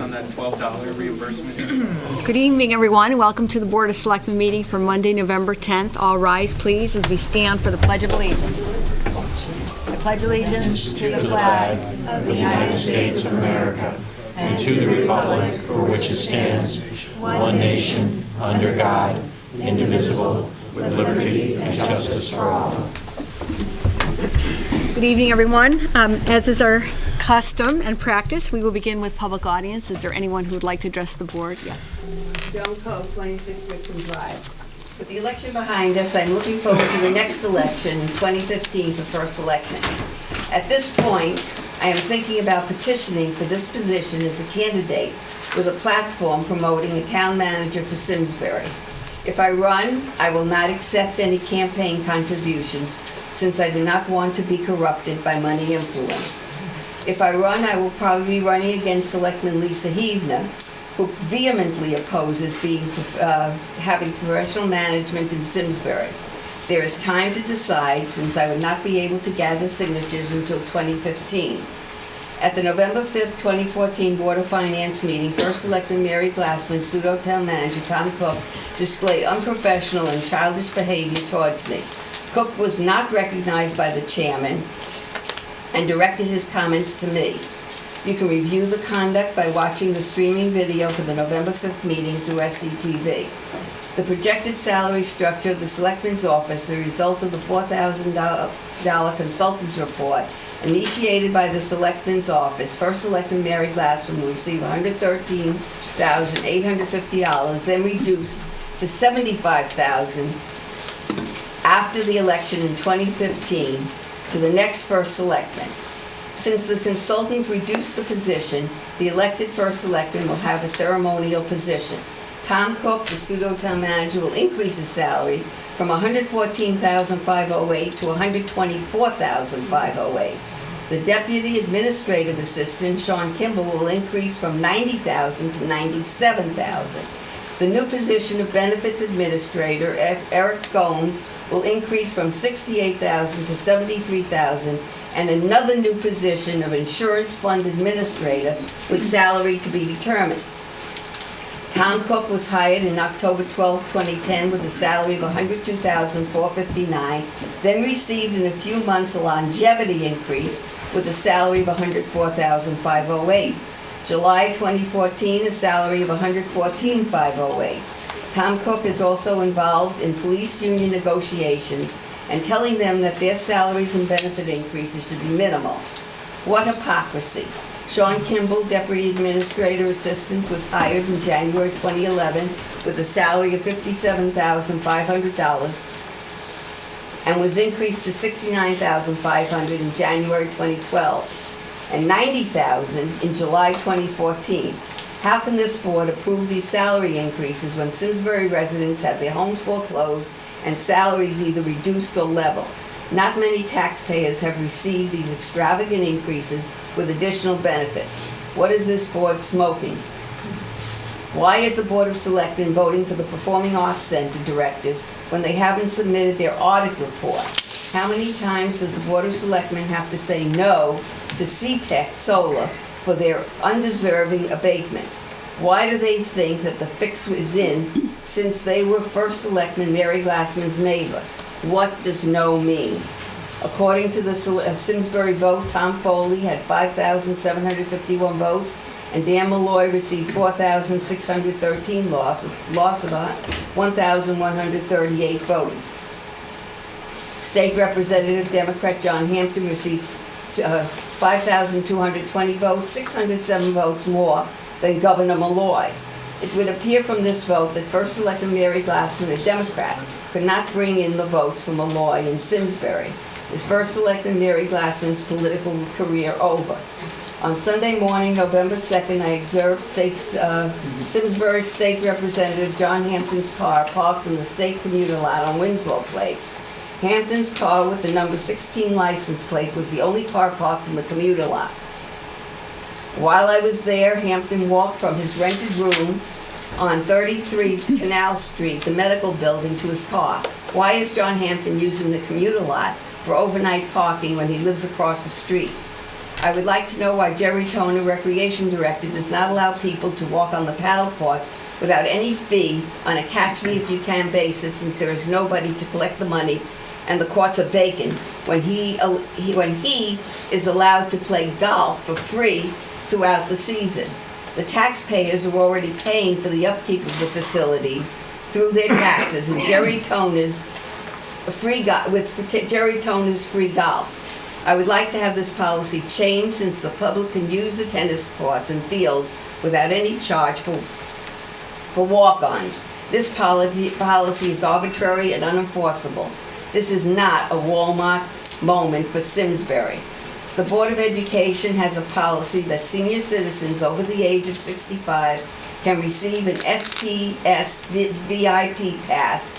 on that $12 reimbursement? Good evening, everyone, and welcome to the Board of Selectmen meeting for Monday, November 10th. All rise, please, as we stand for the Pledge of Allegiance. I pledge allegiance to the flag of the United States of America and to the republic for which it stands, one nation, under God, indivisible, with liberty and justice for all. Good evening, everyone. As is our custom and practice, we will begin with public audience. Is there anyone who would like to address the board? Yes. Joan Coe, 26 Richmond Drive. With the election behind us, I'm looking forward to the next election in 2015 for first selectman. At this point, I am thinking about petitioning for this position as a candidate with a platform promoting a town manager for Simsbury. If I run, I will not accept any campaign contributions since I do not want to be corrupted by money influence. If I run, I will probably be running against Selectman Lisa Heavner, who vehemently opposes having professional management in Simsbury. There is time to decide since I would not be able to gather signatures until 2015. At the November 5th, 2014 Board of Finance meeting, First Selectman Mary Glassman, pseudo-town manager Tom Cook displayed unprofessional and childish behavior towards me. Cook was not recognized by the chairman and directed his comments to me. You can review the conduct by watching the streaming video for the November 5th meeting through SCTV. The projected salary structure of the Selectman's office, a result of the $4,000 consultant's report, initiated by the Selectman's office. First Selectman Mary Glassman will receive $113,850, then reduced to $75,000 after the election in 2015 to the next First Selectman. Since the consultant reduced the position, the elected First Selectman will have a ceremonial position. Tom Cook, the pseudo-town manager, will increase his salary from $114,508 to $124,508. The deputy administrative assistant, Sean Kimball, will increase from $90,000 to $97,000. The new position of benefits administrator, Eric Gomes, will increase from $68,000 to $73,000, and another new position of insurance fund administrator with salary to be determined. Tom Cook was hired in October 12, 2010 with a salary of $102,459, then received in a few months a longevity increase with a salary of $104,508. July 2014, a salary of $114,508. Tom Cook is also involved in police union negotiations and telling them that their salaries and benefit increases should be minimal. What hypocrisy. Sean Kimball, Deputy Administrator Assistant, was hired in January 2011 with a salary of $57,500 and was increased to $69,500 in January 2012 and $90,000 in July 2014. How can this board approve these salary increases when Simsbury residents have their homes foreclosed and salaries either reduced or level? Not many taxpayers have received these extravagant increases with additional benefits. What is this board smoking? Why is the Board of Selectmen voting for the Performing Arts Center directors when they haven't submitted their audit report? How many times does the Board of Selectmen have to say no to C-Tech Solar for their undeserving abatement? Why do they think that the fix was in since they were First Selectman Mary Glassman's neighbor? What does no mean? According to the Simsbury vote, Tom Foley had 5,751 votes, and Dan Malloy received 4,613 loss of 1,138 votes. State Representative Democrat John Hampton received 5,220 votes, 607 votes more than Governor Malloy. It would appear from this vote that First Selectman Mary Glassman, a Democrat, could not bring in the votes for Malloy and Simsbury. Is First Selectman Mary Glassman's political career over? On Sunday morning, November 2nd, I observed Simsbury State Representative John Hampton's car parked in the state commuter lot on Winslow Place. Hampton's car with the number 16 license plate was the only car parked in the commuter lot. While I was there, Hampton walked from his rented room on 33 Canal Street, the medical building, to his car. Why is John Hampton using the commuter lot for overnight parking when he lives across the street? I would like to know why Jerry Toner, Recreation Director, does not allow people to walk on the paddle courts without any fee on a catch-me-if-you-can basis, since there is nobody to collect the money and the courts are vacant, when he is allowed to play golf for free throughout the season. The taxpayers are already paying for the upkeep of the facilities through their taxes, and Jerry Toner's free golf. I would like to have this policy changed, since the public can use the tennis courts and fields without any charge for walk-ons. This policy is arbitrary and unenforceable. This is not a Walmart moment for Simsbury. The Board of Education has a policy that senior citizens over the age of 65 can receive an SPS VIP pass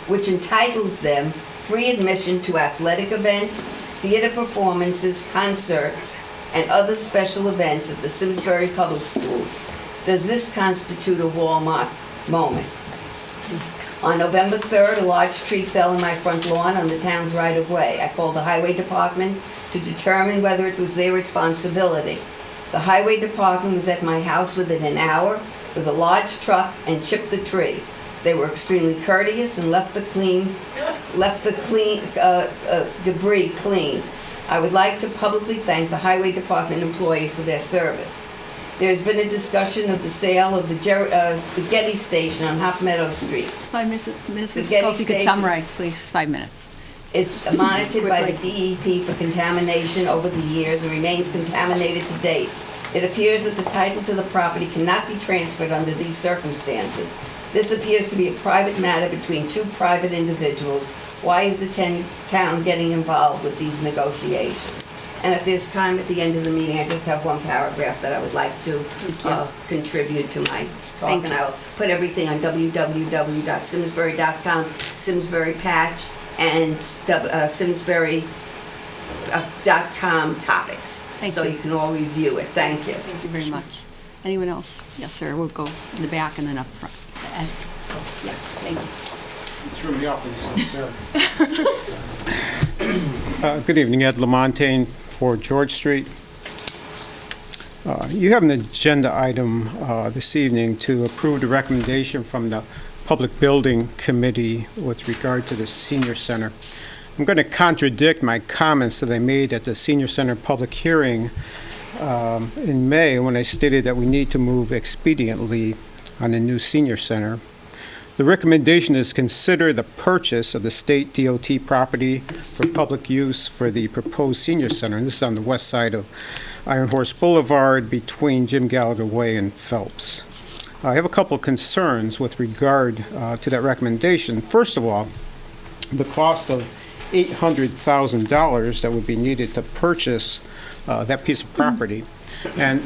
which entitles them free admission to athletic events, theater performances, concerts, and other special events at the Simsbury Public Schools. Does this constitute a Walmart moment? On November 3rd, a large tree fell in my front lawn on the town's right-of-way. I called the Highway Department to determine whether it was their responsibility. The Highway Department was at my house within an hour with a large truck and chipped the tree. They were extremely courteous and left the debris clean. I would like to publicly thank the Highway Department employees for their service. There has been a discussion of the sale of the Getty Station on Hop Meadow Street. It's 5 minutes, Mrs. Getty Cole, if you could Station. summarize, please, 5 minutes. It's monitored by the DEP for contamination over the years and remains contaminated to date. It appears that the title to the property cannot be transferred under these circumstances. This appears to be a private matter between two private individuals. Why is the town getting involved with these negotiations? And if there's time at the end of the meeting, I just have one paragraph that I would like to contribute to my talk. And I'll put everything on www.simsbury.com, Simsbury Patch, and Simsbury.com topics. So you can all review it. Thank you. Thank you very much. Anyone else? Yes, sir. We'll go in the back and then up front. Yeah, thank you. Threw me off when you said Good evening, Ed Lamontagne for George Street. You have an agenda item this evening to approve the recommendation from the Public Building Committee with regard to the Senior Center. I'm going to contradict my comments that I made at the Senior Center public hearing in May when I stated that we need to move expediently on a new Senior Center. The recommendation is consider the purchase of the state DOT property for public use for the proposed Senior Center. And this is on the west side of Iron Horse Boulevard between Jim Gallagher Way and Phelps. I have a couple of concerns with regard to that recommendation. First of all, the cost of $800,000 that would be needed to purchase that piece of property. And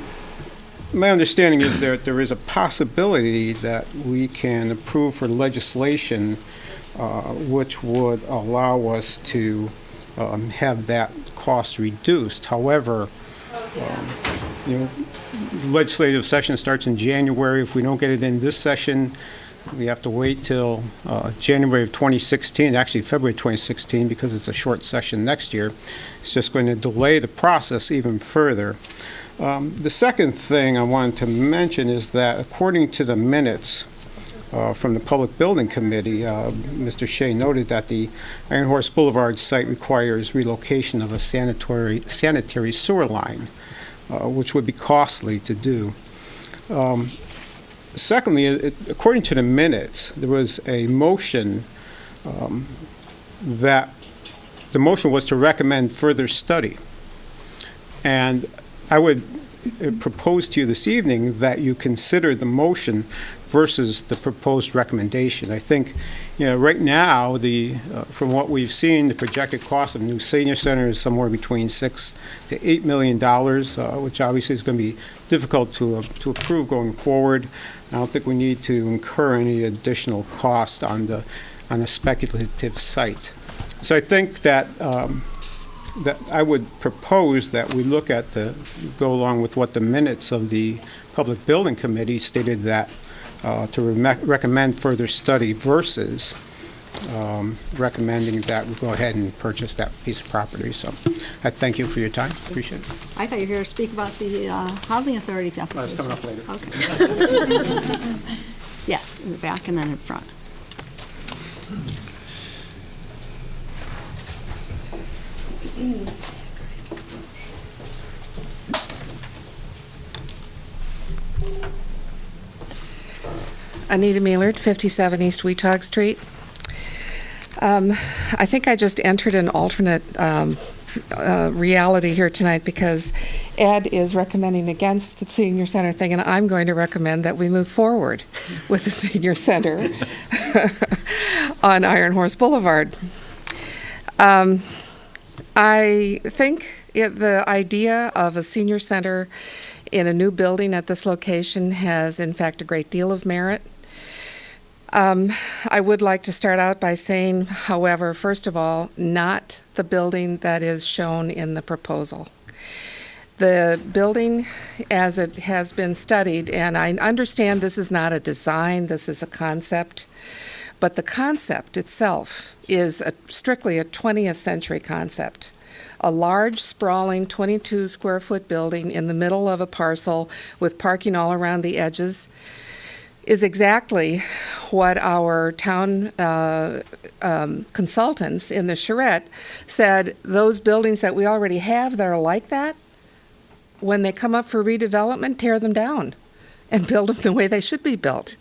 my understanding is that there is a possibility that we can approve for legislation which would allow us to have that cost reduced. However, the legislative session starts in January. If we don't get it in this session, we have to wait till January of 2016, actually February 2016, because it's a short session next year. It's just going to delay the process even further. The second thing I wanted to mention is that according to the minutes from the Public Building Committee, Mr. Shea noted that the Iron Horse Boulevard site requires relocation of a sanitary sewer line, which would be costly to do. Secondly, according to the minutes, there was a motion that the motion was to recommend further study. And I would propose to you this evening that you consider the motion versus the proposed recommendation. I think, right now, from what we've seen, the projected cost of new senior center is somewhere between $6 to $8 million, which obviously is going to be difficult to approve going forward. I don't think we need to incur any additional cost on a speculative site. So I think that I would propose that we look at go along with what the minutes of the Public Building Committee stated, that to recommend further study versus recommending that we go ahead and purchase that piece of property. So I thank you for your time. Appreciate it. I thought you were here to speak about the Housing Authority's Well, it's application. coming up later. Okay. Yes, in the back and then in front. Anita Mealard, 57 East Weetog Street. I think I just entered an alternate reality here tonight because Ed is recommending against the senior center thing, and I'm going to recommend that we move forward with the senior center on Iron Horse Boulevard. I think the idea of a senior center in a new building at this location has, in fact, a great deal of merit. I would like to start out by saying, however, first of all, not the building that is shown in the proposal. The building, as it has been studied, and I understand this is not a design, this is a concept, but the concept itself is strictly a 20th century concept. A large, sprawling 22-square-foot building in the middle of a parcel with parking all around the edges is exactly what our town consultants in the charrette said. Those buildings that we already have that are like that, when they come up for redevelopment, tear them down and build them the way they should be built.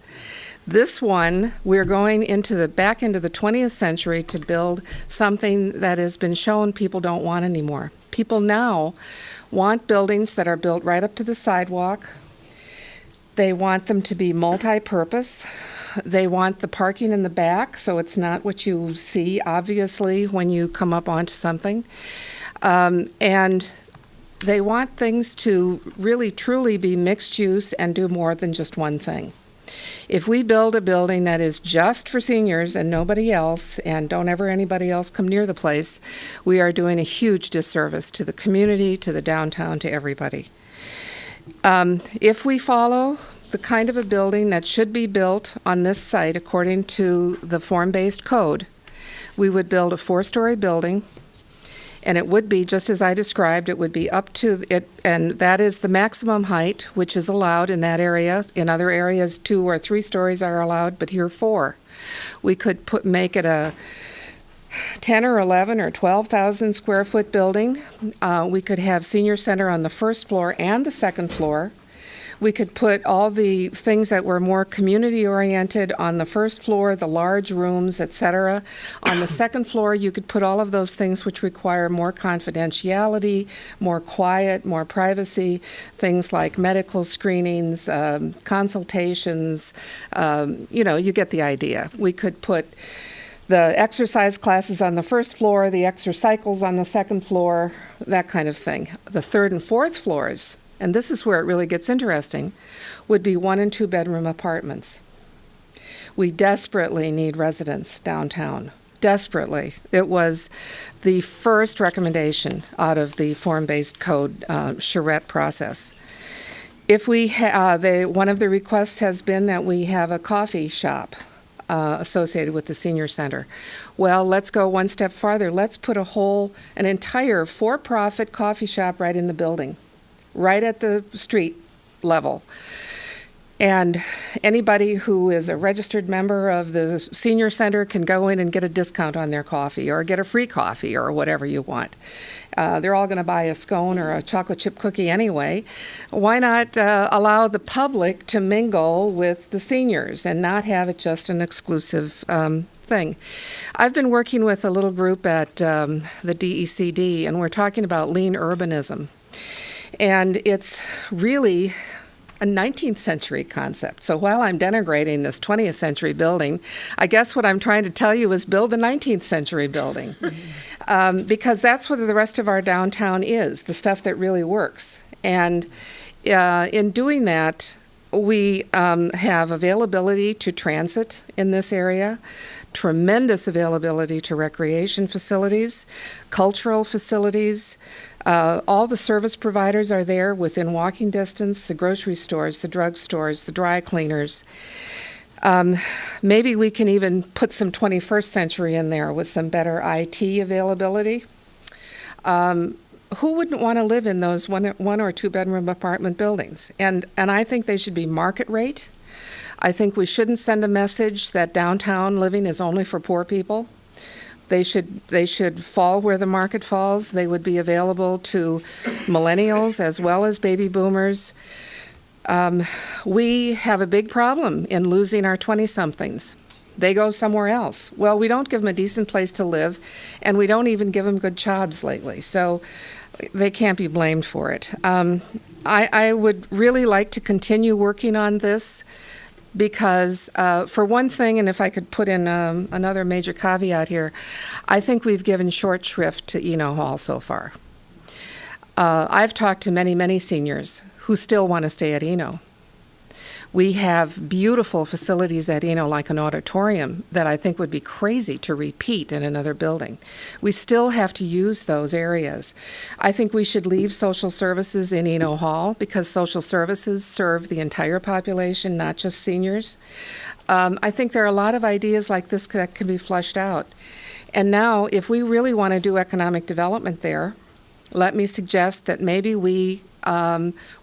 This one, we're going back into the 20th century to build something that has been shown people don't want anymore. People now want buildings that are built right up to the sidewalk. They want them to be multi-purpose. They want the parking in the back, so it's not what you see, obviously, when you come up onto something. And they want things to really, truly be mixed use and do more than just one thing. If we build a building that is just for seniors and nobody else, and don't ever anybody else come near the place, we are doing a huge disservice to the community, to the downtown, to everybody. If we follow the kind of a building that should be built on this site according to the form-based code, we would build a 4-story building, and it would be, just as I described, it would be up to it, and that is the maximum height, which is allowed in that area. In other areas, 2 or 3 stories are allowed, but here 4. We could make it a 10 or 11 or 12,000 square foot building. We could have senior center on the first floor and the second floor. We could put all the things that were more community-oriented on the first floor, the large rooms, et cetera. On the second floor, you could put all of those things which require more confidentiality, more quiet, more privacy, things like medical screenings, consultations, you get the idea. We could put the exercise classes on the first floor, the exercycles on the second floor, that kind of thing. The third and fourth floors, and this is where it really gets interesting, would be 1- and 2-bedroom apartments. We desperately need residents downtown. Desperately. It was the first recommendation out of the form-based code charrette process. If we one of the requests has been that we have a coffee shop associated with the senior center. Well, let's go one step farther. Let's put an entire for-profit coffee shop right in the building, right at the street level. And anybody who is a registered member of the senior center can go in and get a discount on their coffee or get a free coffee or whatever you want. They're all going to buy a scone or a chocolate chip cookie anyway. Why not allow the public to mingle with the seniors and not have it just an exclusive thing? I've been working with a little group at the DECD, and we're talking about lean urbanism. And it's really a 19th century concept. So while I'm denigrating this 20th century building, I guess what I'm trying to tell you is build a 19th century building. Because that's what the rest of our downtown is, the stuff that really works. And in doing that, we have availability to transit in this area, tremendous availability to recreation facilities, cultural facilities. All the service providers are there within walking distance, the grocery stores, the drug stores, the dry cleaners. Maybe we can even put some 21st century in there with some better IT availability. Who wouldn't want to live in those one or two bedroom apartment buildings? And I think they should be market rate. I think we shouldn't send a message that downtown living is only for poor people. They should fall where the market falls. They would be available to millennials as well as baby boomers. We have a big problem in losing our 20-somethings. They go somewhere else. Well, we don't give them a decent place to live, and we don't even give them good jobs lately. So they can't be blamed for it. I would really like to continue working on this because, for one thing, and if I could put in another major caveat here, I think we've given short shrift to Eno Hall so far. I've talked to many, many seniors who still want to stay at Eno. We have beautiful facilities at Eno, like an auditorium, that I think would be crazy to repeat in another building. We still have to use those areas. I think we should leave social services in Eno Hall because social services serve the entire population, not just seniors. I think there are a lot of ideas like this that can be flushed out. And now, if we really want to do economic development there, let me suggest that maybe we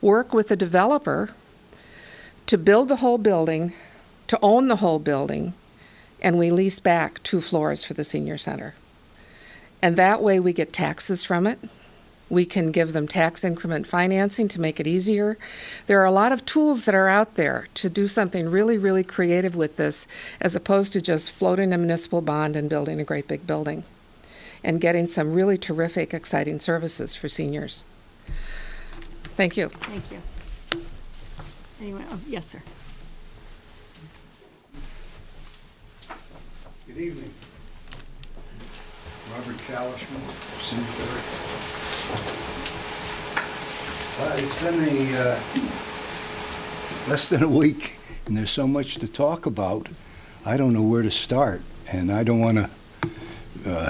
work with the developer to build the whole building, to own the whole building, and we lease back 2 floors for the senior center. And that way we get taxes from it. We can give them tax increment financing to make it easier. There are a lot of tools that are out there to do something really, really creative with this, as opposed to just floating a municipal bond and building a great big building and getting some really terrific, exciting services for seniors. Thank you. Thank you. Anyone? Oh, yes, sir. Good evening. Robert Kalishman, Simsbury. It's been less than a week, and there's so much to talk about. I don't know where to start, and I don't want to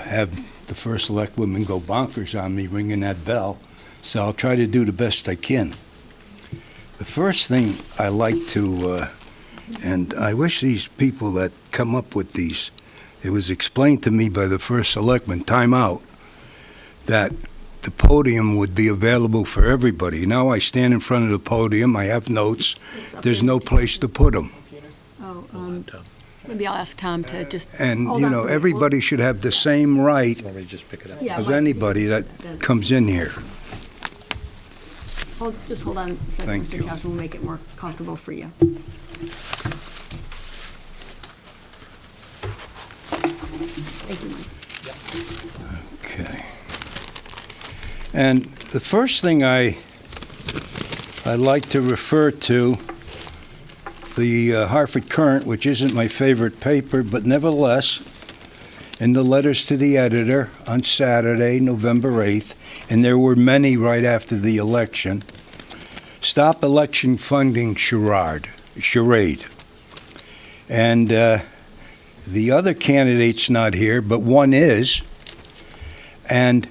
have the first selectwoman go bonkers on me ringing that bell, so I'll try to do the best I can. The first thing I like to, and I wish these people that come up with these, it was explained to me by the first selectman, time out, that the podium would be available for everybody. Now I stand in front of the podium, I have notes, there's no place to put them. Oh, maybe I'll ask Tom to just. And, hold you on know, for a minute. everybody should have the same right Want me to just pick it up? Yeah, as but- anybody that comes in here. Just hold on a second, Thank Mr. you. Couch, we'll make it more comfortable for you. Thank you, Mike. Okay. And the first thing I'd like to refer to, the Hartford Current, which isn't my favorite paper, but nevertheless, in the letters to the editor on Saturday, November 8th, and there were many right after the election, stop election funding charade. And the other candidate's not here, but one is. And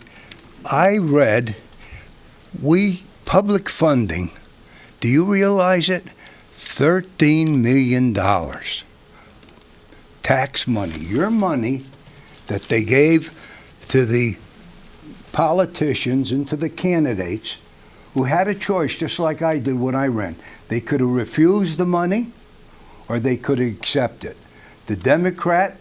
I read, public funding, do you realize it? $13 million. Tax money, your money that they gave to the politicians and to the candidates who had a choice, just like I did when I ran. They could have refused the money or they could have accepted it. The Democrat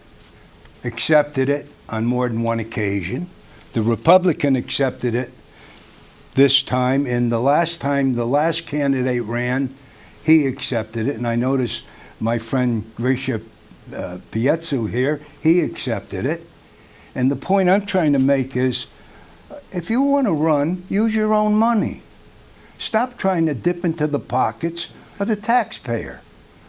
accepted it on more than one occasion. The Republican accepted it this time, and the last time the last candidate ran, he accepted it. And I noticed my friend Grisha Pietzu here, he accepted it. And the point I'm trying to make is, if you want to run, use your own money. Stop trying to dip into the pockets of the taxpayer.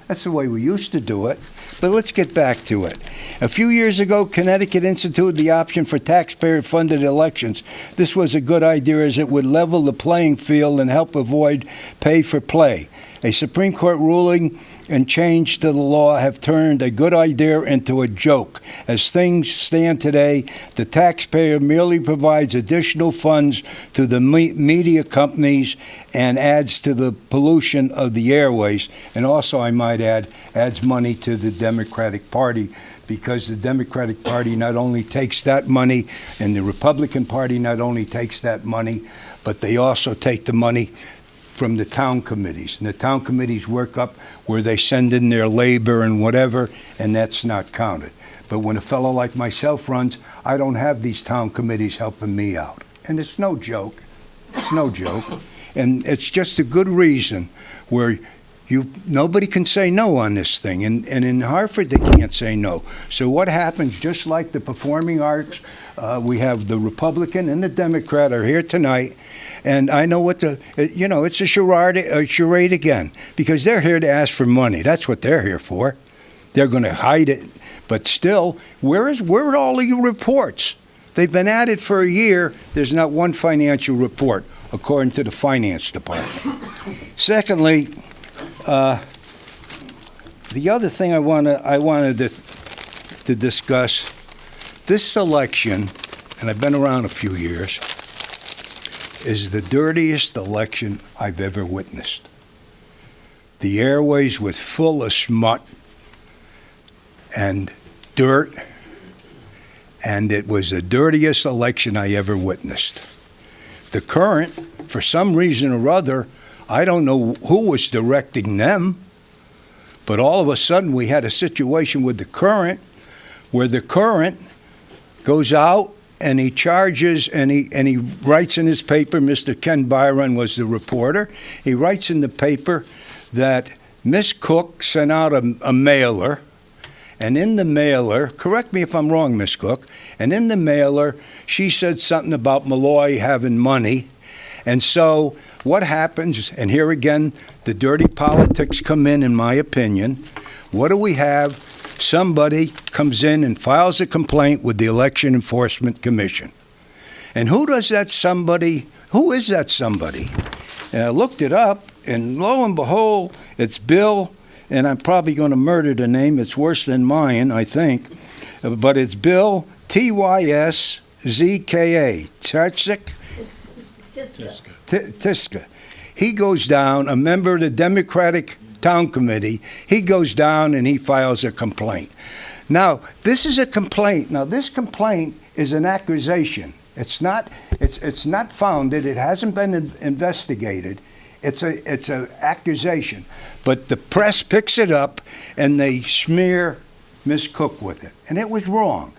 That's the way we used to do it. But let's get back to it. A few years ago, Connecticut instituted the option for taxpayer-funded elections. This was a good idea as it would level the playing field and help avoid pay-for-play. A Supreme Court ruling and change to the law have turned a good idea into a joke. As things stand today, the taxpayer merely provides additional funds to the media companies and adds to the pollution of the airways. And also, I might might add, adds money to the Democratic Party, because the Democratic Party not only takes that money, and the Republican Party not only takes that money, but they also take the money from the town committees. And the town committees work up where they send in their labor and whatever, and that's not counted. But when a fellow like myself runs, I don't have these town committees helping me out. And it's no joke. It's no joke. And it's just a good reason where nobody can say no on this thing. And in Hartford, they can't say no. So what happens, just like the performing arts, we have the Republican and the Democrat are here tonight. And I know it's a charade again, because they're here to ask for money. That's what they're here for. They're going to hide it. But still, where are all of your reports? They've been at it for a year. There's not one financial report, according to the finance department. Secondly, the other thing I wanted to discuss, this election, and I've been around a few years, is the dirtiest election I've ever witnessed. The airways were full of smut and dirt, and it was the dirtiest election I ever witnessed. The current, for some reason or other, I don't know who was directing them, but all of a sudden we had a situation with the current where the current goes out and he charges and he writes in his paper, Mr. Ken Byron was the reporter, he writes in the paper that Miss Cook sent out a mailer, and in the mailer, correct me if I'm wrong, Miss Cook, and in the mailer, she said something about Malloy having money. And so what happens, and here again, the dirty politics come in my opinion. What do we have? Somebody comes in and files a complaint with the Election Enforcement Commission. And who is that somebody? And I looked it up, and lo and behold, it's Bill, and I'm probably going to murder the name. It's worse than mine, I think. But it's Bill, Tyszka, Tiska. He goes down, a member of the Democratic Town Committee, he goes down and he files a complaint. Now, this is a complaint. Now, this complaint is an accusation. It's not founded. It hasn't been investigated. It's an accusation. But the press picks it up and they smear Miss Cook with it. And it was wrong.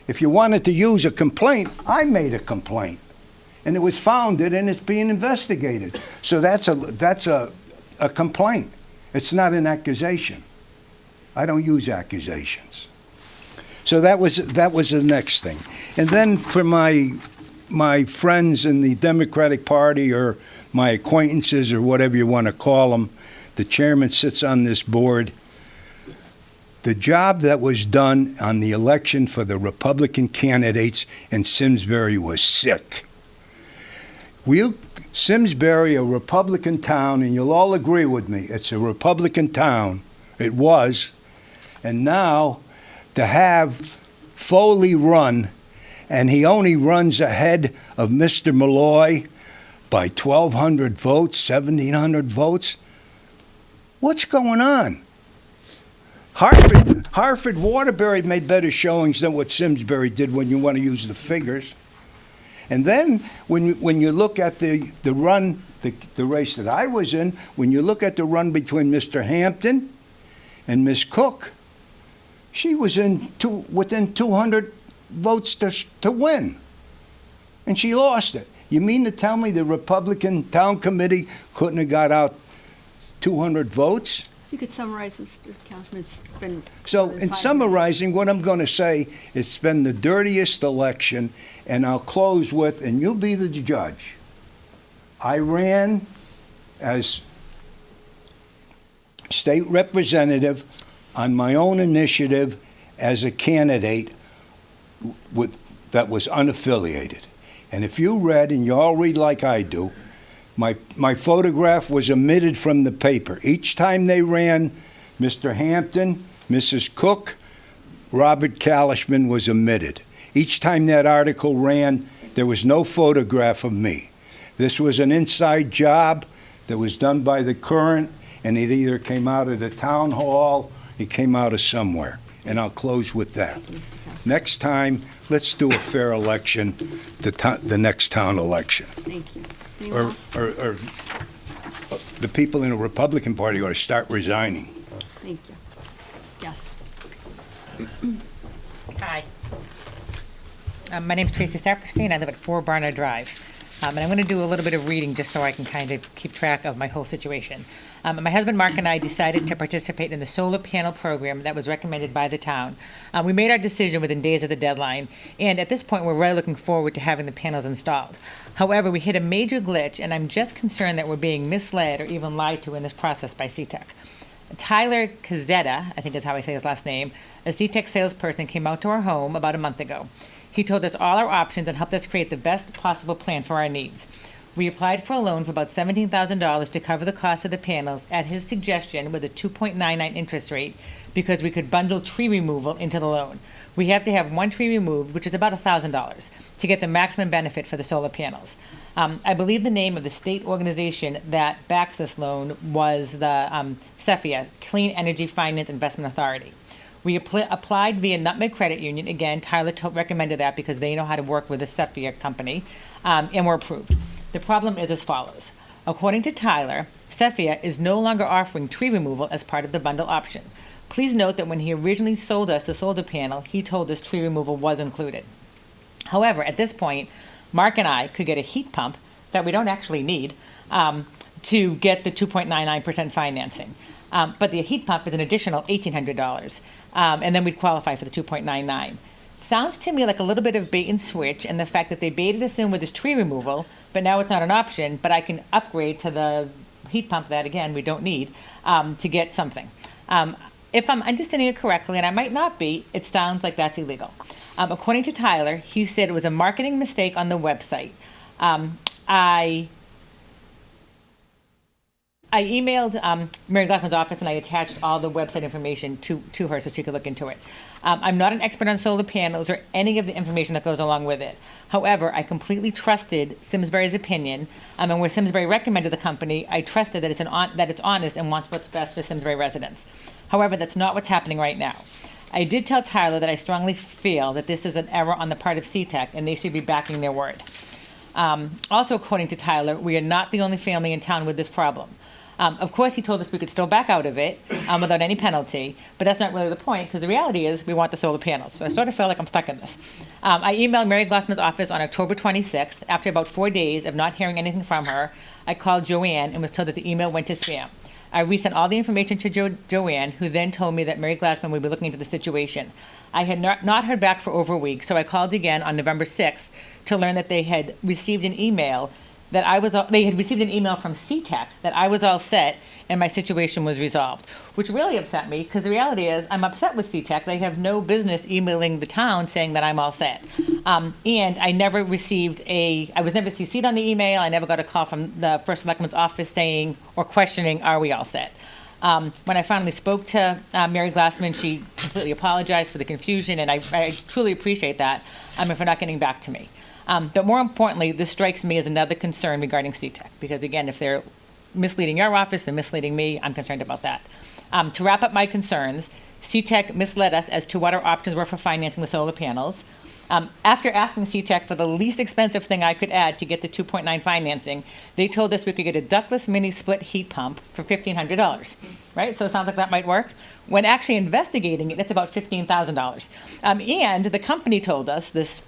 If you wanted to use a complaint, I made a complaint. And it was founded and it's being investigated. So that's a complaint. It's not an accusation. I don't use accusations. So that was the next thing. And then for my friends in the Democratic Party, or my acquaintances, or whatever you want to call them, the chairman sits on this board. The job that was done on the election for the Republican candidates in Simsbury was sick. Simsbury, a Republican town, and you'll all agree with me, it's a Republican town. It was. And now to have Foley run, and he only runs ahead of Mr. Malloy by 1,200 votes, 1,700 votes. What's going on? Hartford Waterbury made better showings than what Simsbury did, when you want to use the figures. And then when you look at the run, the race that I was in, when you look at the run between Mr. Hampton and Miss Cook, she was within 200 votes to win. And she lost it. You mean to tell me the Republican Town Committee couldn't have got out 200 votes? You could summarize, Mr. Councilman. It's been So more than in 5 summarizing, what I'm going to say, it's been the dirtiest election, and I'll close with, and you'll be the judge. I ran as state representative on my own initiative as a candidate that was unaffiliated. And if you read, and you all read like I do, my photograph was omitted from the paper. Each time they ran, Mr. Hampton, Mrs. Cook, Robert Kalishman was omitted. Each time that article ran, there was no photograph of me. This was an inside job that was done by the current, and it either came out of the town hall, it came out of somewhere. And I'll close with that. Next time, let's do a fair election, the next town election. Thank you. Anyone else? Or the people in the Republican Party ought to start resigning. Thank you. Yes. Hi. My name's Tracy Saperstein. I live at 4 Barnard Drive. And I'm going to do a little bit of reading just so I can kind of keep track of my whole situation. My husband Mark and I decided to participate in the solar panel program that was recommended by the town. We made our decision within days of the deadline, and at this point, we're really looking forward to having the panels installed. However, we hit a major glitch, and I'm just concerned that we're being misled or even lied to in this process by CTEC. Tyler Cazzetta, I think is how I say his last name, a CTEC salesperson, came out to our home about a month ago. He told us all our options and helped us create the best possible plan for our needs. We applied for a loan for about $17,000 to cover the cost of the panels at his suggestion with a 2.99 interest rate because we could bundle tree removal into the loan. We have to have one tree removed, which is about $1,000, to get the maximum benefit for the solar panels. I believe the name of the state organization that backs this loan was the CEFIA, Clean Energy Finance Investment Authority. We applied via Nutmeg Credit Union. Again, Tyler recommended that because they know how to work with the CEFIA company, and were approved. The problem is as follows. According to Tyler, CEFIA is no longer offering tree removal as part of the bundle option. Please note that when he originally sold us the solar panel, he told us tree removal was included. However, at this point, Mark and I could get a heat pump that we don't actually need to get the 2.99% financing. But the heat pump is an additional $1,800, and then we'd qualify for the 2.99. Sounds to me like a little bit of bait and switch, and the fact that they baited us in with this tree removal, but now it's not an option, but I can upgrade to the heat pump that, again, we don't need to get something. If I'm understanding it correctly, and I might not be, it sounds like that's illegal. According to Tyler, he said it was a marketing mistake on the website. I emailed Mary Glassman's office and I attached all the website information to her so she could look into it. I'm not an expert on solar panels or any of the information that goes along with it. However, I completely trusted Simsbury's opinion, and where Simsbury recommended the company, I trusted that it's honest and wants what's best for Simsbury residents. However, that's not what's happening right now. I did tell Tyler that I strongly feel that this is an error on the part of CTEC and they should be backing their word. Also, according to Tyler, we are not the only family in town with this problem. Of course, he told us we could still back out of it without any penalty, but that's not really the point because the reality is we want the solar panels. So I sort of feel like I'm stuck in this. I emailed Mary Glassman's office on October 26th. After about 4 days of not hearing anything from her, I called Joanne and was told that the email went to spam. I resent all the information to Joanne, who then told me that Mary Glassman would be looking into the situation. I had not heard back for over a week, so I called again on November 6th to learn that they had received an email from CTEC that I was all set and my situation was resolved, which really upset me because the reality is I'm upset with CTEC. They have no business emailing the town saying that I'm all set. And I never received I was never CC'd on the email. I never got a call from the First Selectman's office saying or questioning, are we all set? When I finally spoke to Mary Glassman, she completely apologized for the confusion, and I truly appreciate that, and for not getting back to me. But more importantly, this strikes me as another concern regarding CTEC, because again, if they're misleading your office, they're misleading me, I'm concerned about that. To wrap up my concerns, CTEC misled us as to what our options were for financing the solar panels. After asking CTEC for the least expensive thing I could add to get the 2.9 financing, they told us we could get a ductless mini split heat pump for $1,500, right? So it sounds like that might work. When actually investigating it, it's about $15,000. And the company told us, this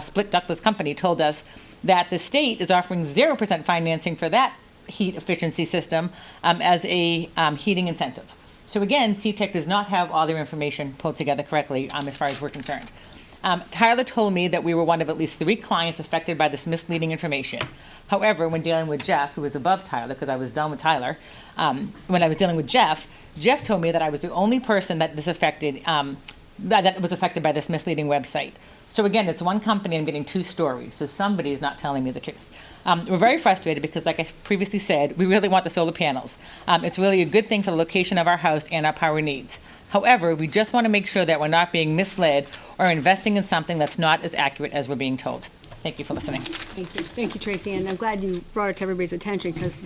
split ductless company told us that the state is offering 0% financing for that heat efficiency system as a heating incentive. So again, CTEC does not have all their information pulled together correctly as far as we're concerned. Tyler told me that we were one of at least 3 clients affected by this misleading information. However, when dealing with Jeff, who was above Tyler, because I was done with Tyler, when I was dealing with Jeff told me that I was the only person that this affected, that was affected by this misleading website. So again, it's one company, I'm getting 2 stories, so somebody is not telling me the truth. We're very frustrated because, like I previously said, we really want the solar panels. It's really a good thing for the location of our house and our power needs. However, we just want to make sure that we're not being misled or investing in something that's not as accurate as we're being told. Thank you for listening. Thank you, Tracy, and I'm glad you brought it to everybody's attention, because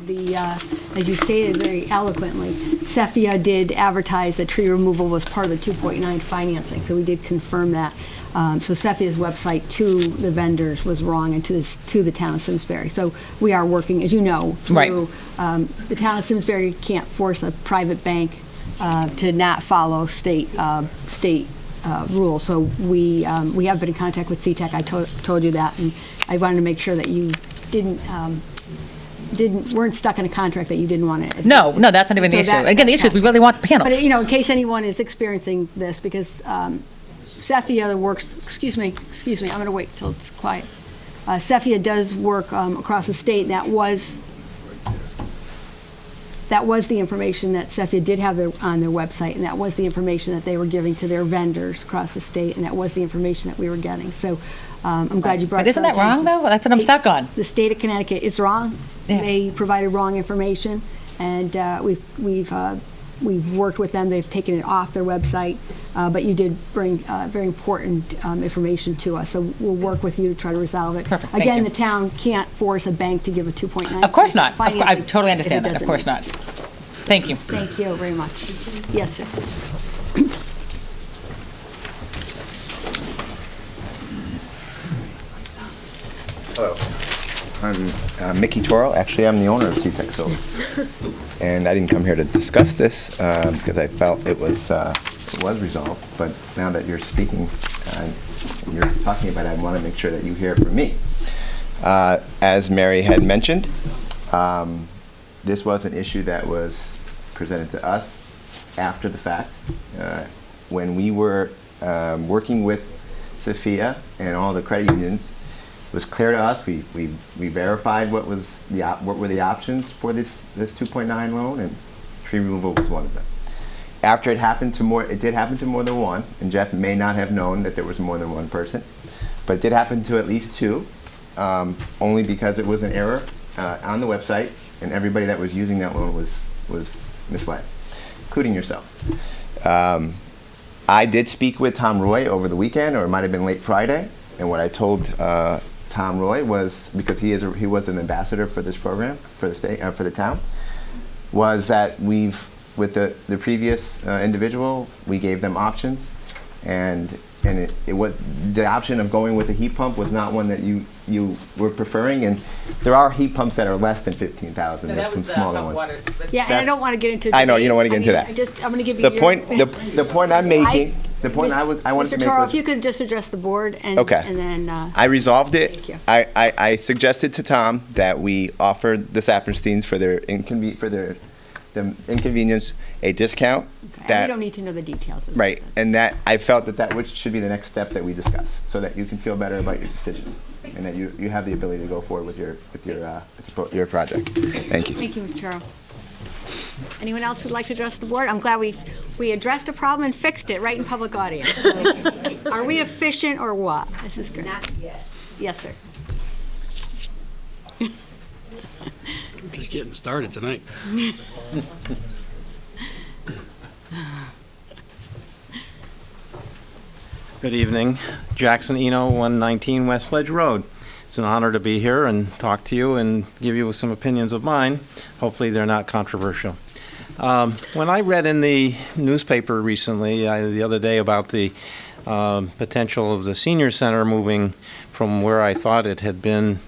as you stated very eloquently, Cephia did advertise that tree removal was part of the 2.9 financing, so we did confirm that. So Cephia's website to the vendors was wrong and to the town of Simsbury. So we are working, as you know, Right. through, the town of Simsbury can't force a private bank to not follow state rules. So we have been in contact with CTEC. I told you that, and I wanted to make sure that you weren't stuck in a contract that you didn't want to. No, that's not even the So issue. Again, the issue is we really want panels. But, in case anyone is experiencing this, because Cephia works, excuse me, I'm going to wait till it's quiet. Cephia does work across the state, and that was the information that Cephia did have on their website, and that was the information that they were giving to their vendors across the state, and that was the information that we were getting. So I'm glad you brought But it isn't to our that wrong, attention. though? That's what I'm stuck on. The state of Connecticut is wrong. Yeah. They provided wrong information, and we've worked with them. They've taken it off their website, but you did bring very important information to us, so we'll work with you to try to resolve it. Perfect, thank Again, you. the town can't force a bank to give a 2.9. Of course not. I financing totally if understand it that. Of doesn't course meet. not. Thank you. Thank you very much. Yes, sir. I'm Mickey Toro. Actually, I'm the owner of CTEC Solar. And I didn't come here to discuss this because I felt it was resolved. But now that you're speaking, you're talking about it, I want to make sure that you hear it from me. As Mary had mentioned, this was an issue that was presented to us after the fact. When we were working with Sophia and all the credit unions, it was clear to us. We verified what were the options for this 2.9 loan, and tree removal was one of them. After it did happen to more than one, and Jeff may not have known that there was more than one person, but it did happen to at least two, only because it was an error on the website, and everybody that was using that loan was misled, including yourself. I did speak with Tom Roy over the weekend, or it might have been late Friday, and what I told Tom Roy was, because he was an ambassador for this program for the state for the town, was that with the previous individual, we gave them options, and it was the option of going with a heat pump was not one that you were preferring, and there are heat pumps that are less than 15,000. There's some smaller ones. Yeah, and I don't want to get into. I know you don't want to get into that. I'm going to give you The point I'm making. The point I wanted to Mr. make Toro, was, if you could just address the board and Okay. and then. I resolved it. Thank you. I suggested to Tom that we offer the Sapersteins for their inconvenience a discount. And That we don't need to know the details. of right, that. and that I felt that should be the next step that we discuss, so that you can feel better about your decision, and that you have the ability to go forward with your project. Thank you. Thank you, Mr. Toro. Anyone else who'd like to address the board? I'm glad we addressed a problem and fixed it right in public audience. So, are we efficient or what? This is good. Not yet. Yes, sir. Just getting started tonight. Good evening. Jackson Eno, 119 West Ledge Road. It's an honor to be here and talk to you and give you some opinions of mine. Hopefully they're not controversial. When I read in the newspaper recently, the other day, about the potential of the senior center moving from where I thought it had been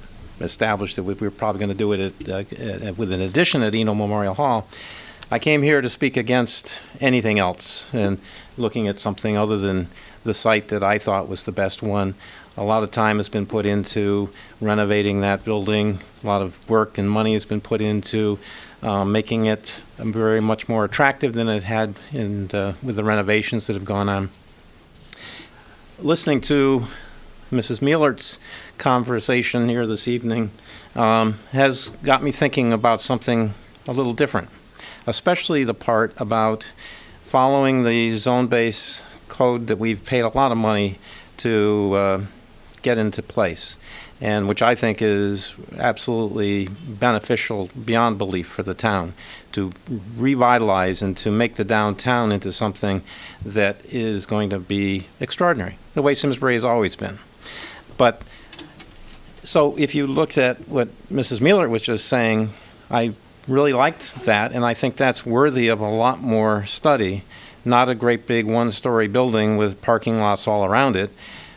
established, that we were probably going to do it with an addition at Eno Memorial Hall, I came here to speak against anything else and looking at something other than the site that I thought was the best one. A lot of time has been put into renovating that building. A lot of work and money has been put into making it very much more attractive than it had with the renovations that have gone on. Listening to Mrs. Mielert's conversation here this evening has got me thinking about something a little different, especially the part about following the zone-based code that we've paid a lot of money to get into place, and which I think is absolutely beneficial beyond belief for the town, to revitalize and to make the downtown into something that is going to be extraordinary, the way Simsbury has always been. But So if you looked at what Mrs. Mueller was just saying, I really liked that, and I think that's worthy of a lot more study. Not a great big one-story building with parking lots all around it,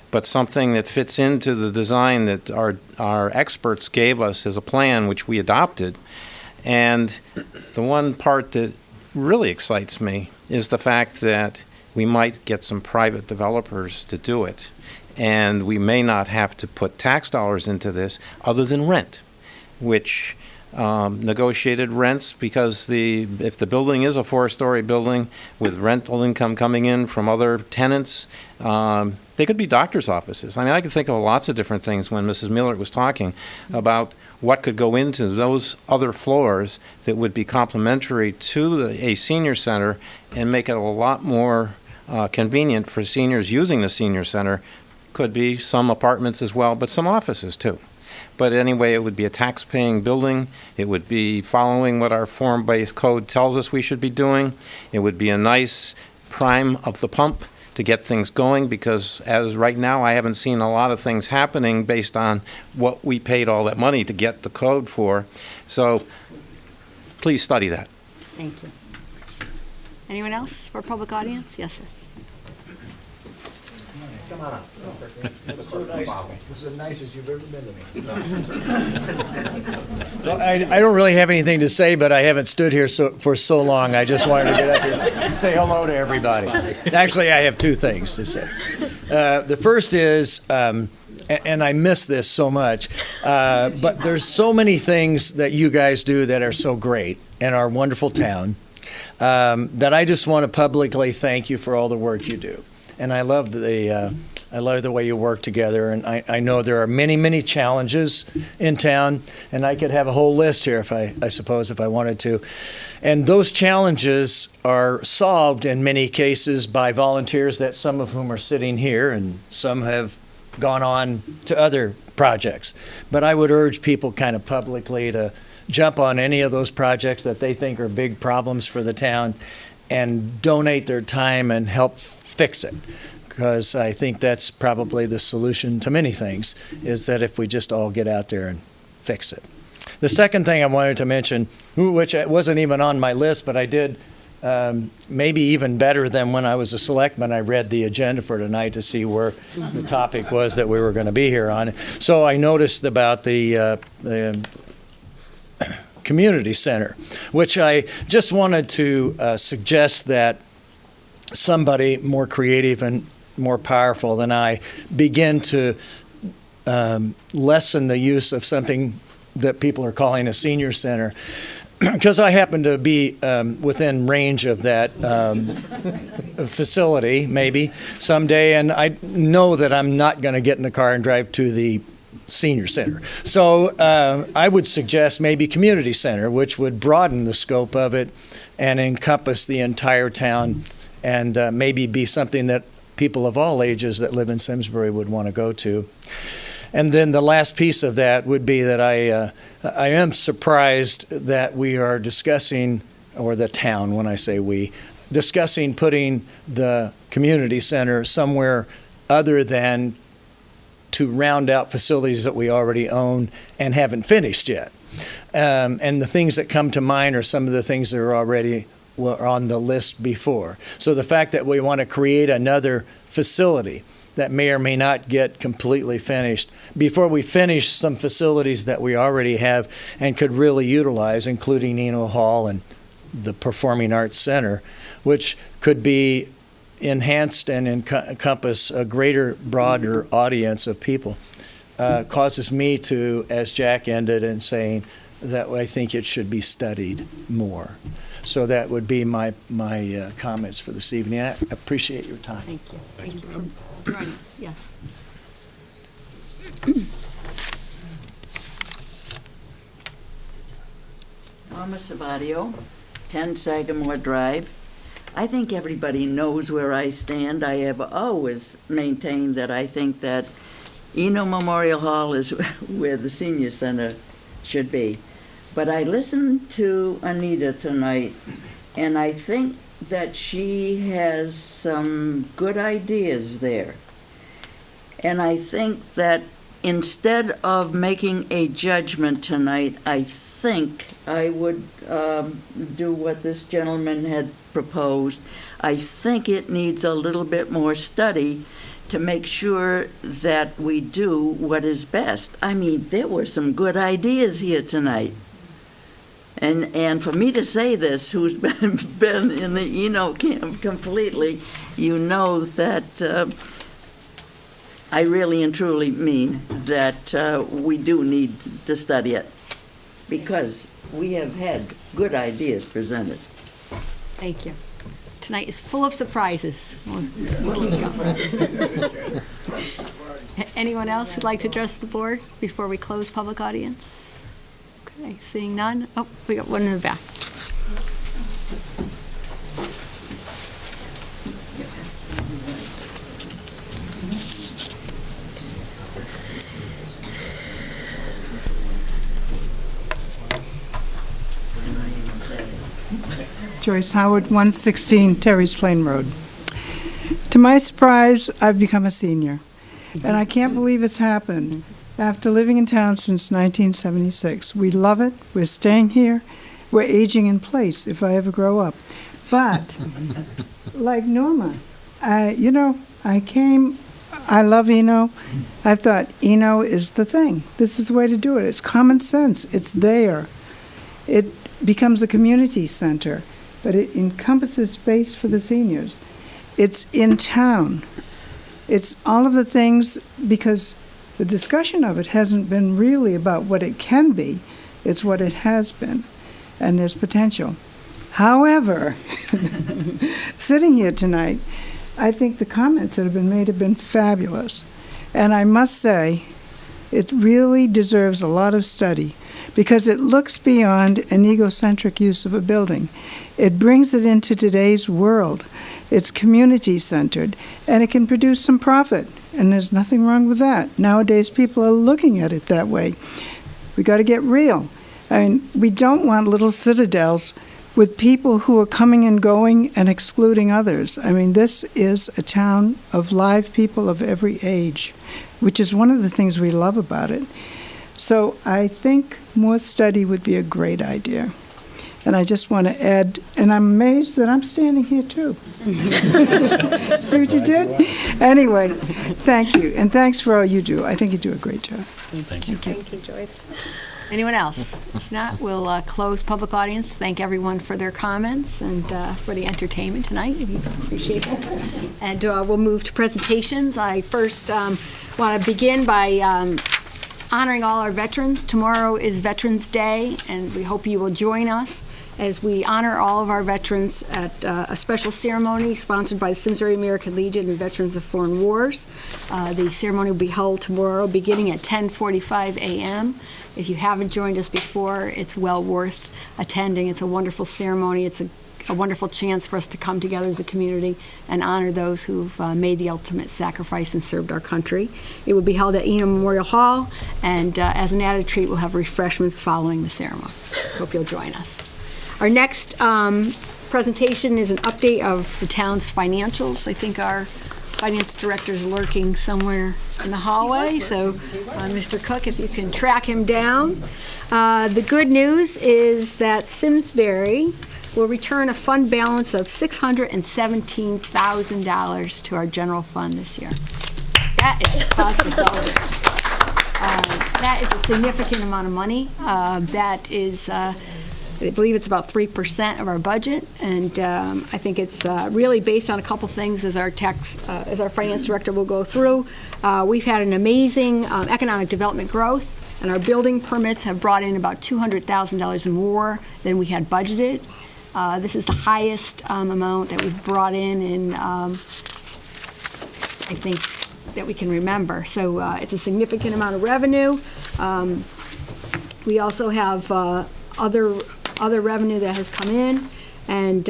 but something that fits into the design that our experts gave us as a plan, which we adopted. And the one part that really excites me is the fact that we might get some private developers to do it. And we may not have to put tax dollars into this other than rent, which negotiated rents, because if the building is a four-story building with rental income coming in from other tenants, they could be doctor's offices. I mean, I could think of lots of different things when Mrs. Miller was talking about what could go into those other floors that would be complementary to a senior center and make it a lot more convenient for seniors using the senior center. Could be some apartments as well, but some offices too. But anyway, it would be a tax-paying building. It would be following what our form-based code tells us we should be doing. It would be a nice prime of the pump to get things going, because as right now, I haven't seen a lot of things happening based on what we paid all that money to get the code for. So please study that. Thank you. Anyone else for public audience? Yes, sir. Come on up. So nice. This is the nicest you've ever been to me. Well, I don't really have anything to say, but I haven't stood here for so long. I just wanted to get up here and say hello to everybody. Actually, I have two things to say. The first is, and I miss this so much, but there's so many things that you guys do that are so great in our wonderful town, that I just want to publicly thank you for all the work you do. And I love the way you work together. And I know there are many, many challenges in town, and I could have a whole list here I suppose if I wanted to. And those challenges are solved in many cases by volunteers, that some of whom are sitting here, and some have gone on to other projects. But I would urge people kind of publicly to jump on any of those projects that they think are big problems for the town and donate their time and help fix it, because I think that's probably the solution to many things, is that if we just all get out there and fix it. The second thing I wanted to mention, which wasn't even on my list, but I did, maybe even better than when I was a selectman, I read the agenda for tonight to see where the topic was that we were going to be here on. So I noticed about the community center, which I just wanted to suggest that somebody more creative and more powerful than I begin to lessen the use of something that people are calling a senior center, because I happen to be within range of that facility maybe someday, and I know that I'm not going to get in the car and drive to the senior center. So I would suggest maybe community center, which would broaden the scope of it and encompass the entire town, and maybe be something that people of all ages that live in Simsbury would want to go to. And then the last piece of that would be that I am surprised that we are discussing, or the town, when I say we, discussing putting the community center somewhere other than to round out facilities that we already own and haven't finished yet. And the things that come to mind are some of the things that are already were on the list before. So the fact that we want to create another facility that may or may not get completely finished before we finish some facilities that we already have and could really utilize, including Eno Hall and the Performing Arts Center, which could be enhanced and encompass a greater, broader audience of people, causes me to, as Jack ended in saying, that I think it should be studied more. So that would be my comments for this evening. I appreciate your time. Thank you. Thank you for joining us. Yes. Thomas Savadio, 10 Sagamore Drive. I think everybody knows where I stand. I have always maintained that I think that Eno Memorial Hall is where the senior center should be. But I listened to Anita tonight, and I think that she has some good ideas there. And I think that instead of making a judgment tonight, I think I would do what this gentleman had proposed. I think it needs a little bit more study to make sure that we do what is best. I mean, there were some good ideas here tonight. And for me to say this, who's been in the Eno camp completely, you know that I really and truly mean that we do need to study it, because we have had good ideas presented. Thank you. Tonight is full of surprises. We'll keep going. Anyone else who'd like to address the board before we close public audience? Okay, seeing none. Oh, we got one in the back. Joyce Howard, 116 Terry's Plain Road. To my surprise, I've become a senior, and I can't believe it's happened. After living in town since 1976, we love it, we're staying here, we're aging in place if I ever grow up. But, like Norma, I love Eno. I thought Eno is the thing. This is the way to do it. It's common sense. It's there. It becomes a community center, but it encompasses space for the seniors. It's in town. It's all of the things, because the discussion of it hasn't been really about what it can be. It's what it has been, and there's potential. However, sitting here tonight, I think the comments that have been made have been fabulous. And I must say, it really deserves a lot of study, because it looks beyond an egocentric use of a building. It brings it into today's world. It's community-centered, and it can produce some profit, and there's nothing wrong with that. Nowadays, people are looking at it that way. We got to get real. I mean, we don't want little citadels with people who are coming and going and excluding others. I mean, this is a town of live people of every age, which is one of the things we love about it. So I think more study would be a great idea. And I just want to add, and I'm amazed that I'm standing here too. See what you did? Anyway, thank you. And thanks for all you do. I think you do a great job. Thank you. Thank you, Joyce. Anyone else? If not, we'll close public audience. Thank everyone for their comments and for the entertainment tonight. We appreciate it. And we'll move to presentations. I first want to begin by honoring all our veterans. Tomorrow is Veterans Day, and we hope you will join us as we honor all of our veterans at a special ceremony sponsored by the Simsbury American Legion and Veterans of Foreign Wars. The ceremony will be held tomorrow beginning at 10:45 a.m. If you haven't joined us before, it's well worth attending. It's a wonderful ceremony. It's a wonderful chance for us to come together as a community and honor those who've made the ultimate sacrifice and served our country. It will be held at Eno Memorial Hall, and as an added treat, we'll have refreshments following the ceremony. Hope you'll join us. Our next presentation is an update of the town's financials. I think our finance director is lurking somewhere in the hallway, so Mr. Cook, if you can track him down. The good news is that Simsbury will return a fund balance of $617,000 to our general fund this year. That is a cause for celebration. That is a significant amount of money. That is, I believe it's about 3% of our budget, and I think it's really based on a couple things as our finance director will go through. We've had an amazing economic development growth, and our building permits have brought in about $200,000 more than we had budgeted. This is the highest amount that we've brought in I think, that we can remember. So it's a significant amount of revenue. We also have other revenue that has come in, and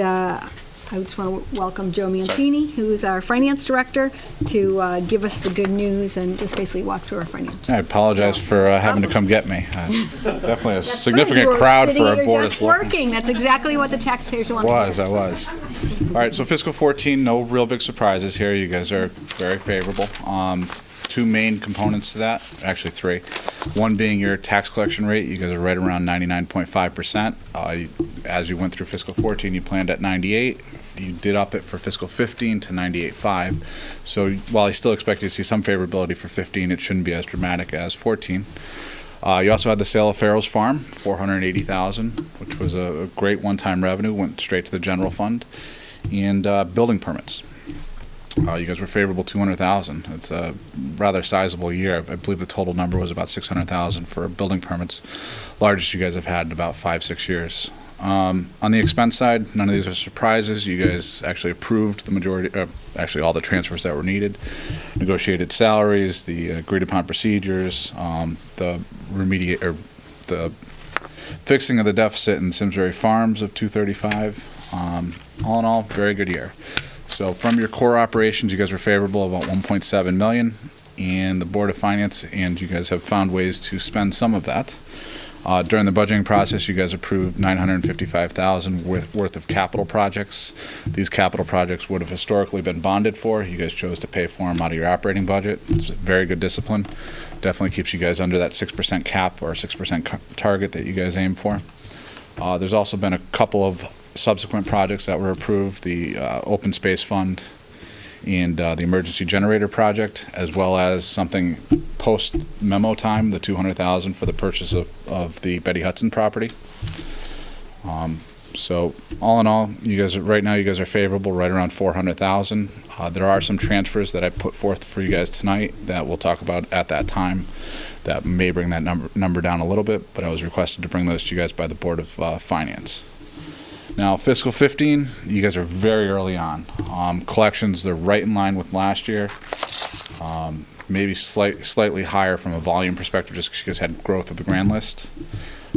I just want to welcome Joe Mancini, who is our finance director, to give us the good news and just basically walk through our financials. I apologize for having to come get me. Definitely a significant crowd for a board of selectmen. Working. That's exactly what the taxpayers want. I was. All right, so fiscal 14, no real big surprises here. You guys are very favorable. two main components to that, actually three. One being your tax collection rate. You guys are right around 99.5%. As you went through fiscal 14, you planned at 98. You did up it for fiscal 15 to 98.5. So while I still expect you to see some favorability for 15, it shouldn't be as dramatic as 14. You also had the sale of Farrell's Farm, $480,000, which was a great one-time revenue, went straight to the general fund, and building permits. You guys were favorable $200,000. It's a rather sizable year. I believe the total number was about $600,000 for building permits, largest you guys have had in about 5-6 years. On the expense side, none of these are surprises. You guys actually approved the majority, actually all the transfers that were needed, negotiated salaries, the agreed upon procedures, the fixing of the deficit in Simsbury Farms of $235. All in all, very good year. So from your core operations, you guys were favorable about $1.7 million, and the Board of Finance and you guys have found ways to spend some of that. During the budgeting process, you guys approved $955,000 worth of capital projects. These capital projects would have historically been bonded for. You guys chose to pay for them out of your operating budget. It's a very good discipline. Definitely keeps you guys under that 6% cap or 6% target that you guys aim for. There's also been a couple of subsequent projects that were approved, the Open Space Fund and the Emergency Generator Project, as well as something post-memo time, the $200,000 for the purchase of the Betty Hudson property. So all in all, you guys right now are favorable, right around $400,000. There are some transfers that I put forth for you guys tonight that we'll talk about at that time that may bring that number down a little bit, but I was requested to bring those to you guys by the Board of Finance. Now, fiscal 15, you guys are very early on. Collections, they're right in line with last year. Maybe slightly higher from a volume perspective, just because you guys had growth of the grand list.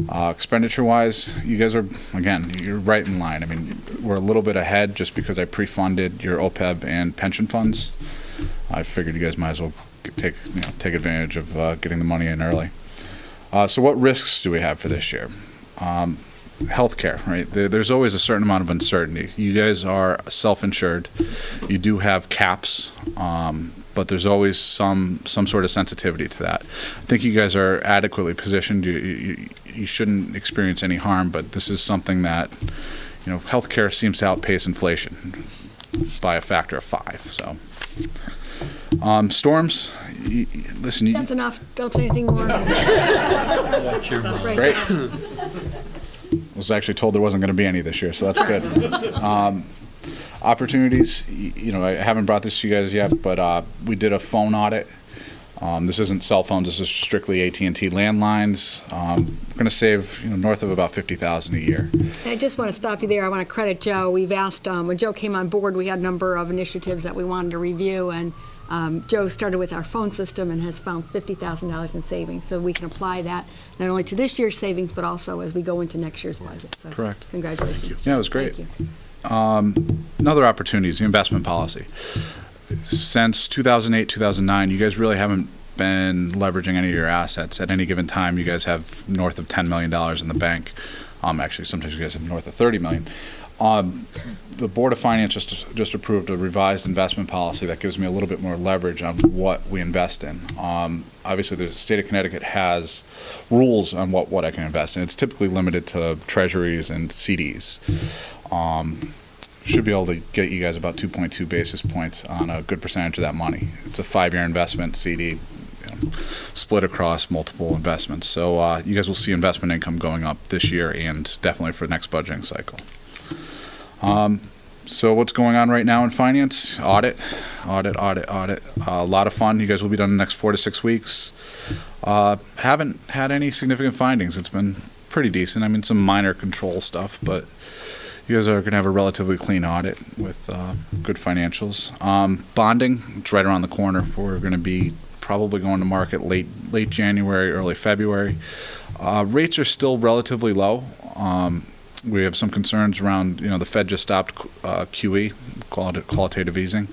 Expenditure-wise, you guys are, again, you're right in line. I mean, we're a little bit ahead just because I pre-funded your OPEB and pension funds. I figured you guys might as well take advantage of getting the money in early. So what risks do we have for this year? Healthcare, right? There's always a certain amount of uncertainty. You guys are self-insured. You do have caps, but there's always some sort of sensitivity to that. I think you guys are adequately positioned. You shouldn't experience any harm, but this is something that, healthcare seems to outpace inflation by a factor of 5. So, storms. Listen. That's enough. Don't say anything more. Great. I was actually told there wasn't going to be any this year, so that's good. Opportunities, I haven't brought this to you guys yet, but we did a phone audit. This isn't cell phones, this is strictly AT&T landlines. We're going to save north of about $50,000 a year. I just want to stop you there. I want to credit Joe. We've asked, when Joe came on board, we had a number of initiatives that we wanted to review, and Joe started with our phone system and has found $50,000 in savings. So we can apply that not only to this year's savings, but also as we go into next year's budget. So correct. Congratulations. Yeah, it was great. Thank you. Another opportunity is the investment policy. Since 2008, 2009, you guys really haven't been leveraging any of your assets. At any given time, you guys have north of $10 million in the bank. Actually, sometimes you guys have north of $30 million. The Board of Finance just approved a revised investment policy that gives me a little bit more leverage on what we invest in. Obviously, the state of Connecticut has rules on what I can invest in. It's typically limited to treasuries and CDs. Should be able to get you guys about 2.2 basis points on a good percentage of that money. It's a 5-year investment CD, split across multiple investments. So you guys will see investment income going up this year and definitely for the next budgeting cycle. So what's going on right now in finance? Audit. A lot of fun. You guys will be done in the next 4 to 6 weeks. Haven't had any significant findings. It's been pretty decent. I mean, some minor control stuff, but you guys are going to have a relatively clean audit with good financials. Bonding, it's right around the corner. We're going to be probably going to market late January, early February. Rates are still relatively low. We have some concerns around, the Fed just stopped QE, qualitative easing.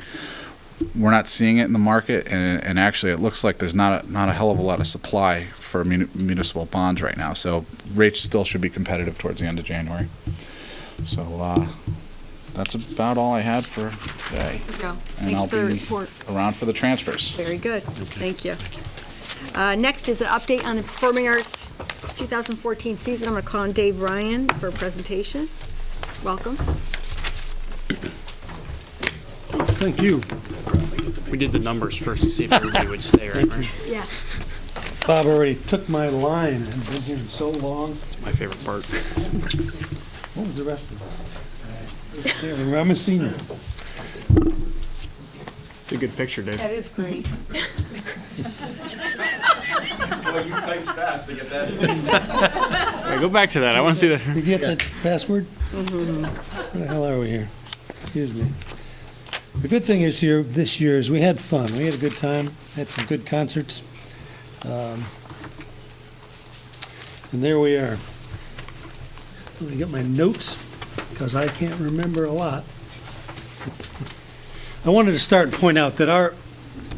We're not seeing it in the market, and actually it looks like there's not a hell of a lot of supply for municipal bonds right now. So rates still should be competitive towards the end of January. So that's about all I had for today. Thank you, Joe. And Thanks for the report. around for the transfers. Very good. Thank you. Next is an update on the Performing Arts 2014 season. I'm going to call on Dave Ryan for a presentation. Welcome. Thank you. We did the numbers first to see if everybody would stay, right? Yes. Bob already took my line. I've been here so long. It's my favorite part. What was the rest of it? I can't remember. I'm a senior. It's a good picture, Dave. That is great. Well, you typed fast to get that. All right, go back to that. I want to see that. You get the password? Where the hell are we here? Excuse me. The good thing is this year is we had fun. We had a good time, had some good concerts. And there we are. Let me get my notes, because I can't remember a lot. I wanted to start and point out that our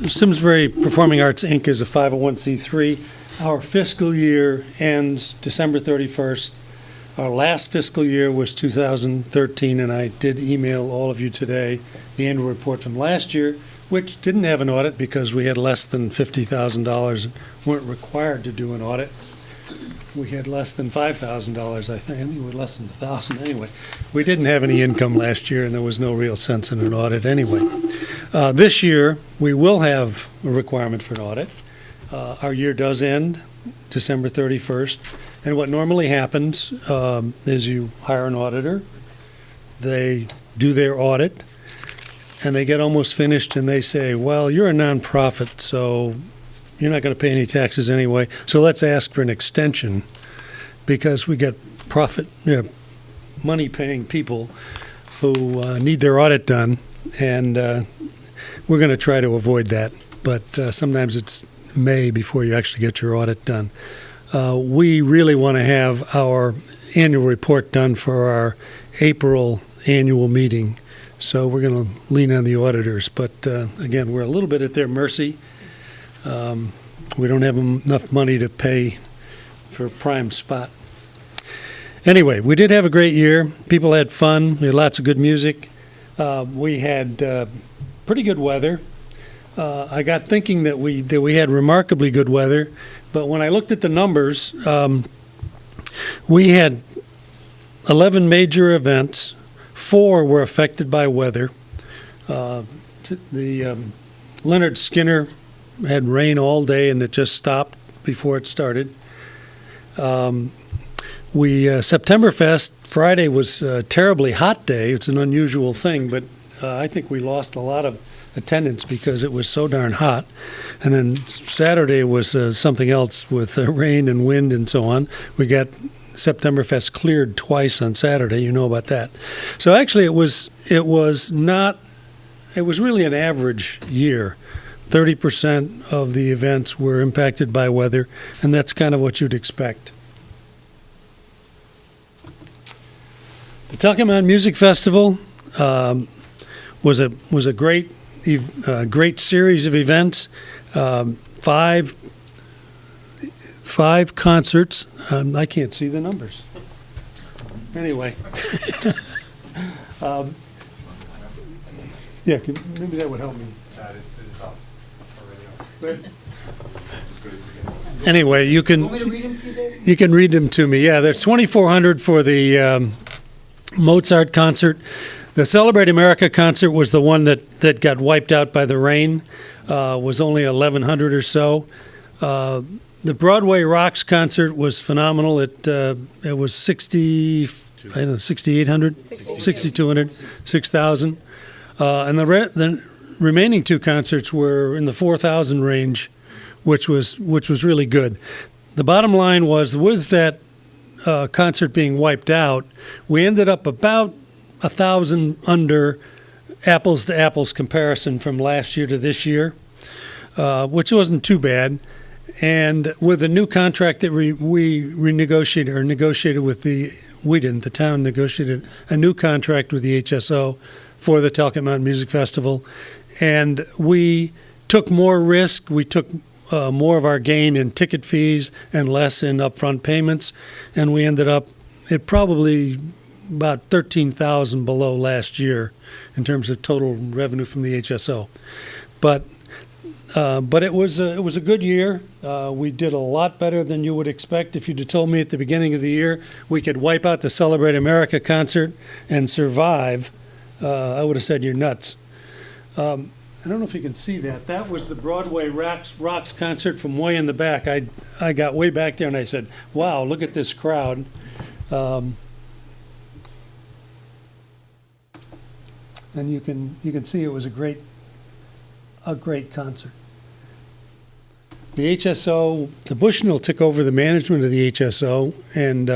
Simsbury Performing Arts, Inc. is a 501c3. Our fiscal year ends December 31st. Our last fiscal year was 2013, and I did email all of you today the annual report from last year, which didn't have an audit because we had less than $50,000 and weren't required to do an audit. We had less than $5,000, I think. I think we had less than $1,000 anyway. We didn't have any income last year, and there was no real sense in an audit anyway. This year, we will have a requirement for an audit. Our year does end December 31st, and what normally happens is you hire an auditor, they do their audit, and they get almost finished, and they say, well, you're a nonprofit, so you're not going to pay any taxes anyway, so let's ask for an extension because we get money-paying people who need their audit done, and we're going to try to avoid that. But sometimes it's May before you actually get your audit done. We really want to have our annual report done for our April annual meeting, so we're going to lean on the auditors. But again, we're a little bit at their mercy. We don't have enough money to pay for a prime spot. Anyway, we did have a great year. People had fun. We had lots of good music. We had pretty good weather. I got thinking that we had remarkably good weather, but when I looked at the numbers, we had 11 major events. 4 were affected by weather. The Leonard Skinner had rain all day, and it just stopped before it started. Septemberfest, Friday was a terribly hot day. It's an unusual thing, but I think we lost a lot of attendance because it was so darn hot. And then Saturday was something else with rain and wind and so on. We got Septemberfest cleared twice on Saturday. You know about that. So actually, it was really an average year. 30% of the events were impacted by weather, and that's kind of what you'd expect. The Tuckahoe Music Festival was a great series of events. Five concerts. I can't see the numbers. Anyway. Maybe that would help me. Anyway, you can read them to me. Yeah, there's 2,400 for the Mozart concert. The Celebrate America concert was the one that got wiped out by the rain. Was only 1,100 or so. The Broadway Rocks concert was phenomenal. It was 6,800, 6,200, 6,000, and the remaining 2 concerts were in the 4,000 range, which was really good. The bottom line was, with that concert being wiped out, we ended up about 1,000 under apples to apples comparison from last year to this year, which wasn't too bad. And with the new contract that we negotiated with the town negotiated a new contract with the HSO for the Talcott Mountain Music Festival. And we took more risk. We took more of our gain in ticket fees and less in upfront payments. And we ended up at probably about 13,000 below last year in terms of total revenue from the HSO. But it was a good year. We did a lot better than you would expect. If you'd have told me at the beginning of the year we could wipe out the Celebrate America concert and survive, I would have said you're nuts. I don't know if you can see that. That was the Broadway Rocks concert from way in the back. I got way back there and I said, wow, look at this crowd. And you can see it was a great concert. The HSO, the Bushnell took over the management of the HSO, and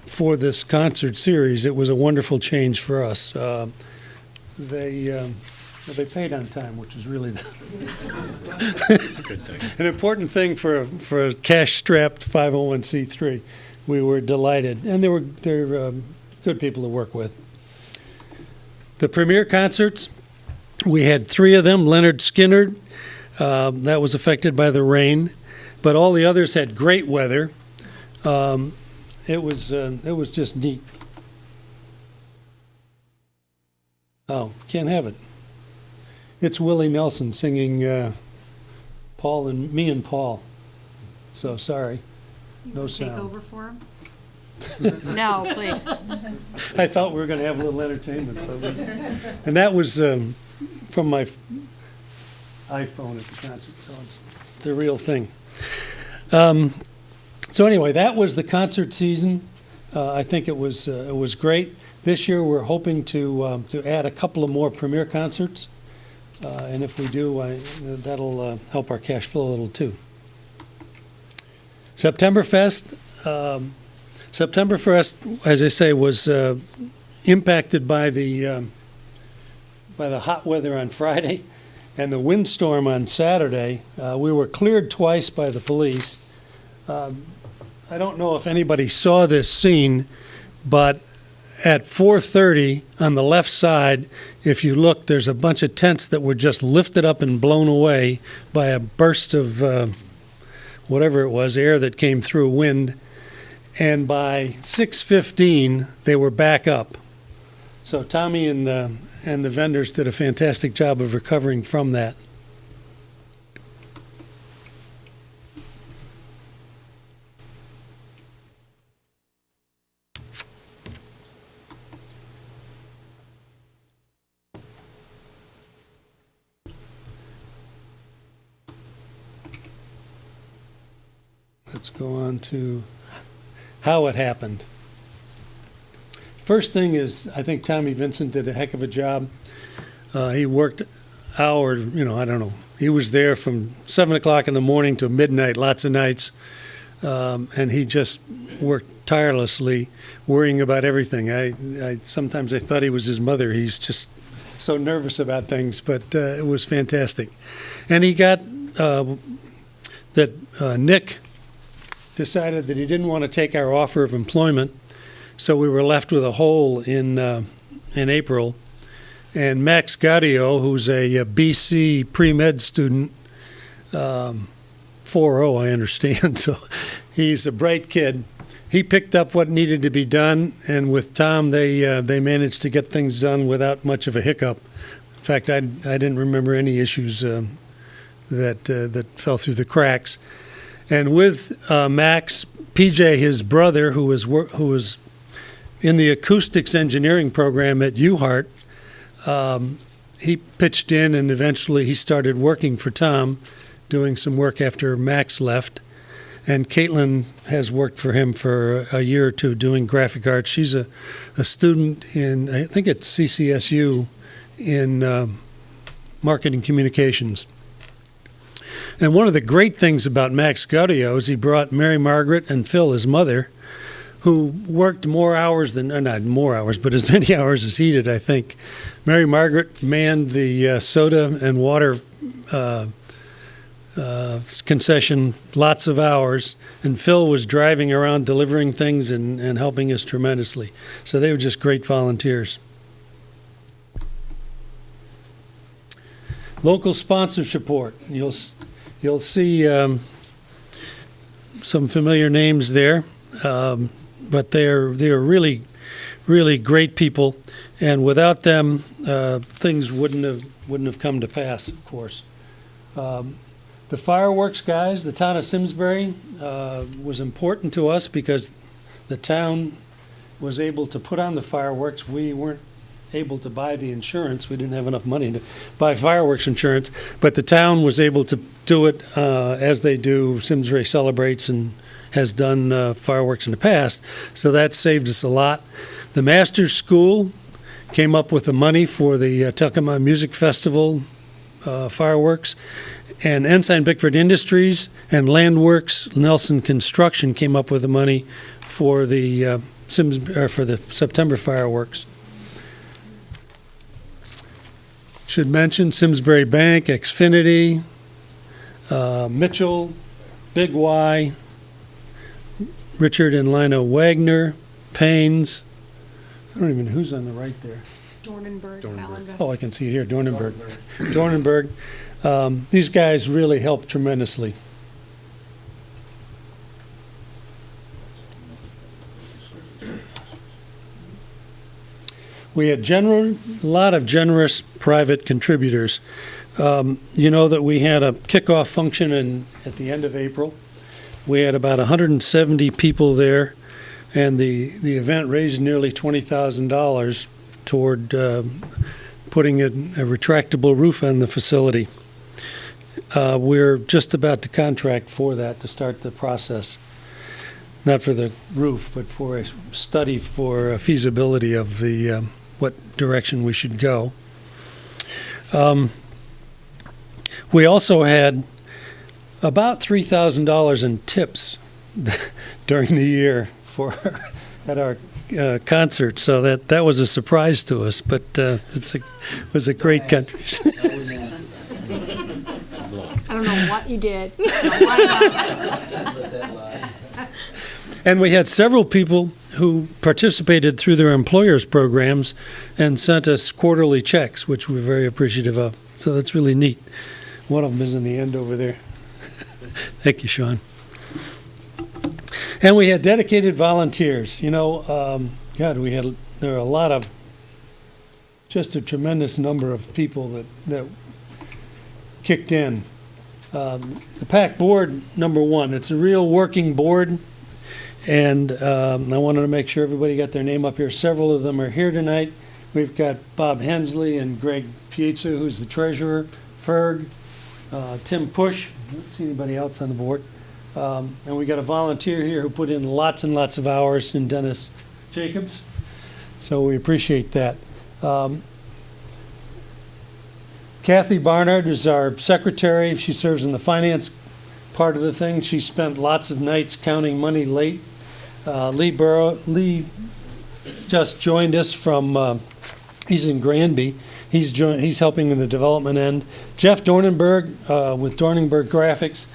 for this concert series, it was a wonderful change for us. They paid on time, which is really That's a good thing. an important thing for a cash-strapped 501c3. We were delighted, and they're good people to work with. The premier concerts, we had 3 of them. Leonard Skinner, that was affected by the rain, but all the others had great weather. It was just neat. Oh, can't have it. It's Willie Nelson singing Paul and me and Paul. So sorry, no sound. Take over for him? No, please. I thought we were going to have a little entertainment, and that was from my iPhone at the concert, so it's the real thing. So anyway, that was the concert season. I think it was great. This year, we're hoping to add a couple of more premier concerts, and if we do, that'll help our cash flow a little too. Septemberfest, as I say, was impacted by the hot weather on Friday and the windstorm on Saturday. We were cleared twice by the police. I don't know if anybody saw this scene, but at 4:30 on the left side, if you look, there's a bunch of tents that were just lifted up and blown away by a burst of whatever it was, air that came through, wind. And by 6:15, they were back up. So Tommy and the vendors did a fantastic job of recovering from that. Let's go on to how it happened. First thing is, I think Tommy Vincent did a heck of a job. He worked hours, I don't know. He was there from 7 o'clock in the morning to midnight, lots of nights. And he just worked tirelessly, worrying about everything. Sometimes I thought he was his mother. He's just so nervous about things, but it was fantastic. And he got Nick decided that he didn't want to take our offer of employment, so we were left with a hole in April. And Max Gaudio, who's a BC pre-med student, 4.0, I understand, so he's a bright kid. He picked up what needed to be done, and with Tom, they managed to get things done without much of a hiccup. In fact, I didn't remember any issues that fell through the cracks. And with Max, PJ, his brother, who was in the acoustics engineering program at UHART, he pitched in, and eventually he started working for Tom, doing some work after Max left. And Caitlin has worked for him for a year or two doing graphic arts. She's a student in, I think it's CCSU, in marketing communications. And one of the great things about Max Gaudio is he brought Mary Margaret and Phil, his mother, who worked more hours than, or not more hours, but as many hours as he did, I think. Mary Margaret manned the soda and water concession lots of hours, and Phil was driving around delivering things and helping us tremendously. So they were just great volunteers. Local sponsorship support. You'll see some familiar names there, but they are really, really great people. And without them, things wouldn't have wouldn't have come to pass, of course. The fireworks guys, the town of Simsbury, was important to us because the town was able to put on the fireworks. We weren't able to buy the insurance. We didn't have enough money to buy fireworks insurance, but the town was able to do it as they do. Simsbury celebrates and has done fireworks in the past, so that saved us a lot. The Masters School came up with the money for the Tuckahoe Music Festival fireworks, and Ensign Bickford Industries and Landworks Nelson Construction came up with the money for the for the September fireworks. Should mention Simsbury Bank, Xfinity, Mitchell, Big Y, Richard and Lina Wagner, Paynes. I don't even know who's on the right there. Dornenberg. Oh, I can see it here, Dornenberg. Dornenberg. These guys really helped tremendously. We had a lot of generous private contributors. You know that we had a kickoff function at the end of April. We had about 170 people there, and the event raised nearly $20,000 toward putting a retractable roof on the facility. We're just about to contract for that to start the process. Not for the roof, but for a study for feasibility of the what direction we should go. We also had about $3,000 in tips during the year at our concert, so that was a surprise to us. But it was a great country. I don't know what you did. And we had several people who participated through their employers' programs and sent us quarterly checks, which we're very appreciative of. So that's really neat. One of them is in the end over there. Thank you, Sean. And we had dedicated volunteers. You know, God, there were a lot of, just a tremendous number of people that kicked in. The PAC board, number one, it's a real working board. And I wanted to make sure everybody got their name up here. Several of them are here tonight. We've got Bob Hensley and Greg Piazza, who's the treasurer, Ferg, Tim Push. I don't see anybody else on the board. And we got a volunteer here who put in lots and lots of hours, in Dennis Jacobs. So we appreciate that. Kathy Barnard is our secretary. She serves in the finance part of the thing. She spent lots of nights counting money late. Lee just joined us from, he's in Granby. He's helping in the development end. Jeff Dornenberg with Dornenberg Graphics.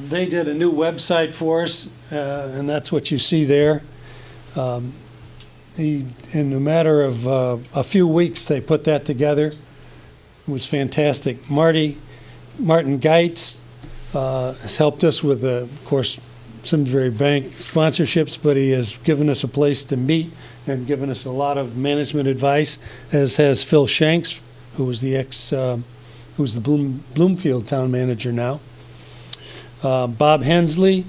They did a new website for us, and that's what you see there. In a matter of a few weeks, they put that together. It was fantastic. Martin Geitz has helped us with, of course, Simsbury Bank sponsorships, but he has given us a place to meet and given us a lot of management advice, as has Phil Shanks, who was who's the Bloomfield town manager now. Bob Hensley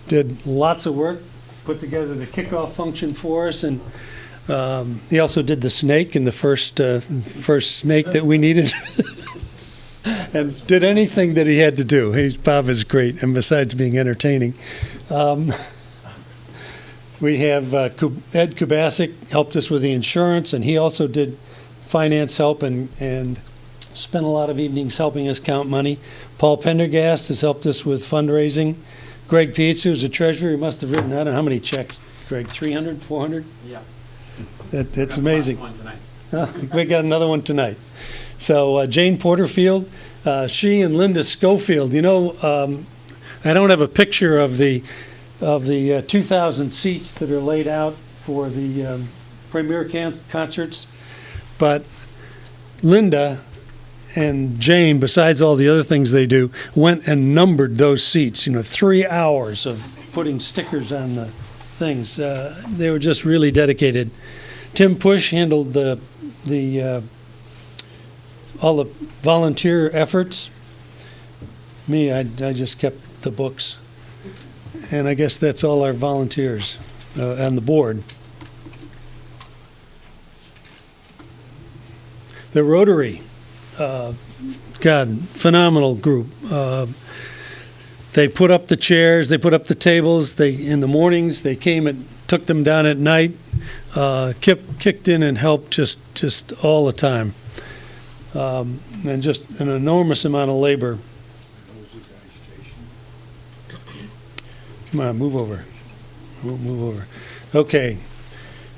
did lots of work, put together the kickoff function for us, and he also did the snake in the first snake that we needed. And did anything that he had to do. Bob is great, and besides being entertaining. We have Ed Kubasik helped us with the insurance, and he also did finance help and spent a lot of evenings helping us count money. Paul Pendergast has helped us with fundraising. Greg Pietz, who's the treasurer, he must have written, I don't know how many checks, Greg, 300, 400? Yeah. That's amazing. One tonight. We got another one tonight. So Jane Porterfield, she and Linda Schofield, you know, I don't have a picture of the 2,000 seats that are laid out for the premier concerts, but Linda and Jane, besides all the other things they do, went and numbered those seats, 3 hours of putting stickers on the things. They were just really dedicated. Tim Push handled the all the volunteer efforts. Me, I just kept the books. And I guess that's all our volunteers on the board. The Rotary, God, phenomenal group. They put up the chairs, they put up the tables. In the mornings, they came and took them down at night. Kicked in and helped just all the time. And just an enormous amount of labor. Come on, move over. Move over. Okay.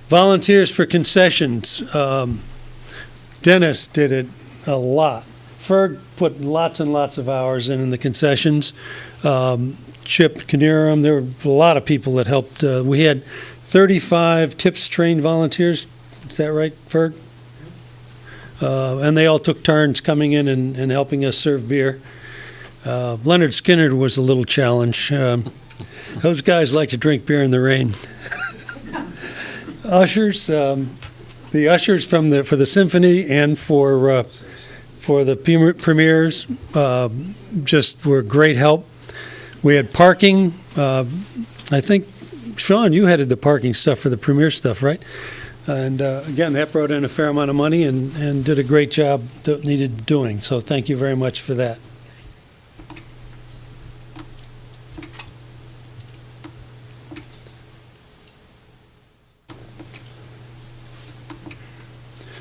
Volunteers for concessions. Dennis did it a lot. Ferg put lots and lots of hours in the concessions. Chip Knierim, there were a lot of people that helped. We had 35 tips trained volunteers. Is that right, Ferg? And they all took turns coming in and helping us serve beer. Leonard Skinner was a little challenge. Those guys like to drink beer in the rain. Ushers, the ushers for the symphony and for the premieres just were great help. We had parking. I think, Sean, you headed the parking stuff for the premiere stuff, right? And again, that brought in a fair amount of money and did a great job that needed doing. So thank you very much for that.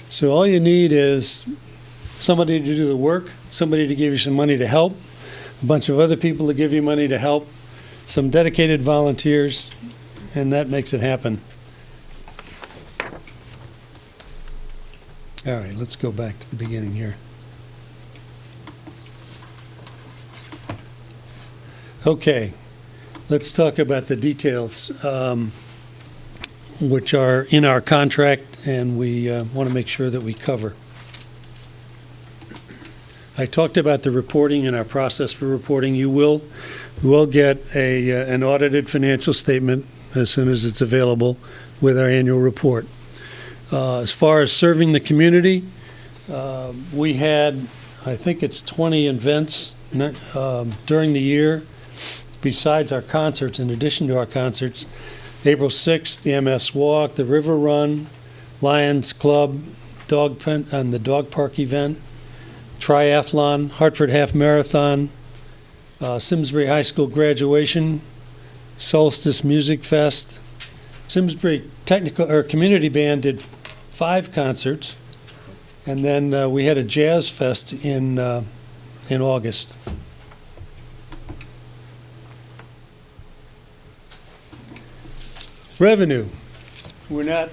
So all you need is somebody to do the work, somebody to give you some money to help, a bunch of other people to give you money to help, some dedicated volunteers, and that makes it happen. All right, let's go back to the beginning here. Okay, let's talk about the details, which are in our contract, and we want to make sure that we cover. I talked about the reporting and our process for reporting. You will get an audited financial statement as soon as it's available with our annual report. As far as serving the community, we had, I think it's 20 events during the year, besides our concerts, in addition to our concerts. April 6th, the MS Walk, the River Run, Lions Club, and the Dog Park event, Triathlon, Hartford Half Marathon, Simsbury High School graduation, Solstice Music Fest. Simsbury Community Band did 5 concerts, and then we had a jazz fest in August. Revenue. We're not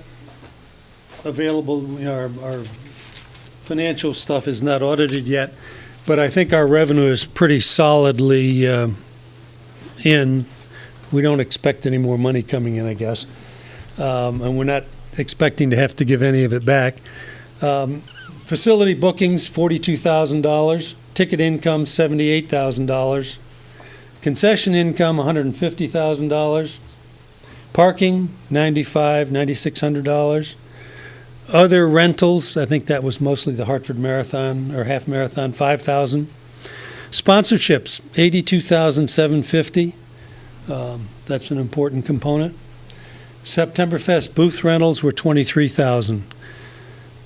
available, our financial stuff is not audited yet, but I think our revenue is pretty solidly in. We don't expect any more money coming in, I guess. And we're not expecting to have to give any of it back. Facility bookings, $42,000. Ticket income, $78,000. Concession income, $150,000. Parking, $9,600. Other rentals, I think that was mostly the Hartford Marathon or Half Marathon, $5,000. Sponsorships, $82,750. That's an important component. Septemberfest booth rentals were $23,000.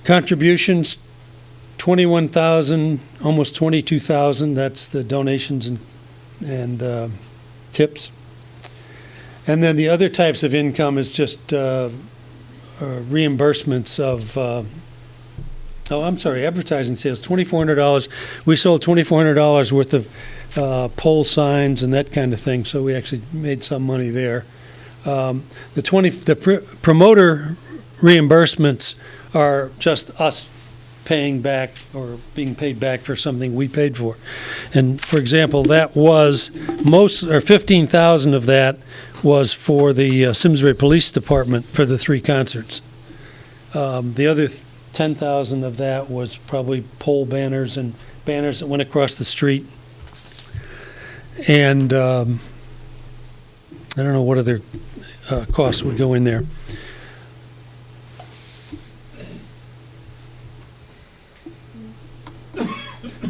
Contributions, $21,000, almost $22,000. That's the donations and tips. And then the other types of income is just reimbursements of, advertising sales, $2,400. We sold $2,400 worth of pole signs and that kind of thing, so we actually made some money there. The promoter reimbursements are just us paying back or being paid back for something we paid for. And for example, that was $15,000 of that was for the Simsbury Police Department for the 3 concerts. The other $10,000 of that was probably pole banners and banners that went across the street. And I don't know what other costs would go in there.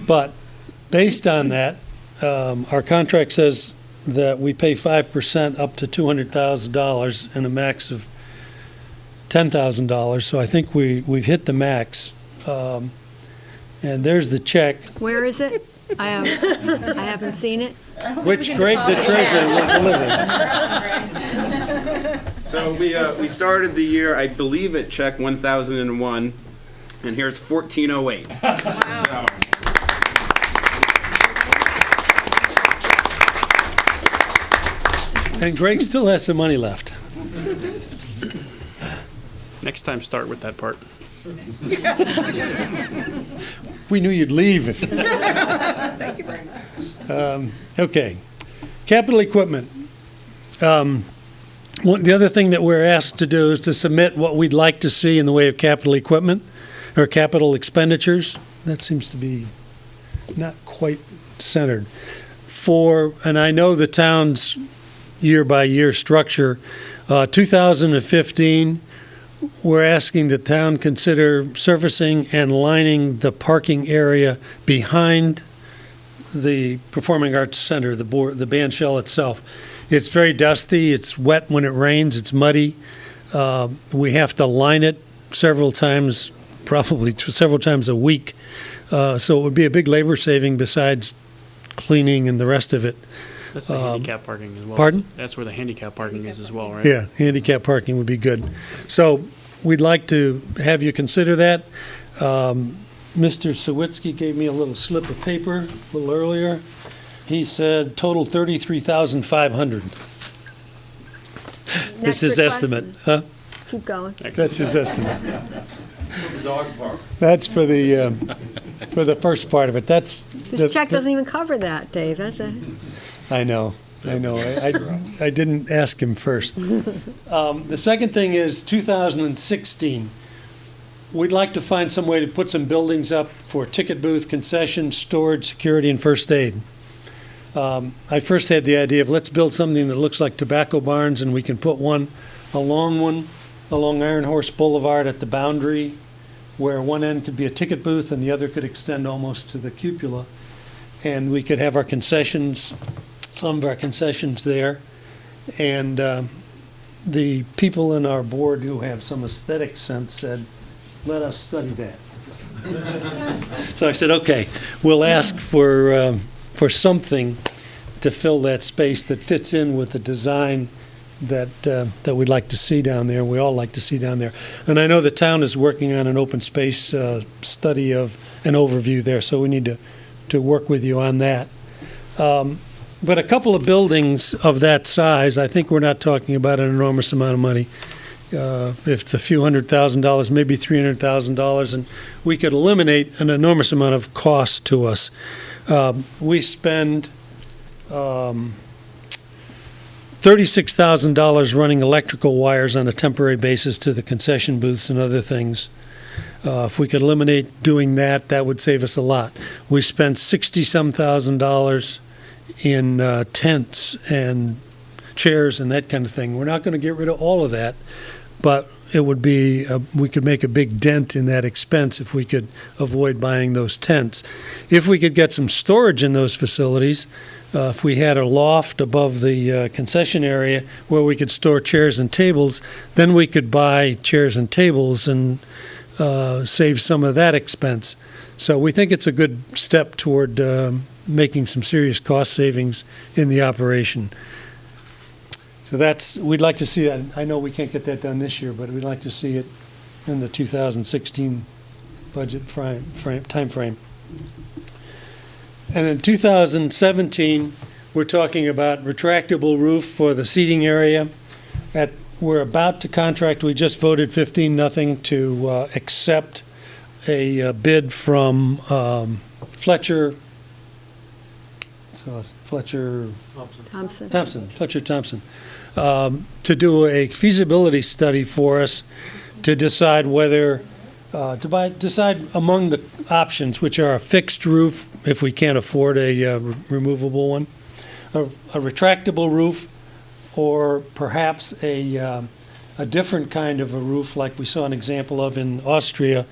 But based on that, our contract says that we pay 5% up to $200,000 and a max of $10,000. So I think we've hit the max. And there's the check, Where is it? I haven't seen it. which Greg the treasurer will deliver. So we started the year, I believe, at check 1001, and here's 1408. So, And Greg still has some money left. next time, start with that part. We knew you'd leave. Thank you very much. Okay. Capital equipment. The other thing that we're asked to do is to submit what we'd like to see in the way of capital equipment or capital expenditures. That seems to be not quite centered. And I know the town's year-by-year structure. 2015, we're asking the town consider surfacing and lining the parking area behind the Performing Arts Center, the band shell itself. It's very dusty, it's wet when it rains, it's muddy. We have to line it several times, probably several times a week. So it would be a big labor saving besides cleaning and the rest of it. That's the handicap parking as well. Pardon? That's where the handicap parking is as well, right? Yeah, handicap parking would be good. So we'd like to have you consider that. Mr. Sawitsky gave me a little slip of paper a little earlier. He said total 33,500. That's his estimate. Huh? Keep going. That's his estimate. That's for the first part of it. This check doesn't even cover that, Dave. That's a. I know. I didn't ask him first. The second thing is 2016. We'd like to find some way to put some buildings up for ticket booth, concession, storage, security, and first aid. I first had the idea of let's build something that looks like tobacco barns, and we can put one along Iron Horse Boulevard at the boundary, where one end could be a ticket booth and the other could extend almost to the cupola. And we could have our concessions, some of our concessions there. And the people in our board who have some aesthetic sense said, let us study that. So I said, okay, we'll ask for something to fill that space that fits in with the design that we'd like to see down there, we all like to see down there. And I know the town is working on an open space study of an overview there, so we need to work with you on that. But a couple of buildings of that size, I think we're not talking about an enormous amount of money. If it's a few $100,000, maybe $300,000, and we could eliminate an enormous amount of cost to us. We spend $36,000 running electrical wires on a temporary basis to the concession booths and other things. If we could eliminate doing that, that would save us a lot. We spent $60-some thousand in tents and chairs and that kind of thing. We're not going to get rid of all of that, but it would be, we could make a big dent in that expense if we could avoid buying those tents. If we could get some storage in those facilities, if we had a loft above the concession area where we could store chairs and tables, then we could buy chairs and tables and save some of that expense. So we think it's a good step toward making some serious cost savings in the operation. So we'd like to see that. I know we can't get that done this year, but we'd like to see it in the 2016 budget time frame. And in 2017, we're talking about retractable roof for the seating area. We're about to contract, we just voted 15-0 to accept a bid from Fletcher Thompson, to do a feasibility study for us to decide whether, decide among the options, which are a fixed roof, if we can't afford a removable one, a retractable roof, or perhaps a different kind of a roof like we saw an example of in Austria,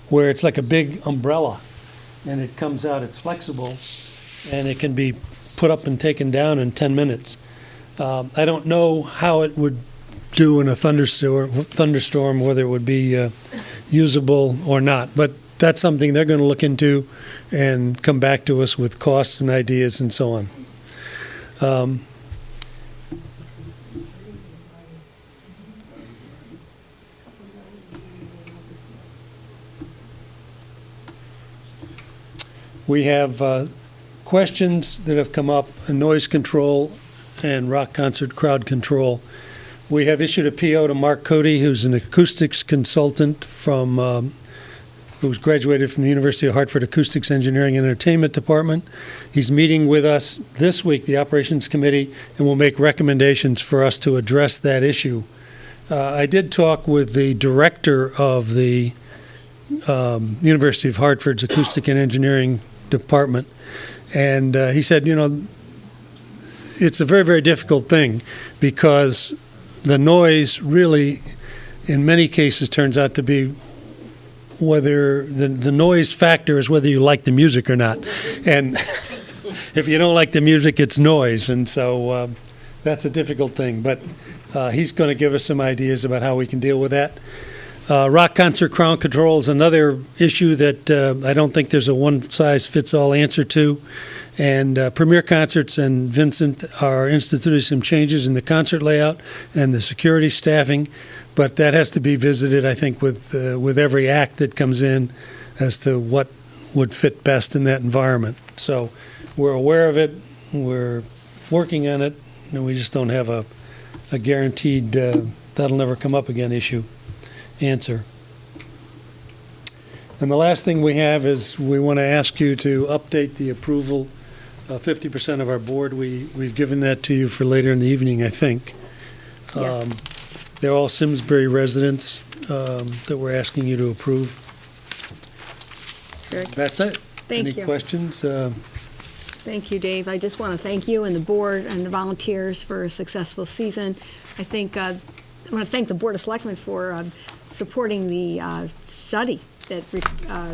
where it's like a big umbrella and it comes out, it's flexible, and it can be put up and taken down in 10 minutes. I don't know how it would do in a thunderstorm, whether it would be usable or not, but that's something they're going to look into and come back to us with costs and ideas and so on. We have questions that have come up in noise control and rock concert crowd control. We have issued a PO to Mark Cody, who's an acoustics consultant from, who's graduated from the University of Hartford Acoustics Engineering and Entertainment Department. He's meeting with us this week, the Operations Committee, and will make recommendations for us to address that issue. I did talk with the director of the University of Hartford's Acoustic and Engineering Department, and he said, you know, it's a very, very difficult thing because the noise really, in many cases, turns out to be whether the noise factor is whether you like the music or not. And if you don't like the music, it's noise. And so that's a difficult thing. But he's going to give us some ideas about how we can deal with that. Rock concert crowd control is another issue that I don't think there's a one-size-fits-all answer to. And Premier Concerts and Vincent are instituting some changes in the concert layout and the security staffing, but that has to be visited, I think, with every act that comes in as to what would fit best in that environment. So we're aware of it, we're working on it, and we just don't have a guaranteed that'll never come up again answer. And the last thing we have is we want to ask you to update the approval. 50% of our board, we've given that to you for later in the evening, I think. Yes. They're all Simsbury residents that we're asking you to approve. Very good. That's it. Thank you. Any questions? Thank you, Dave. I just want to thank you and the board and the volunteers for a successful season. I think I want to thank the Board of Selectmen for supporting the study that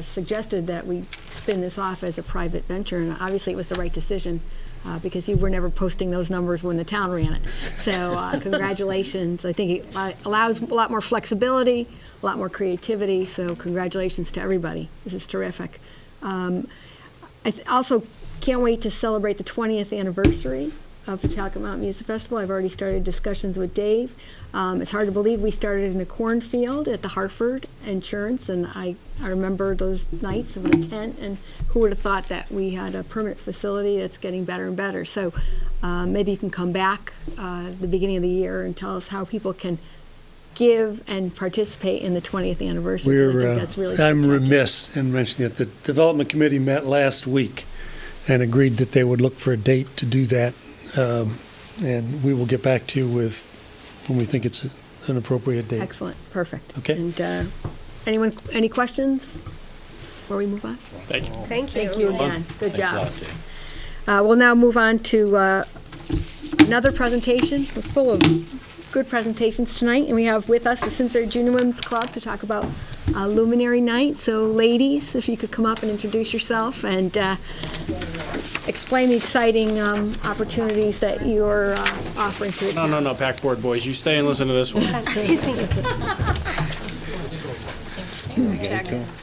suggested that we spin this off as a private venture, and obviously it was the right decision because you were never posting those numbers when the town ran it. So congratulations. I think it allows a lot more flexibility, a lot more creativity, so congratulations to everybody. This is terrific. I also can't wait to celebrate the 20th anniversary of the Talcott Mountain Music Festival. I've already started discussions with Dave. It's hard to believe we started in a cornfield at the Hartford Insurance, and I remember those nights with a tent, and who would have thought that we had a permanent facility that's getting better and better. So maybe you can come back at the beginning of the year and tell us how people can give and participate in the 20th anniversary. I think that's really I'm spectacular. remiss in mentioning it. The Development Committee met last week and agreed that they would look for a date to do that. And we will get back to you with when we think it's an appropriate date. Excellent, perfect. Okay. And any questions before we move on? Thank you. Thank you again. Good job. We'll now move on to another presentation. We're full of good presentations tonight, and we have with us the Simsbury Junior Women's Club to talk about Luminary Night. So ladies, if you could come up and introduce yourself and explain the exciting opportunities that you're offering to the town. No, Packboard boys, you stay and listen to this one. Excuse me.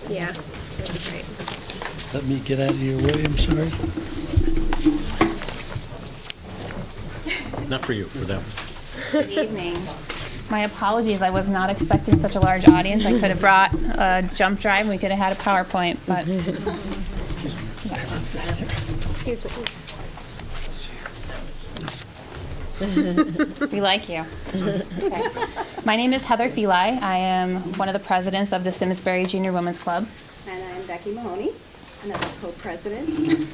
Yeah. Let me get out of your way, I'm sorry. Not for you, for them. Good evening. My apologies, I was not expecting such a large audience. I could have brought a jump drive, and we could have had a PowerPoint, but... Excuse me. We like you. Okay. My name is Heather Feli. I am one of the presidents of the Simsbury Junior Women's Club. And I'm Becky Mahoney, another co-president.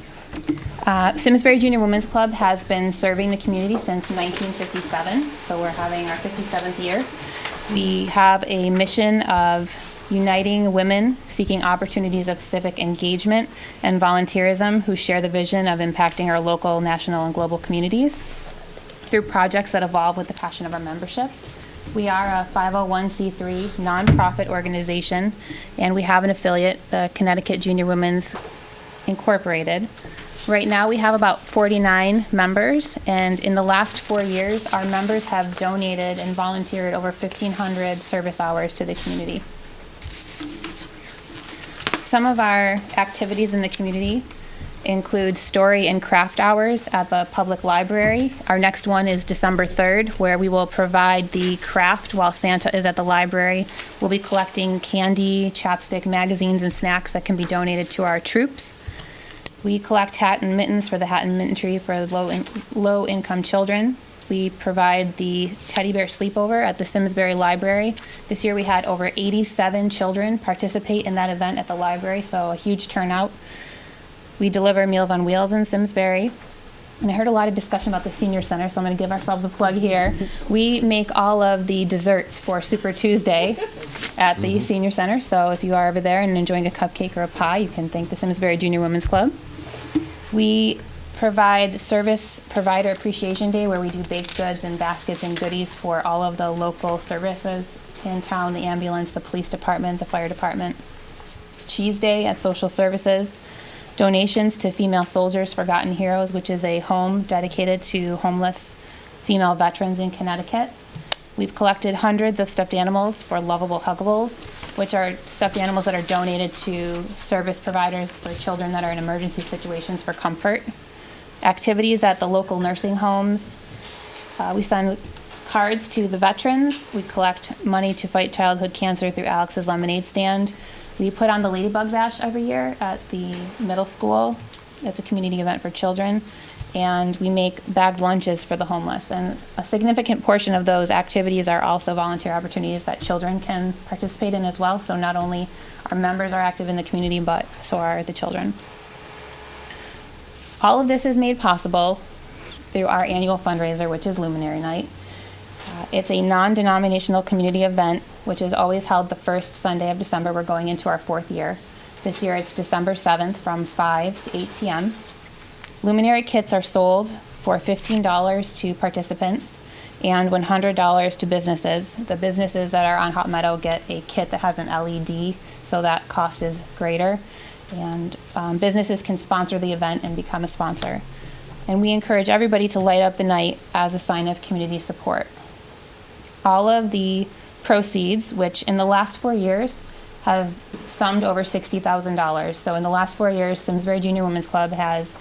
Simsbury Junior Women's Club has been serving the community since 1957, so we're having our 57th year. We have a mission of uniting women seeking opportunities of civic engagement and volunteerism who share the vision of impacting our local, national, and global communities through projects that evolve with the passion of our membership. We are a 501c3 nonprofit organization, and we have an affiliate, the Connecticut Junior Women's Incorporated. Right now, we have about 49 members, and in the last 4 years, our members have donated and volunteered over 1,500 service hours to the community. Some of our activities in the community include story and craft hours at the public library. Our next one is December 3rd, where we will provide the craft while Santa is at the library. We'll be collecting candy, chapstick, magazines, and snacks that can be donated to our troops. We collect hat and mittens for the hat and mitten tree for low-income children. We provide the teddy bear sleepover at the Simsbury Library. This year we had over 87 children participate in that event at the library, so a huge turnout. We deliver Meals on Wheels in Simsbury. And I heard a lot of discussion about the senior center, so I'm going to give ourselves a plug here. We make all of the desserts for Super Tuesday at the senior center, so if you are over there and enjoying a cupcake or a pie, you can thank the Simsbury Junior Women's Club. We provide Service Provider Appreciation Day, where we do baked goods and baskets and goodies for all of the local services in town, the ambulance, the police department, the fire department. Cheese Day at Social Services. Donations to Female Soldiers Forgotten Heroes, which is a home dedicated to homeless female veterans in Connecticut. We've collected hundreds of stuffed animals for Lovable Huggables, which are stuffed animals that are donated to service providers for children that are in emergency situations for comfort. Activities at the local nursing homes. We send cards to the veterans. We collect money to fight childhood cancer through Alex's Lemonade Stand. We put on the Ladybug Bash every year at the middle school. It's a community event for children. And we make bagged lunches for the homeless. And a significant portion of those activities are also volunteer opportunities that children can participate in as well. So not only our members are active in the community, but so are the children. All of this is made possible through our annual fundraiser, which is Luminary Night. It's a non-denominational community event, which is always held the first Sunday of December. We're going into our 4th year. This year it's December 7th from 5 to 8 p.m. Luminary kits are sold for $15 to participants and $100 to businesses. The businesses that are on Hot Meadow get a kit that has an LED, so that cost is greater. And businesses can sponsor the event and become a sponsor. And we encourage everybody to light up the night as a sign of community support. All of the proceeds, which in the last 4 years have summed over $60,000. So in the last 4 years, Simsbury Junior Women's Club has,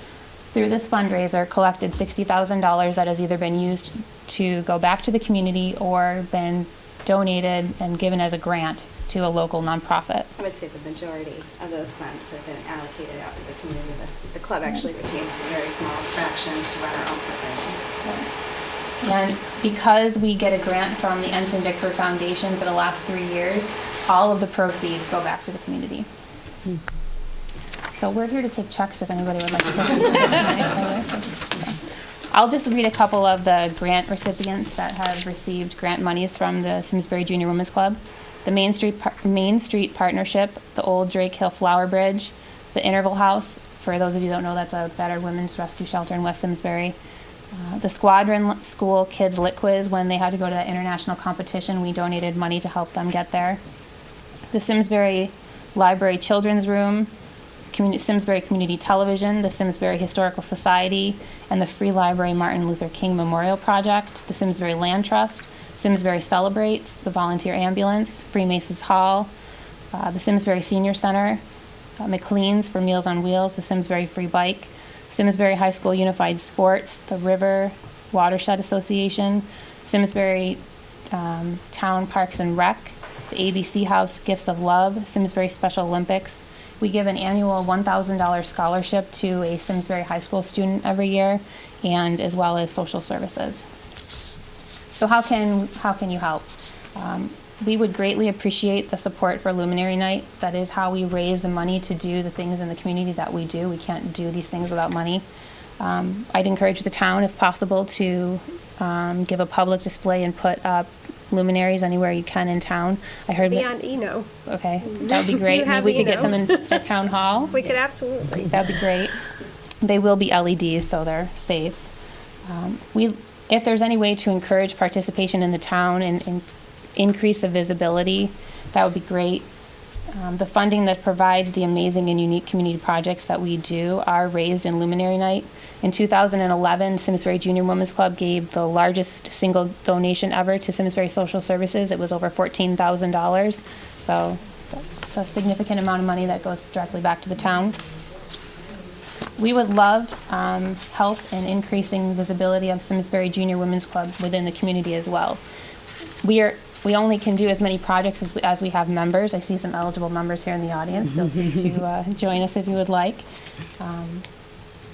through this fundraiser, collected $60,000 that has either been used to go back to the community or been donated and given as a grant to a local nonprofit. I would say the majority of those funds have been allocated out to the community. The club actually retains a very small fraction to run our own program. And because we get a grant from the Ensign Bickford Foundation for the last 3 years, all of the proceeds go back to the community. So we're here to take checks if anybody would like to purchase. I'll just read a couple of the grant recipients that have received grant monies from the Simsbury Junior Women's Club. The Main Street Partnership, the Old Drake Hill Flower Bridge, the Interval House. For those of you who don't know, that's a battered women's rescue shelter in West Simsbury. The Squadron School Kids Lit Quiz, when they had to go to that international competition, we donated money to help them get there. The Simsbury Library Children's Room, Simsbury Community Television, the Simsbury Historical Society, and the Free Library Martin Luther King Memorial Project, the Simsbury Land Trust, Simsbury Celebrates, the Volunteer Ambulance, Freemasons Hall, the Simsbury Senior Center, McLean's for Meals on Wheels, the Simsbury Free Bike, Simsbury High School Unified Sports, the River Watershed Association, Simsbury Town Parks and Rec, the ABC House Gifts of Love, Simsbury Special Olympics. We give an annual $1,000 scholarship to a Simsbury High School student every year, and as well as social services. So how can you help? We would greatly appreciate the support for Luminary Night. That is how we raise the money to do the things in the community that we do. We can't do these things without money. I'd encourage the town, if possible, to give a public display and put up luminaries anywhere you can in town. I heard Beyond Eno. Okay, that would be great. Maybe we could get some in at Town Hall. We could absolutely. That would be great. They will be LEDs, so they're safe. If there's any way to encourage participation in the town and increase the visibility, that would be great. The funding that provides the amazing and unique community projects that we do are raised in Luminary Night. In 2011, Simsbury Junior Women's Club gave the largest single donation ever to Simsbury Social Services. It was over $14,000. So that's a significant amount of money that goes directly back to the town. We would love help in increasing visibility of Simsbury Junior Women's Club within the community as well. We only can do as many projects as we have members. I see some eligible members here in the audience. Feel free to join us if you would like.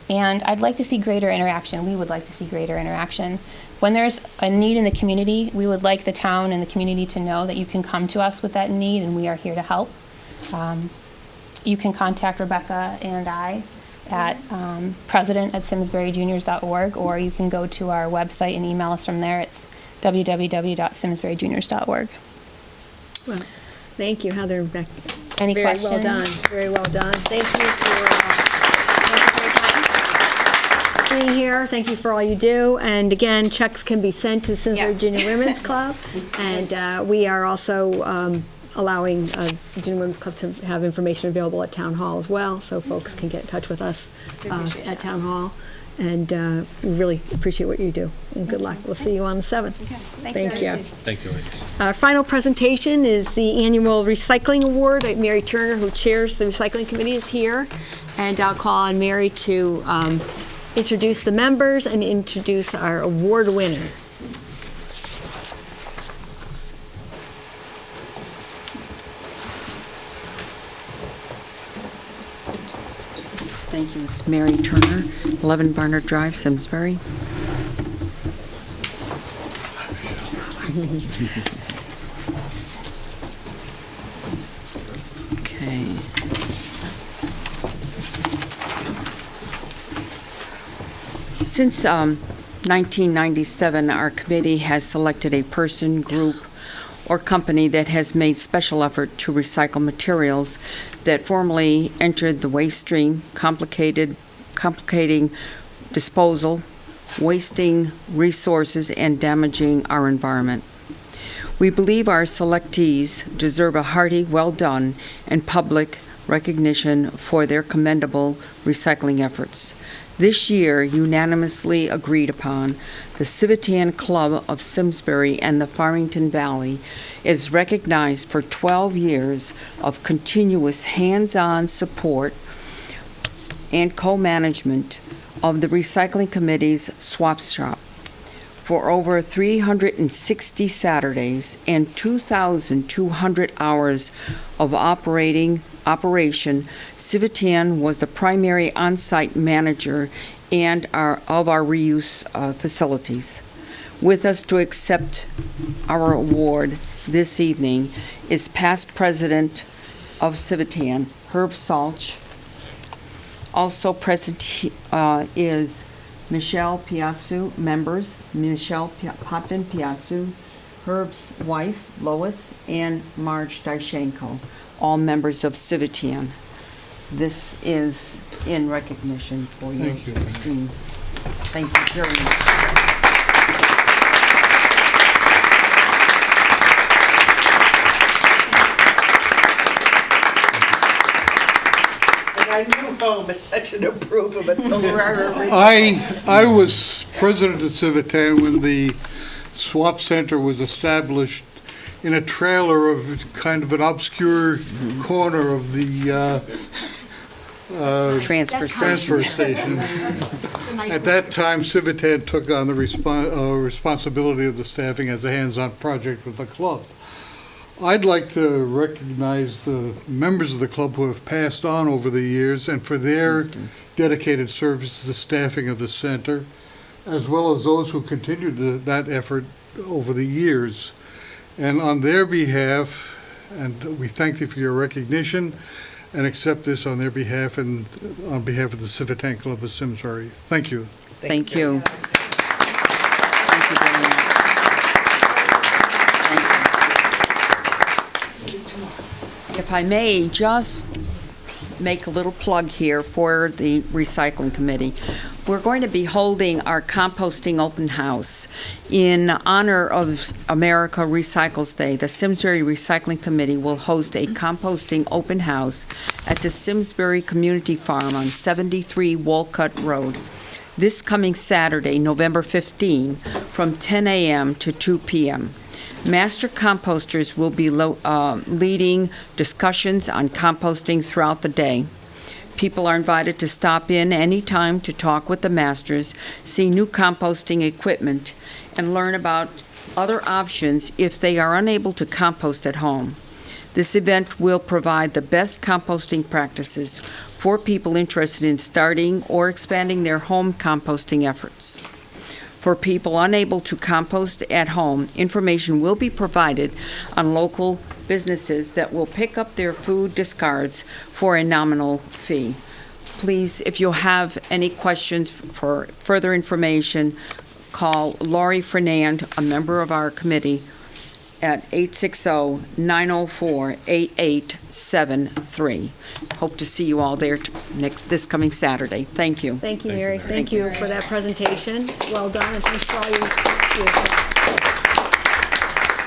And I'd like to see greater interaction. We would like to see greater interaction. When there's a need in the community, we would like the town and the community to know that you can come to us with that need and we are here to help. You can contact Rebecca and I at president@simsburyjuniors.org, or you can go to our website and email us from there. It's www.simsburyjuniors.org. Well, thank you, Heather. Any Very questions? well done. Very well done. Thank you for being here. Thank you for all you do. And again, checks can be sent to Simsbury Junior Women's Club. And we are also allowing Junior Women's Club to have information available at Town Hall as well, so folks can get in touch with us at Town Hall. And we really appreciate what you do. And good luck. We'll see you on the 7th. Thank you. Thank you, ladies. Our final presentation is the annual recycling award. Mary Turner, who chairs the recycling committee, is here. And I'll call on Mary to introduce the members and introduce our award winner. Thank you. It's Mary Turner, 11 Barnard Drive, Simsbury. Okay. Since 1997, our committee has selected a person, group, or company that has made special effort to recycle materials that formerly entered the waste stream, complicating disposal, wasting resources, and damaging our environment. We believe our selectees deserve a hearty well done and public recognition for their commendable recycling efforts. This year, unanimously agreed upon, the Civitan Club of Simsbury and the Farmington Valley is recognized for 12 years of continuous hands-on support and co-management of the Recycling Committee's Swap Shop. For over 360 Saturdays and 2,200 hours of operation, Civitan was the primary on-site manager and of our reuse facilities. With us to accept our award this evening is past president of Civitan, Herb Salch. Also present is Michelle Piazzu, members, Michelle Potvin Piazzu, Herb's wife, Lois, and Marge Dyshenko, all members of Civitan. This is in recognition for your extreme. Thank you very much. Our new home is such an improvement over our original. I was president of Civitan when the swap center was established in a trailer of kind of an obscure corner of the transfer station. At that time, Civitan took on the responsibility of the staffing as a hands-on project with the club. I'd like to recognize the members of the club who have passed on over the years and for their dedicated service to the staffing of the center, as well as those who continued that effort over the years. And on their behalf, and we thank you for your recognition and accept this on their behalf and on behalf of the Civitan Club of Simsbury. Thank you. Thank you. If I may, just make a little plug here for the Recycling Committee. We're going to be holding our composting open house in honor of America Recycles Day. The Simsbury Recycling Committee will host a composting open house at the Simsbury Community Farm on 73 Walcott Road this coming Saturday, November 15, from 10 a.m. to 2 p.m. Master composters will be leading discussions on composting throughout the day. People are invited to stop in anytime to talk with the masters, see new composting equipment, and learn about other options if they are unable to compost at home. This event will provide the best composting practices for people interested in starting or expanding their home composting efforts. For people unable to compost at home, information will be provided on local businesses that will pick up their food discards for a nominal fee. Please, if you have any questions for further information, call Laurie Fernand, a member of our committee, at 860-904-8873. Hope to see you all there this coming Saturday. Thank you. Thank you, Mary. Thank you for that presentation. Well done, and thanks for all your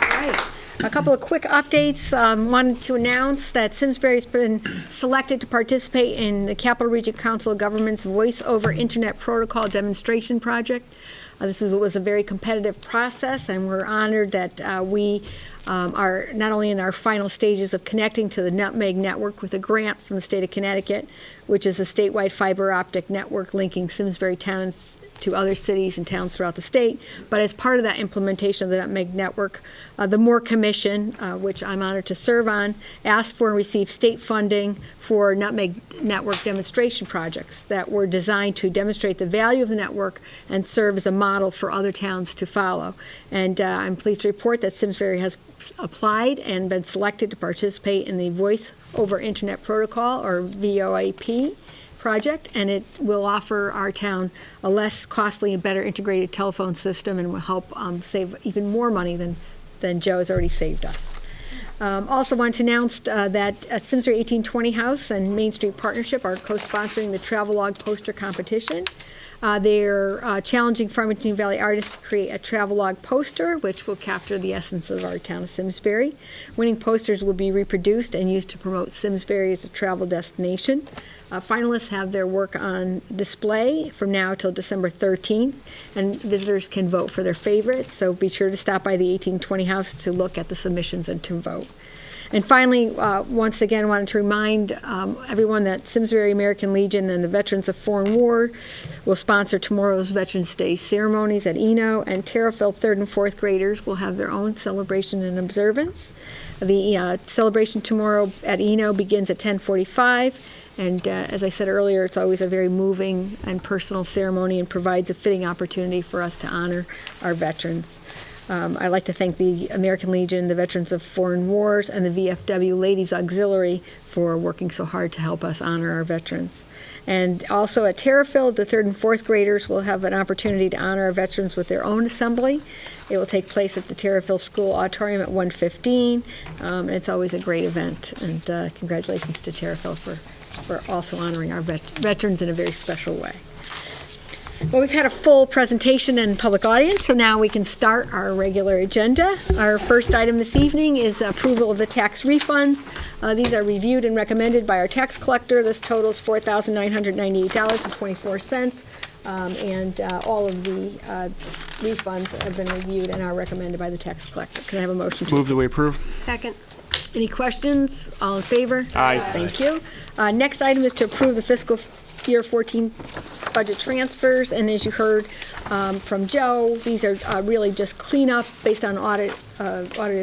All right. A couple of quick updates. Wanted to announce that Simsbury's been selected to participate in the Capital Region Council of Governments Voice over Internet Protocol Demonstration Project. This was a very competitive process, and we're honored that we are not only in our final stages of connecting to the Nutmeg Network with a grant from the state of Connecticut, which is a statewide fiber optic network linking Simsbury towns to other cities and towns throughout the state. But as part of that implementation of the Nutmeg Network, the Moore Commission, which I'm honored to serve on, asked for and received state funding for Nutmeg Network demonstration projects that were designed to demonstrate the value of the network and serve as a model for other towns to follow. And I'm pleased to report that Simsbury has applied and been selected to participate in the Voice over Internet Protocol, or VoIP, project, and it will offer our town a less costly and better integrated telephone system, and will help save even more money than Joe has already saved us. Also want to announce that Simsbury 1820 House and Main Street Partnership are co-sponsoring the Travelogue poster competition. They're challenging Farmington Valley artists to create a travelogue poster, which will capture the essence of our town of Simsbury. Winning posters will be reproduced and used to promote Simsbury as a travel destination. Finalists have their work on display from now till December 13th, and visitors can vote for their favorites, so be sure to stop by the 1820 House to look at the submissions and to vote. And finally, once again, wanted to remind everyone that Simsbury American Legion and the Veterans of Foreign War will sponsor tomorrow's Veterans Day ceremonies at Eno, and Terriffill 3rd and 4th graders will have their own celebration and observance. The celebration tomorrow at Eno begins at 10:45, and as I said earlier, it's always a very moving and personal ceremony and provides a fitting opportunity for us to honor our veterans. I'd like to thank the American Legion, the Veterans of Foreign Wars, and the VFW Ladies Auxiliary for working so hard to help us honor our veterans. And also at Terriffill, the 3rd and 4th graders will have an opportunity to honor our veterans with their own assembly. It will take place at the Terriffill School Auditorium at 1:15. And it's always a great event. And congratulations to Terriffill for also honoring our veterans in a very special way. Well, we've had a full presentation and public audience, so now we can start our regular agenda. Our first item this evening is approval of the tax refunds. These are reviewed and recommended by our tax collector. This totals $4,998.24, and all of the refunds have been reviewed and are recommended by the tax collector. Can I have a motion to Move that we approve. Second. Any questions? All in favor? Aye. Thank you. Next item is to approve the fiscal year 14 budget transfers, and as you heard from Joe, these are really just cleanup based on audited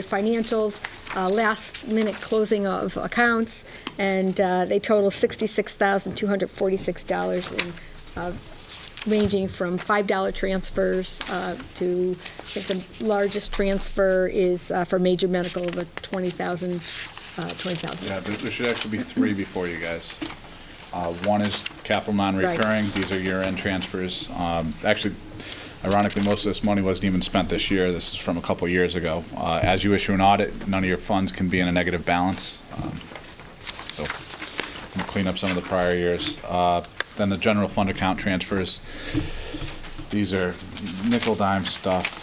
financials, last minute closing of accounts, and they total $66,246 in ranging from $5 transfers to, I think the largest transfer is for major medical of a $20,000. Yeah, there should actually be three before you guys. One is capital non-recurring. Right. These are year-end transfers. Actually, ironically, most of this money wasn't even spent this year. This is from a couple years ago. As you issue an audit, none of your funds can be in a negative balance. So, any clean up some of the prior years. Then the general fund account transfers. These are nickel dime stuff.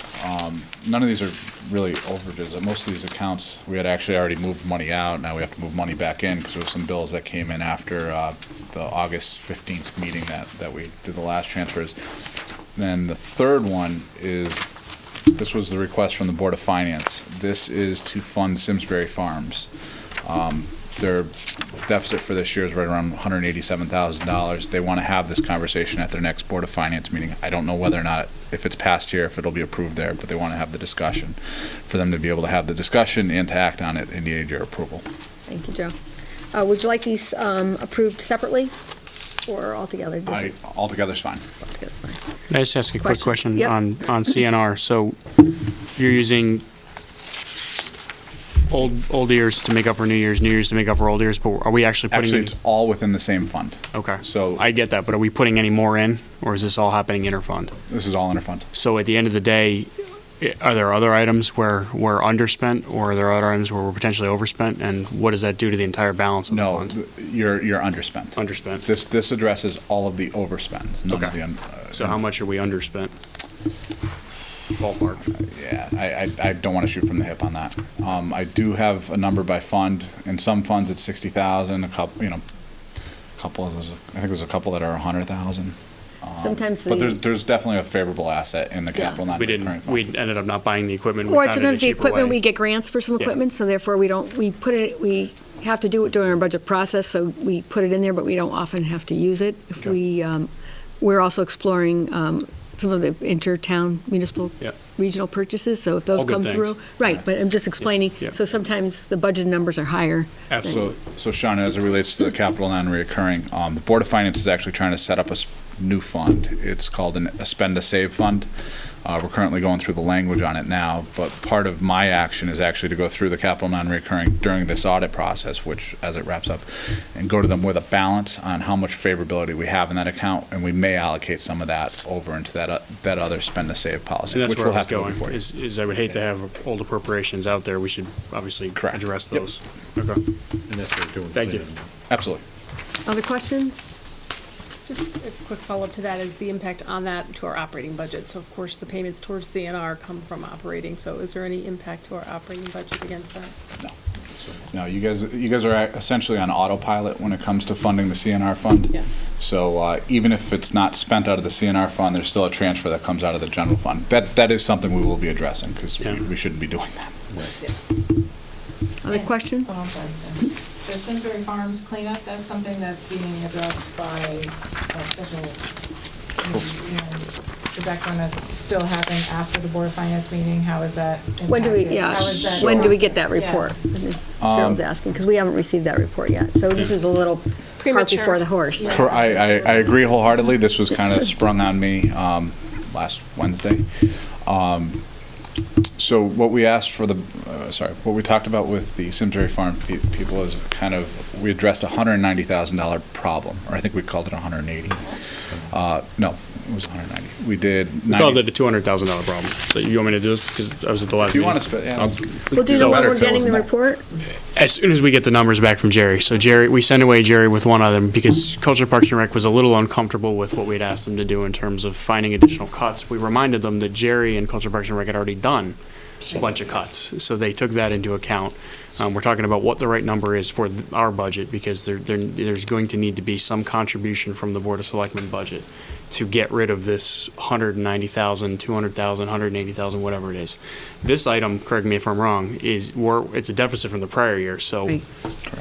None of these are really overages. Most of these accounts, we had actually already moved money out. Now we have to move money back in because there were some bills that came in after the August 15th meeting that we did the last transfers. Then the third one is, this was the request from the Board of Finance. This is to fund Simsbury Farms. Their deficit for this year is right around $187,000. They want to have this conversation at their next Board of Finance meeting. I don't know whether or not, if it's passed here, if it'll be approved there, but they want to have the discussion. For them to be able to have the discussion and to act on it, it needed your approval. Thank you, Joe. Would you like these approved separately or altogether? Altogether's fine. Altogether's fine. Can I just ask a quick Questions? question Yep. on CNR? So you're using old years to make up for New Year's to make up for old years, but are we actually putting? Actually, it's all within the same fund. Okay. So I get that, but are we putting any more in, or is this all happening interfund? This is all interfund. So at the end of the day, are there other items where we're underspent, or are there other items where we're potentially overspent? And what does that do to the entire balance of the fund? No, you're underspent. Underspent. This addresses all of the overspend. None of the So how much are we underspent? Ballpark. Yeah, I don't want to shoot from the hip on that. I do have a number by fund. In some funds, it's 60,000. A couple, I think there's a couple that are 100,000. Sometimes but there's definitely a favorable asset in the capital non-recurring fund. We ended up not buying the equipment. We Or found it a sometimes the cheaper equipment, way. we get grants for some Yeah. equipment, so therefore we have to do it during our budget process, so we put it in there, but we don't often have to use it. If we're also exploring some of the inter-town municipal Yeah. regional purchases, so if those All good come things. through. Right, but I'm just explaining, Yeah. so sometimes the budget numbers are higher. Absolutely. So Sean, as it relates to the capital non-reoccurring, the Board of Finance is actually trying to set up a new fund. It's called a spend to save fund. We're currently going through the language on it now, but part of my action is actually to go through the capital non-recurring during this audit process, which, as it wraps up, and go to them with a balance on how much favorability we have in that account, and we may allocate some of that over into that other spend to save policy, And that's which where we'll I was have to go going, before you. is I would hate to have old appropriations out there. We should obviously address those. Okay. And that's what we're doing. Thank you. Absolutely. Other questions? Just a quick follow-up to that is the impact on that to our operating budget. So of course, the payments towards CNR come from operating, so is there any impact to our operating budget against that? No, you guys are essentially on autopilot when it comes to funding the CNR fund. Yeah. So even if it's not spent out of the CNR fund, there's still a transfer that comes out of the general fund. That is something we will be addressing because we shouldn't be doing that. Other questions? Oh, I'm sorry. The Simsbury Farms cleanup, that's something that's being addressed by a special committee, and is that going to still happen after the Board of Finance meeting? How is that When do we, impacted? yeah, How is that when do we get process? that Yeah. report? Cheryl's asking, because we haven't received that report yet. So this is a little cart Premature. before the horse. I agree wholeheartedly. This was kind of sprung on me last Wednesday. So what we asked for what we talked about with the Simsbury Farm people is we addressed a $190,000 problem, or I think we called it 180. No, it was 190. We did. We called it a $200,000 problem. So you want me to do this because I was at the last If you meeting? want to spend, yeah. Well, do you know when we're getting the report? As soon as we get the numbers back from Jerry. So we sent away Jerry with one item because Culture Parks and Rec was a little uncomfortable with what we'd asked them to do in terms of finding additional cuts. We reminded them that Jerry and Culture Parks and Rec had already done a bunch of cuts. So they took that into account. We're talking about what the right number is for our budget because there's going to need to be some contribution from the Board of Selectmen budget to get rid of this 190,000, 200,000, 180,000, whatever it is. This item, correct me if I'm wrong, it's a deficit from the prior year. So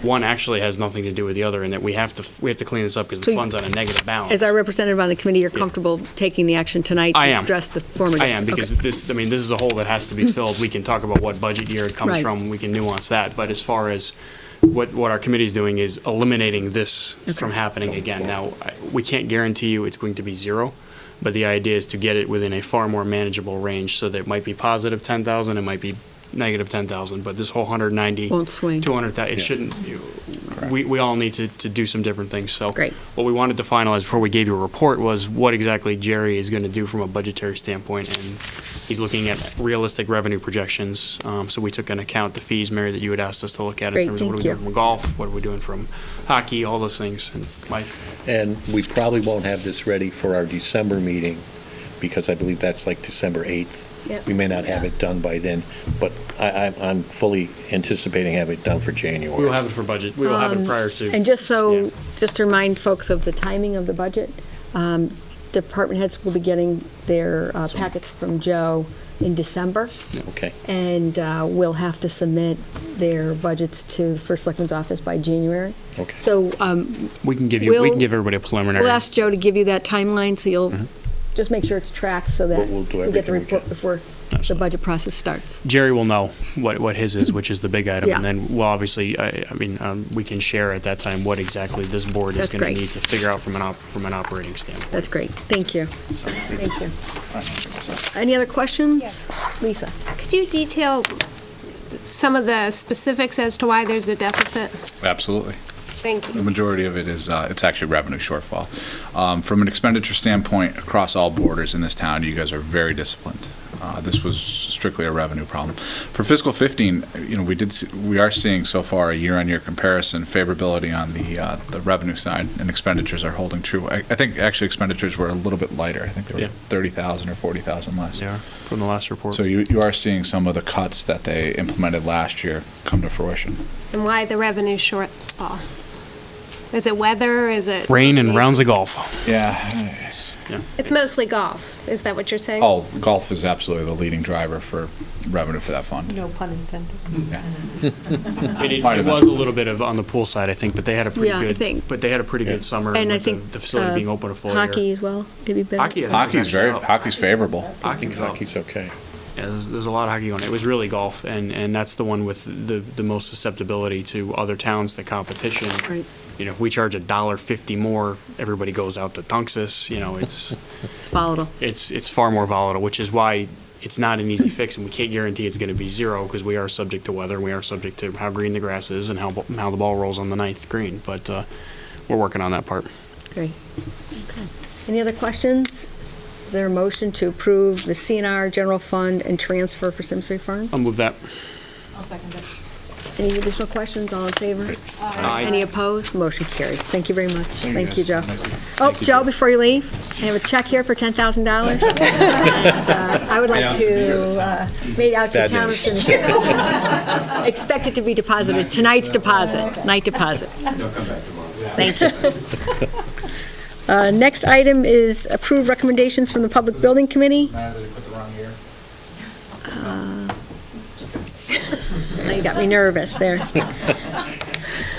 one actually has nothing to do with the other, and that we have to clean this up because the So fund's on a negative balance. As our representative on the committee, you're comfortable taking the action tonight I to am. address the former? I am, because Okay. this is a hole that has to be filled. We can talk about what budget year it comes Right. from, we can nuance that, but as far as what our committee's doing is eliminating this from happening again. Now, we can't guarantee you it's going to be zero, but the idea is to get it within a far more manageable range, so that it might be positive 10,000, it might be negative 10,000, but this whole 190, Won't swing. 200,000, it shouldn't, we all need to do some different things. So Great. what we wanted to finalize before we gave you a report was what exactly Jerry is going to do from a budgetary standpoint, and He's looking at realistic revenue projections. So we took into account the fees, Mary, that you had asked us to look at in Great, terms of what are we thank doing from golf, what are we doing from hockey, all those things. And Mike? And we probably won't have this ready for our December meeting, because I believe that's like December 8th. Yes. We may not have it done by then, but I'm fully anticipating having it done for January. We will have it for budget. We will have it prior to. And just to remind folks of the timing of the budget, department heads will be getting their packets from Joe in December. Okay. And we'll have to submit their budgets to the First Selectman's office by January. Okay. So we can give everybody a preliminary. we'll ask Joe to give you that timeline, so you'll just make sure it's tracked so that We'll do we get the everything we report before the budget process starts. Jerry will know what his is, which is the big item, Yeah. and then we'll obviously, we can share at that time what exactly this board is That's going to great. need to figure out from an operating standpoint. That's great. Thank you. Thank you. Any other questions? Lisa? Could you detail some of the specifics as to why there's a deficit? Absolutely. Thank The you. majority of it is, it's actually revenue shortfall. From an expenditure standpoint, across all borders in this town, you guys are very disciplined. This was strictly a revenue problem. For fiscal 15, we are seeing so far a year-on-year comparison, favorability on the revenue side, and expenditures are holding true. I think actually expenditures were a little bit lighter. I think they were 30,000 or 40,000 less. Yeah, from the last report. So you are seeing some of the cuts that they implemented last year come to fruition. And why the revenue shortfall? Is it weather? Is it? Rain and rounds of golf. Yeah. It's mostly golf. Is that what you're saying? Oh, golf is absolutely the leading driver for revenue for that fund. No pun intended. It was a little bit of on the pool side, I think, but they had a pretty Yeah, I good. think. But they had a pretty good summer. And I with think the facility being open a full year. hockey as well, maybe better. Hockey, I think, was actually up. Hockey's favorable. Hockey's okay. Yeah, there's a lot of hockey going. It was really golf, and that's the one with the most susceptibility to other towns, the competition. Right. If we charge $1.50 more, everybody goes out to Tunxus. It's It's volatile. it's far more volatile, which is why it's not an easy fix, and we can't guarantee it's going to be zero because we are subject to weather, and we are subject to how green the grass is and how the ball rolls on the ninth green. But we're working on that part. Great. Okay. Any other questions? Is there a motion to approve the CNR general fund and transfer for Simsbury Farm? I'll move that. I'll second it. Any additional questions? All in favor? Aye. Any opposed? Motion carries. Thank you very much. Thank you, guys. Joe. Nice to- Oh, Thank you, Joe, before you leave, I have a check here for $10,000. I would like to, made out to Bad town of news. Simsbury. Expect it to be deposited, tonight's deposit, night deposit. Thank you. Next item is approve recommendations from the Public Building Committee. Now you got me nervous there.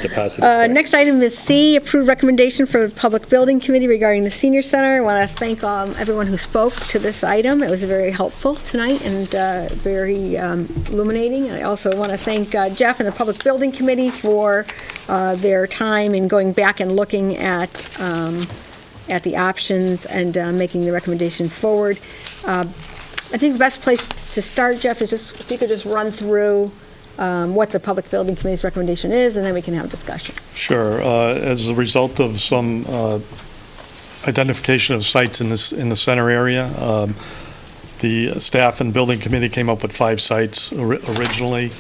Deposit. Next item is C, approve recommendation for the Public Building Committee regarding the senior center. I want to thank everyone who spoke to this item. It was very helpful tonight and very illuminating. I also want to thank Jeff and the Public Building Committee for their time in going back and looking at the options and making the recommendation forward. I think the best place to start, Jeff, is just, if you could just run through what the Public Building Committee's recommendation is, and then we can have a discussion. Sure. As a result of some identification of sites in the center area, the staff and building committee came up with 5 sites originally.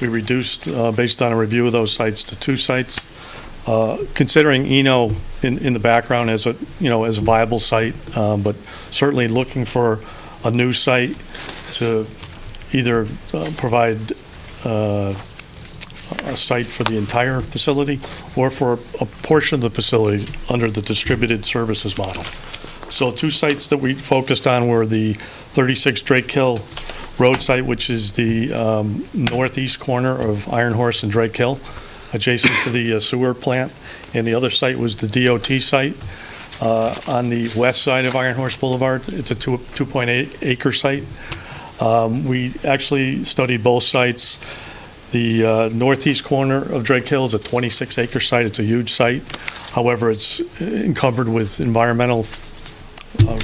We reduced, based on a review of those sites, to 2 sites. Considering Eno in the background as a viable site, but certainly looking for a new site to either provide a site for the entire facility or for a portion of the facility under the distributed services model. So 2 sites that we focused on were the 36 Drake Hill Road site, which is the northeast corner of Iron Horse and Drake Hill, adjacent to the sewer plant. And the other site was the DOT site on the west side of Iron Horse Boulevard. It's a 2.8 acre site. We actually studied both sites. The northeast corner of Drake Hill is a 26 acre site. It's a huge site. However, it's encumbered with environmental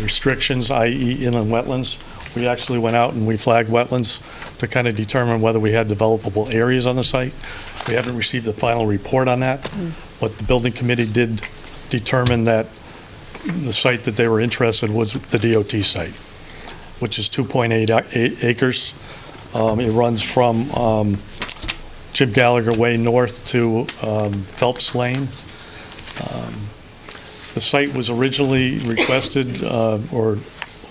restrictions, i.e. inland wetlands. We actually went out and we flagged wetlands to kind of determine whether we had developable areas on the site. We haven't received the final report on that, but the building committee did determine that the site that they were interested was the DOT site. which is 2.8 acres. It runs from Jim Gallagher Way north to Phelps Lane. The site was originally requested or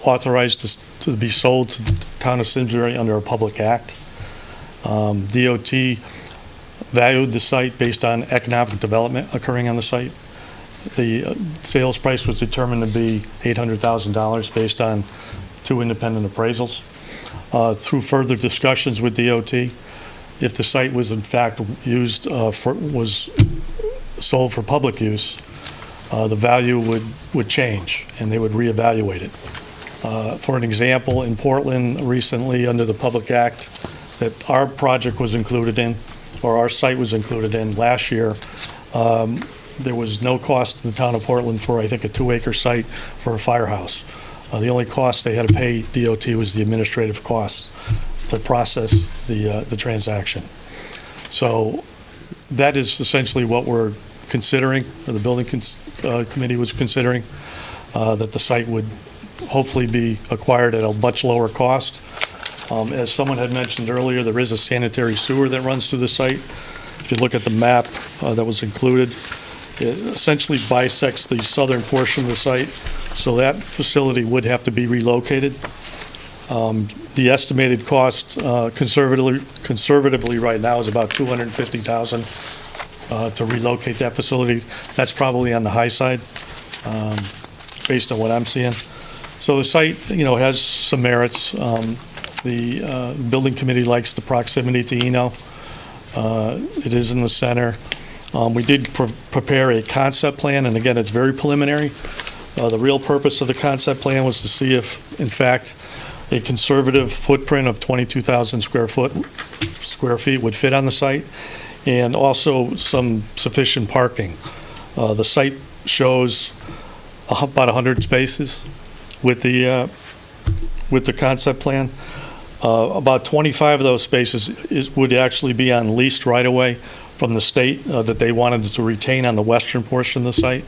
authorized to be sold to the town of Simsbury under a public act. DOT valued the site based on economic development occurring on the site. The sales price was determined to be $800,000 based on 2 independent appraisals. Through further discussions with DOT, if the site was in fact used was sold for public use, the value would change and they would reevaluate it. For an example, in Portland recently, under the Public Act that our project was included in, or our site was included in last year, there was no cost to the town of Portland for, I think, a 2-acre site for a firehouse. The only cost they had to pay DOT was the administrative costs to process the transaction. So that is essentially what we're considering, or the building committee was considering, that the site would hopefully be acquired at a much lower cost. As someone had mentioned earlier, there is a sanitary sewer that runs through the site. If you look at the map that was included, it essentially bisects the southern portion of the site, so that facility would have to be relocated. The estimated cost conservatively right now is about $250,000 to relocate that facility. That's probably on the high side, based on what I'm seeing. So the site, has some merits. The building committee likes the proximity to Eno. It is in the center. We did prepare a concept plan, and again, it's very preliminary. The real purpose of the concept plan was to see if, in fact, a conservative footprint of 22,000 square feet would fit on the site, and also some sufficient parking. The site shows about 100 spaces with the concept plan. About 25 of those spaces would actually be on leased right-of-way from the state that they wanted to retain on the western portion of the site.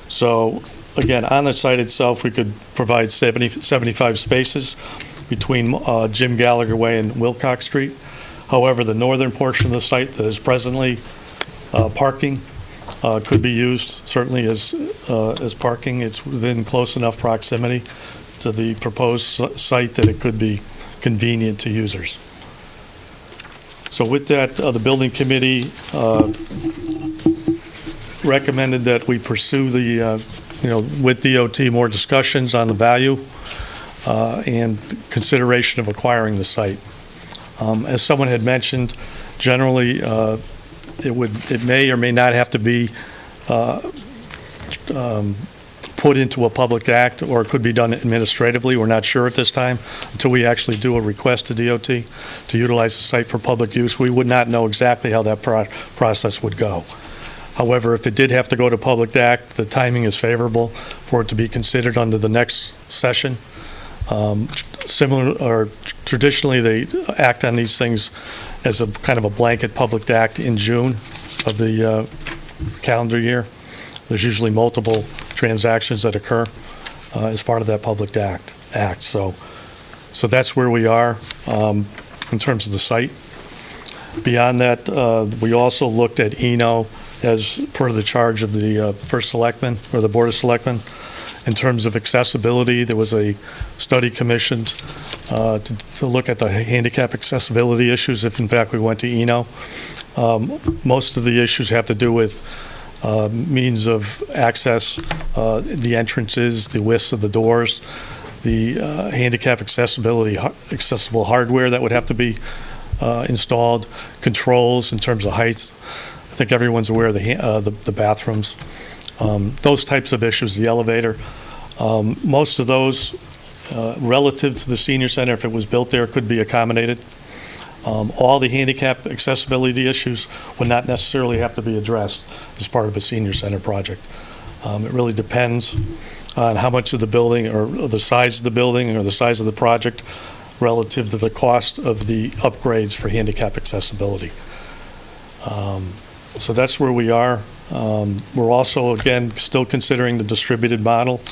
So again, on the site itself, we could provide 75 spaces between Jim Gallagher Way and Wilcox Street. However, the northern portion of the site that is presently parking could be used certainly as parking. It's within close enough proximity to the proposed site that it could be convenient to users. So with that, the building committee recommended that we pursue the, with DOT, more discussions on the value and consideration of acquiring the site. As someone had mentioned, generally, it may or may not have to be put into a public act, or it could be done administratively. We're not sure at this time until we actually do a request to DOT to utilize the site for public use. We would not know exactly how that process would go. However, if it did have to go to public act, the timing is favorable for it to be considered under the next session. Traditionally, they act on these things as a kind of a blanket public act in June of the calendar year. There's usually multiple transactions that occur as part of that public act. So that's where we are in terms of the site. Beyond that, we also looked at Eno as per the charge of the first selectman, or the Board of Selectmen. In terms of accessibility, there was a study commissioned to look at the handicap accessibility issues if in fact we went to Eno. Most of the issues have to do with means of access, the entrances, the widths of the doors, the handicap accessible hardware that would have to be installed, controls in terms of heights. I think everyone's aware of the bathrooms. Those types of issues, the elevator. Most of those, relative to the senior center, if it was built there, could be accommodated. All the handicap accessibility issues would not necessarily have to be addressed as part of a senior center project. It really depends on how much of the building, or the size of the building, or the size of the project relative to the cost of the upgrades for handicap accessibility. So that's where we are. We're also, again, still considering the distributed model.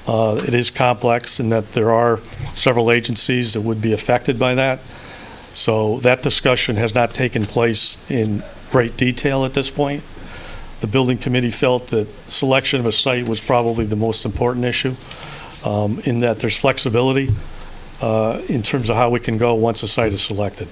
It is complex in that there are several agencies that would be affected by that. So that discussion has not taken place in great detail at this point. The building committee felt that selection of a site was probably the most important issue, in that there's flexibility in terms of how we can go once a site is selected.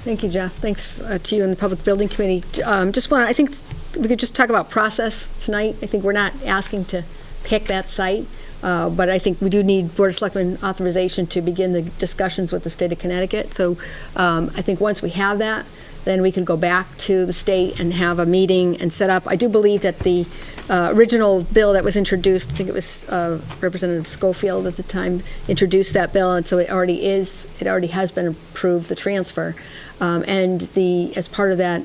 Thank you, Jeff. Thanks to you and the Public Building Committee. I think we could just talk about process tonight. I think we're not asking to pick that site, but I think we do need Board of Selectmen authorization to begin the discussions with the state of Connecticut. So I think once we have that, then we can go back to the state and have a meeting and set up. I do believe that the original bill that was introduced, I think it was Representative Schofield at the time, introduced that bill, and so it already has been approved, the transfer. And as part of that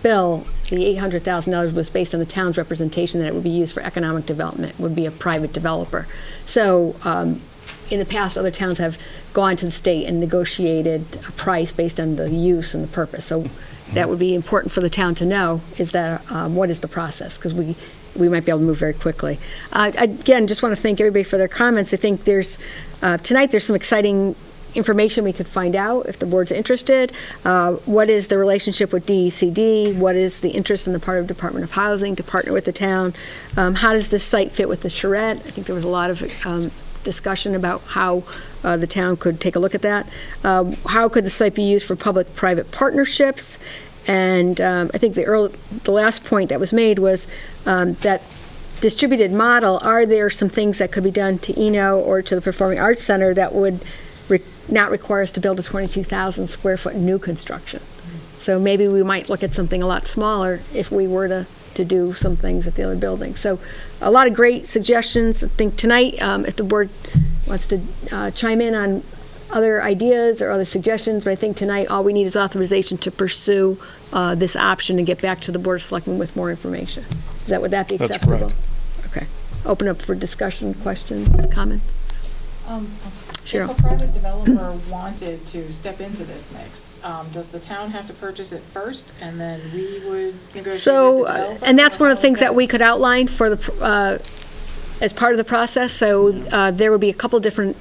bill, the $800,000 was based on the town's representation that it would be used for economic development, would be a private developer. So in the past, other towns have gone to the state and negotiated a price based on the use and the purpose. So that would be important for the town to know, is that what is the process, because we might be able to move very quickly. Again, just want to thank everybody for their comments. I think tonight there's some exciting information we could find out if the board's interested. What is the relationship with DECD? What is the interest in the part of Department of Housing to partner with the town? How does this site fit with the charrette? I think there was a lot of discussion about how the town could take a look at that. How could the site be used for public-private partnerships? And I think the last point that was made was that distributed model, are there some things that could be done to Eno or to the Performing Arts Center that would not require us to build a 22,000 square foot new construction? So maybe we might look at something a lot smaller if we were to do some things at the other building. So a lot of great suggestions. I think tonight, if the board wants to chime in on other ideas or other suggestions, but I think tonight all we need is authorization to pursue this option and get back to the Board of Selectmen with more information. Would that be acceptable? That's correct. Okay. Open up for discussion, questions, comments. Sure. If a private developer wanted to step into this mix, does the town have to purchase it first, and then we would negotiate with the developer? And that's one of the things that we could outline for as part of the process. So there would be a couple different,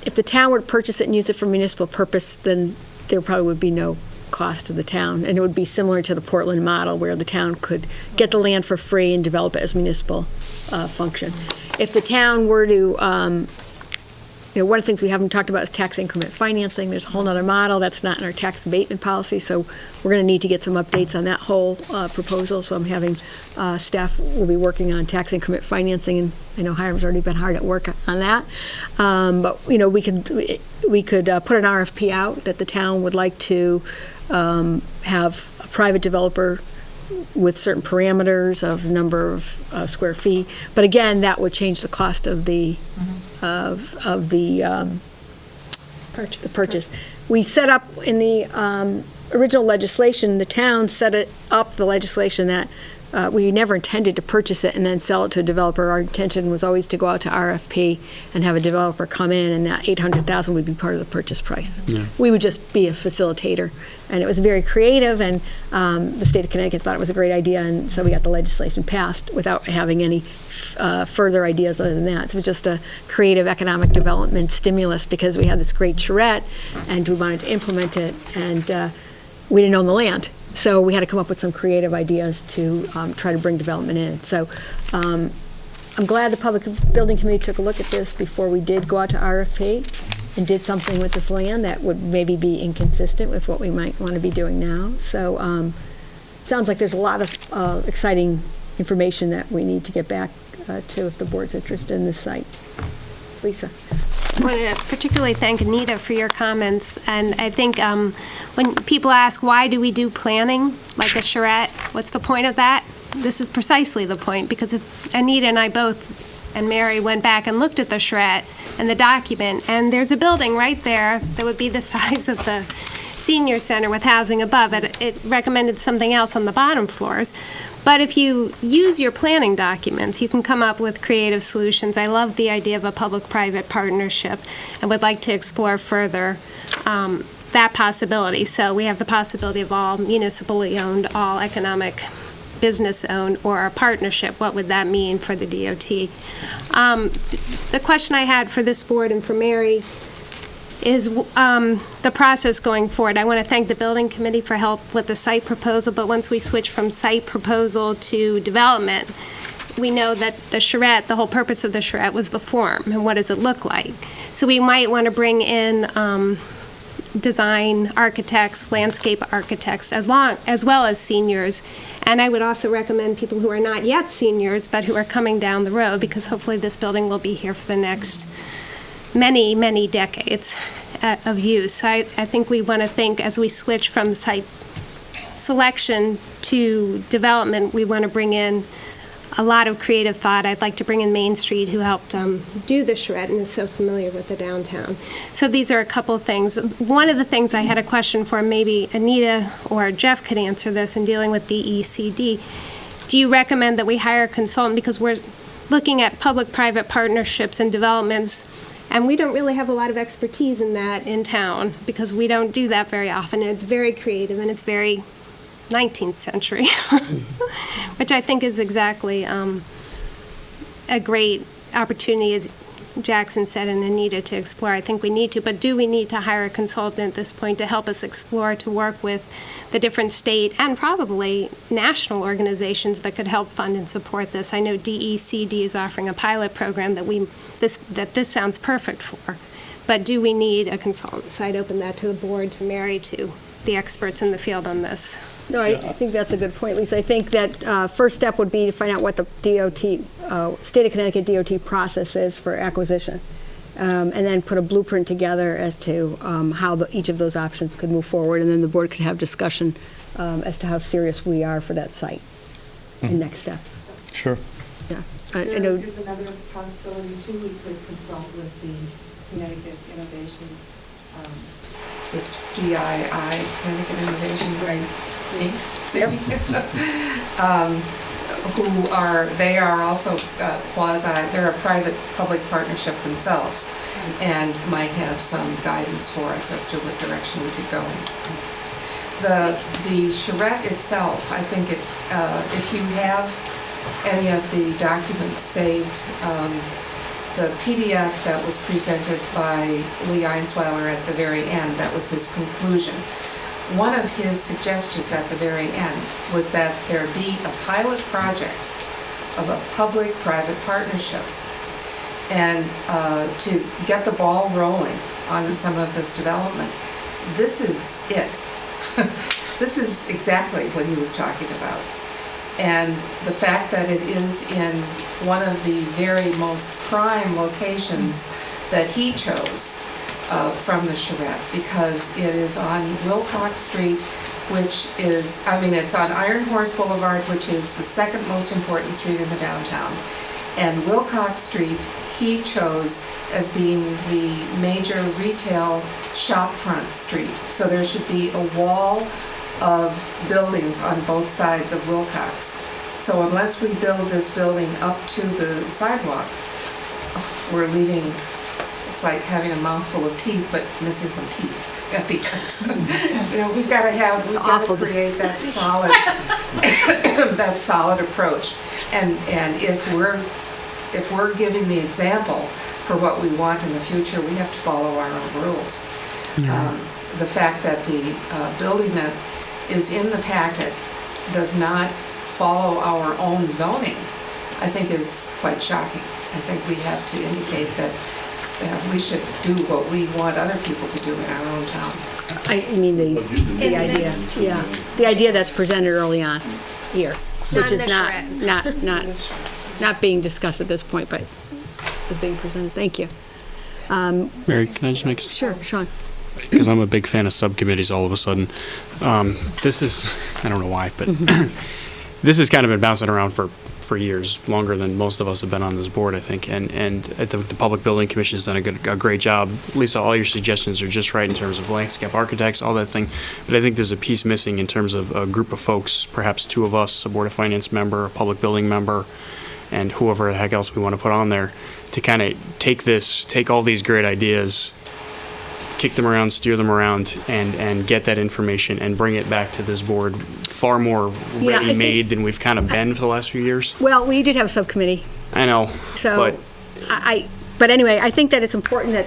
if the town would purchase it and use it for municipal purpose, then there probably would be no cost to the town. And it would be similar to the Portland model, where the town could get the land for free and develop it as municipal function. If the town were to, one of the things we haven't talked about is tax increment financing. There's a whole other model that's not in our tax abatement policy, so we're going to need to get some updates on that whole proposal. So I'm having staff will be working on tax increment financing, and I know Hiram's already been hard at work on that. But we could put an RFP out that the town would like to have a private developer with certain parameters of number of square feet. But again, that would change the cost of the purchase. We set up in the original legislation, the town set up the legislation that we never intended to purchase it and then sell it to a developer. Our intention was always to go out to RFP and have a developer come in, and that $800,000 would be part of the purchase price. Yeah. We would just be a facilitator, and it was very creative, and the state of Connecticut thought it was a great idea, and so we got the legislation passed without having any further ideas other than that. So it was just a creative economic development stimulus because we had this great charrette, and we wanted to implement it, and we didn't own the land. So we had to come up with some creative ideas to try to bring development in. So I'm glad the Public Building Committee took a look at this before we did go out to RFP and did something with this land that would maybe be inconsistent with what we might want to be doing now. So sounds like there's a lot of exciting information that we need to get back to if the board's interested in this site. Lisa. I want to particularly thank Anita for your comments, and I think when people ask why do we do planning like a charrette, what's the point of that? This is precisely the point, because if Anita and I both and Mary went back and looked at the charrette and the document, and there's a building right there that would be the size of the senior center with housing above it. It recommended something else on the bottom floors. But if you use your planning documents, you can come up with creative solutions. I love the idea of a public-private partnership and would like to explore further that possibility. So we have the possibility of all municipally owned, all economic business-owned or a partnership, what would that mean for the DOT? The question I had for this board and for Mary is the process going forward. I want to thank the building committee for help with the site proposal, but once we switch from site proposal to development, we know that the charrette, the whole purpose of the charrette was the form, and what does it look like? So we might want to bring in design architects, landscape architects, as well as seniors. And I would also recommend people who are not yet seniors, but who are coming down the road, because hopefully this building will be here for the next many, many decades of use. I think we want to think, as we switch from site selection to development, we want to bring in a lot of creative thought. I'd like to bring in Main Street, who helped do the charrette and is so familiar with the downtown. So these are a couple of things. One of the things I had a question for, maybe Anita or Jeff could answer this, in dealing with DECD. Do you recommend that we hire a consultant? Because we're looking at public-private partnerships and developments, and we don't really have a lot of expertise in that in town, because we don't do that very often. And it's very creative, and it's very 19th century, which I think is exactly a great opportunity, as Jackson said, and Anita, to explore. I think we need to, but do we need to hire a consultant at this point to help us explore, to work with the different state and probably national organizations that could help fund and support this? I know DECD is offering a pilot program that this sounds perfect for, but do we need a consultant? So I'd open that to the board, to Mary, to the experts in the field on this. No, I think that's a good point, Lisa. I think that first step would be to find out what the DOT, State of Connecticut DOT process is for acquisition, and then put a blueprint together as to how each of those options could move forward, and then the board could have discussion as to how serious we are for that site and next steps. Sure. Yeah. There is another possibility, too. We could consult with the Connecticut Innovations, the CII, Connecticut Innovations, Inc., maybe, they are also they're a private-public partnership themselves, and might have some guidance for us as to what direction we could go in. The charrette itself, I think if you have any of the documents saved, the PDF that was presented by Lee Einsweiler at the very end, that was his conclusion. One of his suggestions at the very end was that there be a pilot project of a public-private partnership, and to get the ball rolling on some of this development. This is it. This is exactly what he was talking about. And the fact that it is in one of the very most prime locations that he chose from the charrette, because it is on Wilcox Street, which is, it's on Iron Horse Boulevard, which is the second most important street in the downtown. And Wilcox Street, he chose as being the major retail shopfront street. So there should be a wall of buildings on both sides of Wilcox. So unless we build this building up to the sidewalk, we're leaving, it's like having a mouthful of teeth but missing some teeth at the end. We've got to create that solid, that solid approach. And if we're giving the example for what we want in the future, we have to follow our own rules. The fact that the building that is in the packet does not follow our own zoning, I think is quite shocking. I think we have to indicate that we should do what we want other people to do in our own town. The idea that's presented early on here, which is not being discussed at this point, but is being presented. Thank you. Mary, can I just make... Sure, Sean. Because I'm a big fan of subcommittees all of a sudden. This is, I don't know why, but this has kind of been bouncing around for years, longer than most of us have been on this board, I think. And I think the Public Building Commission has done a great job. Lisa, all your suggestions are just right in terms of landscape architects, all that thing. But I think there's a piece missing in terms of a group of folks, perhaps two of us, a Board of Finance member, a public building member, and whoever the heck else we want to put on there, to kind of take all these great ideas kick them around, steer them around, and get that information and bring it back to this board far more Yeah, I think- ready-made than we've kind of been for the last few years. Well, we did have a subcommittee, I know, so but but anyway, I think that it's important that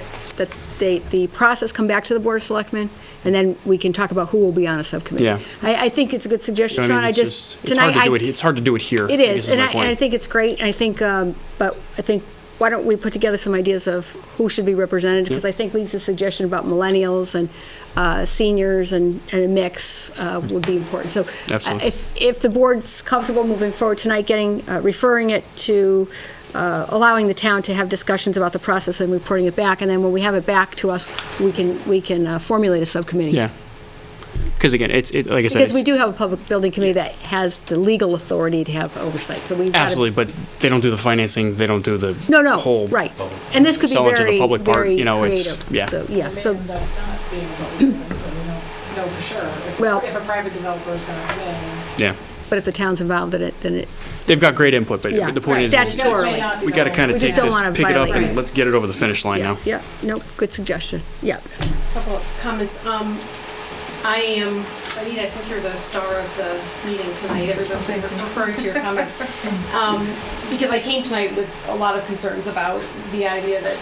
the process come back to the Board of Selectmen, and then we can talk about who will be on a subcommittee. Yeah. I think it's a good suggestion, you know what Sean. I mean? I It's just, it's hard tonight, to do it. It's hard to do it here. It is, my and I point. think it's great. I think, but I think, why don't we put together some ideas of who should be represented? Because I think Lisa's suggestion about millennials and seniors and a mix would be important. So Absolutely. if the board's comfortable moving forward tonight, referring it to, allowing the town to have discussions about the process and reporting it back, and then when we have it back to us, we can formulate a subcommittee. Yeah. Because again, it's like I said, Because we it's- do have a public building committee that has the legal authority to have oversight, so we've got to. absolutely, but they don't do the financing. They don't do the No, whole right. And this could be selling to the very, public part. very You know, creative. it's yeah. So, yeah, so, May end up not being what we think, so we don't know for sure. Well- If a private developer is gonna come in. Yeah. but if the town's involved in it, then it, They've got great input, but Yeah. the point is, Statutorily. we got to kind We of just take don't this, wanna pick it up, violate and it. let's get it over the finish line now. yeah, no, good suggestion, yeah. Couple of comments. Anita, I think you're the star of the meeting tonight, everyone's referring to your comments. Because I came tonight with a lot of concerns about the idea that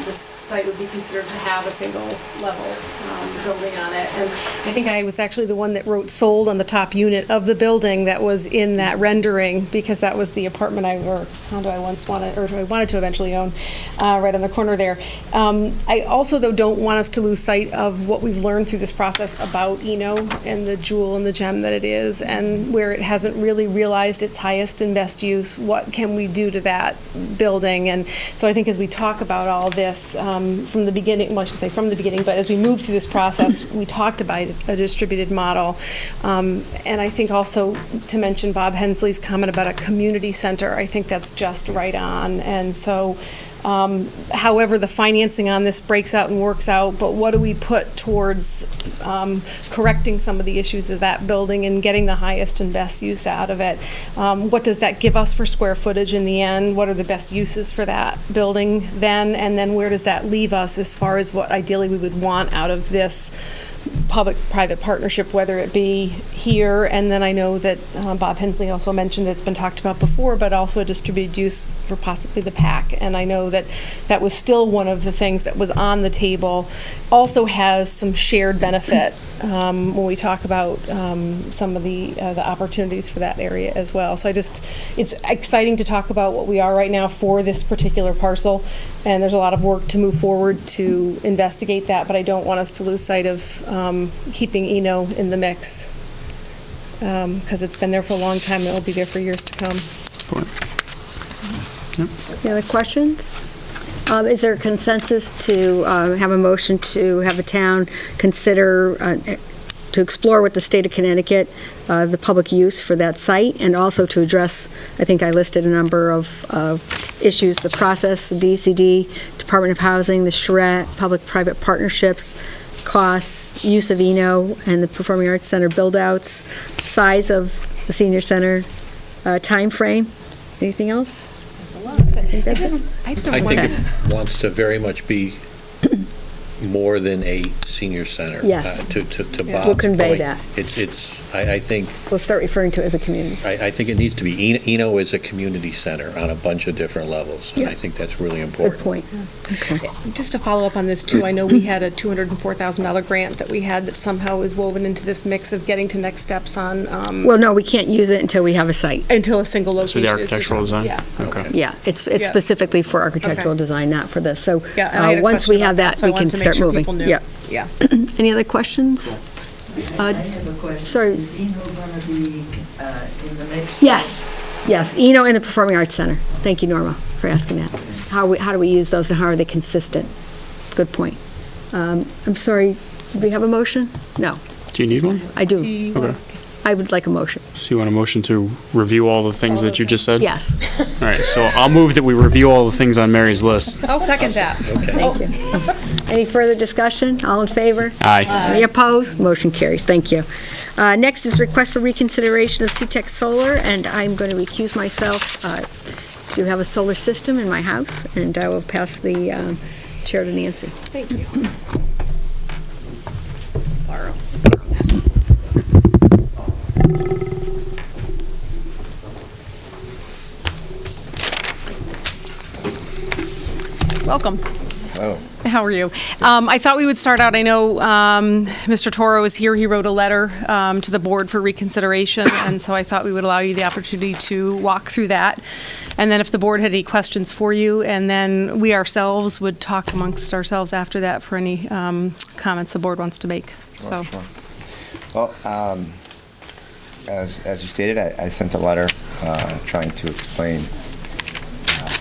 this site would be considered to have a single level building on it. And I think I was actually the one that wrote sold on the top unit of the building that was in that rendering, because that was the apartment I wanted to eventually own, right on the corner there. I also, though, don't want us to lose sight of what we've learned through this process about Eno and the jewel and the gem that it is, and where it hasn't really realized its highest and best use. What can we do to that building? And so I think as we talk about all this from the beginning, well, I should say from the beginning, but as we move through this process, we talked about a distributed model. And I think also to mention Bob Hensley's comment about a community center, I think that's just right on. And so however the financing on this breaks out and works out, but what do we put towards correcting some of the issues of that building and getting the highest and best use out of it? What does that give us for square footage in the end? What are the best uses for that building then? And then where does that leave us as far as what ideally we would want out of this public-private partnership, whether it be here, and then I know that Bob Hensley also mentioned it's been talked about before, but also a distributed use for possibly the PAC. And I know that that was still one of the things that was on the table. Also has some shared benefit when we talk about some of the opportunities for that area as well. So it's exciting to talk about what we are right now for this particular parcel, and there's a lot of work to move forward to investigate that, but I don't want us to lose sight of keeping Eno in the mix, because it's been there for a long time, and it'll be there for years to come. Any other questions? Is there a consensus to have a motion to have the town consider, to explore with the state of Connecticut the public use for that site, and also to address, I think I listed a number of issues, the process, the DCD, Department of Housing, the charrette, public-private partnerships, costs, use of Eno and the Performing Arts Center build-outs, size of the senior center, time frame. Anything else? I think that's it. I think it wants to very much be more than a senior center. Yes. To Bob's We'll convey point. that. I think. We'll start referring to it as a community. I think it needs to be, Eno is a community center on a bunch of different levels, and Yeah. I think that's really important. Good point. Okay. Just to follow up on this too, I know we had a $204,000 grant that we had that somehow is woven into this mix of getting to next steps on. Well, no, we can't use it until we have a site. Until a single So location. the is architectural design? Yeah. Okay. Yeah, it's Yeah. specifically for architectural Okay. design, not for this. So Yeah, and I had a once we question have about that, so I we can wanted to make start sure moving. people knew. Yeah. Yeah. Any other questions? I have a question. Sorry. Is Eno going to be in the mix? Yes, yes, Eno and the Performing Arts Center. Thank you, Norma, for asking that. How do we use those and how are they consistent? Good point. I'm sorry, do we have a motion? No, Do you need one? I do. Okay. I would like a motion. So you want a motion to review all the things that you just said? Yes. All right, so I'll move that we review all the things on Mary's list. I'll second that. Thank you. Any further discussion? All in favor? Aye. Any opposed? Motion carries. Thank you. Next is request for reconsideration of CTEC Solar, and I'm going to recuse myself to have a solar system in my house, and I will pass the chair to Nancy. Thank you. Welcome. Oh. How are you? I thought we would start out, I know Mr. Toro is here. He wrote a letter to the board for reconsideration, and so I thought we would allow you the opportunity to walk through that. And then if the board had any questions for you, and then we ourselves would talk amongst ourselves after that for any comments the board wants to make. Sure, sure. Well, as you stated, I sent a letter trying to explain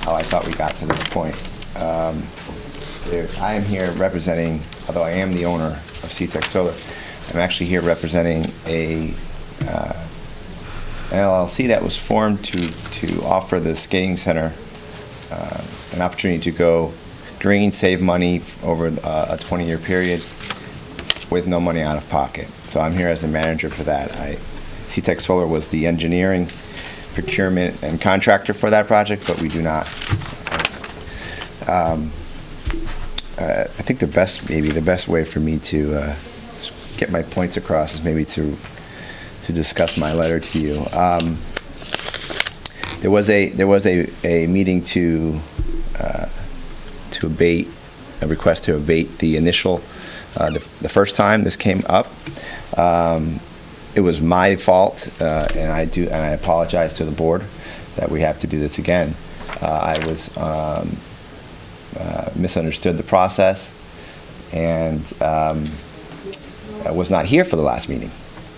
how I thought we got to this point. I am here representing, although I am the owner of SeaTech Solar, I'm actually here representing an LLC that was formed to offer the skating center an opportunity to go green, save money over a 20-year period with no money out of pocket. So I'm here as the manager for that. SeaTech Solar was the engineering, procurement, and contractor for that project, but we do not. I think the best way for me to get my points across is maybe to discuss my letter to you. There was a meeting to abate, a request to abate the initial, the first time this came up. It was my fault, and I apologize to the board that we have to do this again. I was misunderstood the process, and I was not here for the last meeting.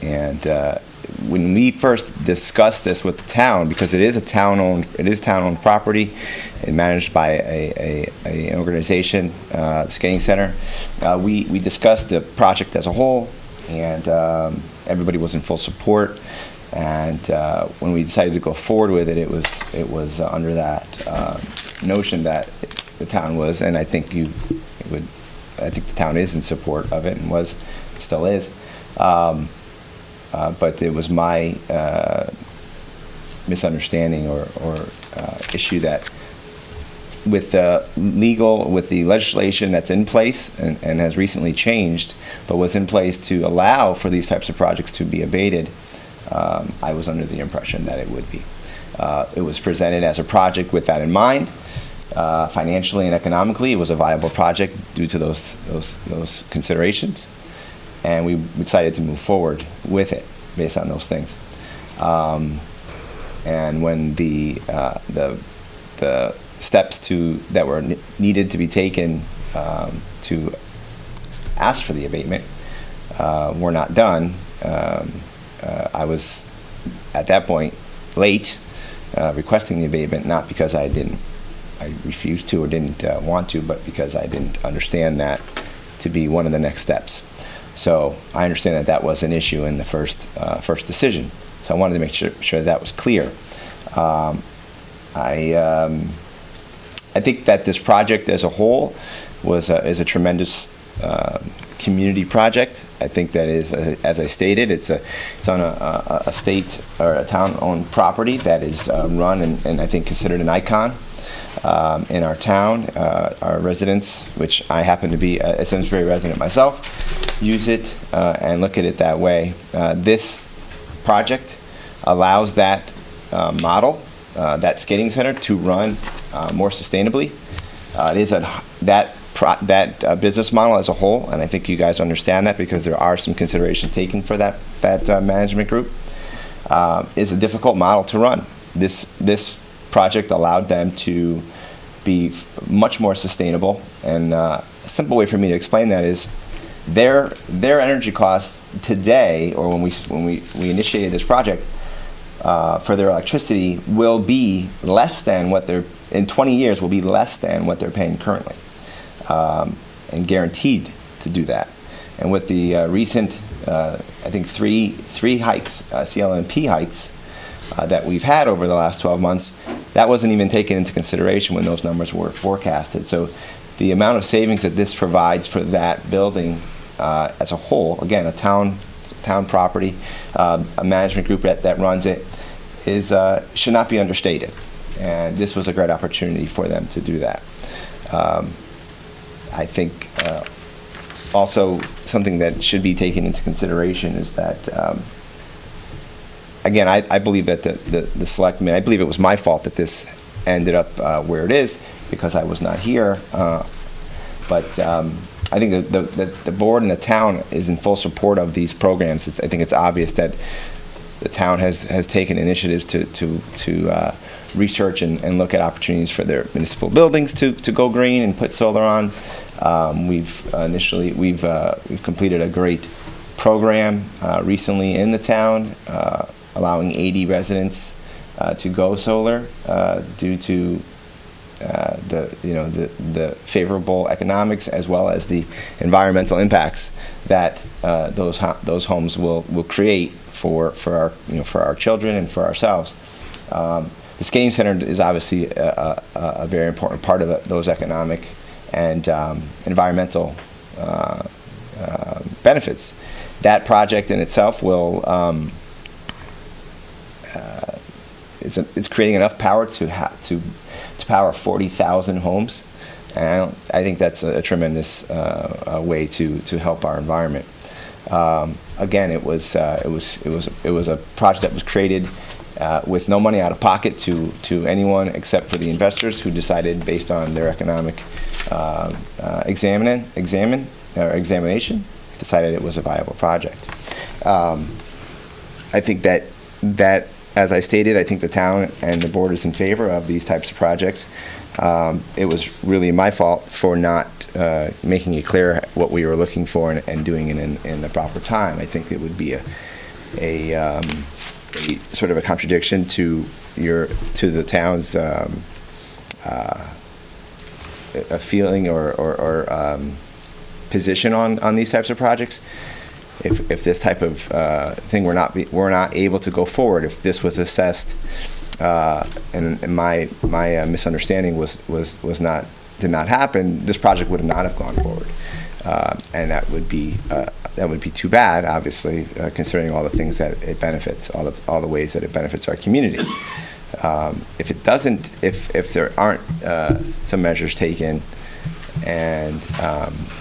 And when we first discussed this with the town, because it is town-owned property, and managed by an organization, the skating center, we discussed the project as a whole, and everybody was in full support. And when we decided to go forward with it, it was under that notion that the town was, and I think the town is in support of it, and still is. But it was my misunderstanding or issue that with the legislation that's in place and has recently changed, but was in place to allow for these types of projects to be abated, I was under the impression that it would be. It was presented as a project with that in mind. Financially and economically, it was a viable project due to those considerations, and we decided to move forward with it based on those things. And when the steps that were needed to be taken to ask for the abatement were not done, I was at that point late requesting the abatement, not because I refused to or didn't want to, but because I didn't understand that to be one of the next steps. So I understand that was an issue in the first decision. So I wanted to make sure that was clear. I think that this project as a whole is a tremendous community project. I think that is, as I stated, it's on a state or a town-owned property that is run and I think considered an icon in our town. Our residents, which I happen to be a Simsbury resident myself, use it and look at it that way. This project allows that model, that skating center, to run more sustainably. It is that business model as a whole, and I think you guys understand that because there are some consideration taken for that management group, is a difficult model to run. This project allowed them to be much more sustainable, and a simple way for me to explain that is their energy costs today, or when we initiated this project, for their electricity will be less than what they're, in 20 years, will be less than what they're paying currently, and guaranteed to do that. And with the recent, I think three hikes, CLMP hikes, that we've had over the last 12 months, that wasn't even taken into consideration when those numbers were forecasted. So the amount of savings that this provides for that building as a whole, again, a town property, a management group that runs it, should not be understated. And this was a great opportunity for them to do that. I think also something that should be taken into consideration is that, again, I believe that the Selectmen, I believe it was my fault that this ended up where it is because I was not here. But I think the board and the town is in full support of these programs. I think it's obvious that the town has taken initiatives to research and look at opportunities for their municipal buildings to go green and put solar on. We've completed a great program recently in the town, allowing 80 residents to go solar due to the favorable economics as well as the environmental impacts that those homes will create for our children and for ourselves. The skating center is obviously a very important part of those economic and environmental benefits. That project in itself will it's creating enough power to power 40,000 homes, and I think that's a tremendous way to help our environment. Again, it was a project that was created with no money out of pocket to anyone except for the investors who decided based on their economic examination, decided it was a viable project. I think that as I stated, I think the town and the board is in favor of these types of projects. It was really my fault for not making it clear what we were looking for and doing it in the proper time. I think it would be a sort of a contradiction to the town's a feeling or position on these types of projects. If this type of thing were not able to go forward, if this was assessed, and my misunderstanding did not happen, this project would not have gone forward, and that would be too bad, obviously, considering all the things that it benefits, all the ways that it benefits our community. If it doesn't, if there aren't some measures taken and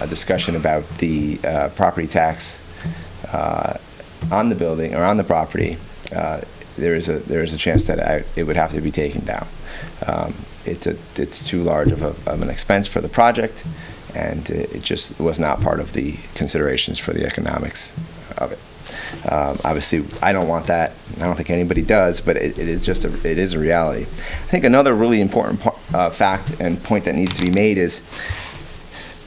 a discussion about the property tax on the building or on the property, there is a chance that it would have to be taken down. It's too large of an expense for the project, and it just was not part of the considerations for the economics of it. Obviously, I don't want that. I don't think anybody does, but it is a reality. I think another really important fact and point that needs to be made is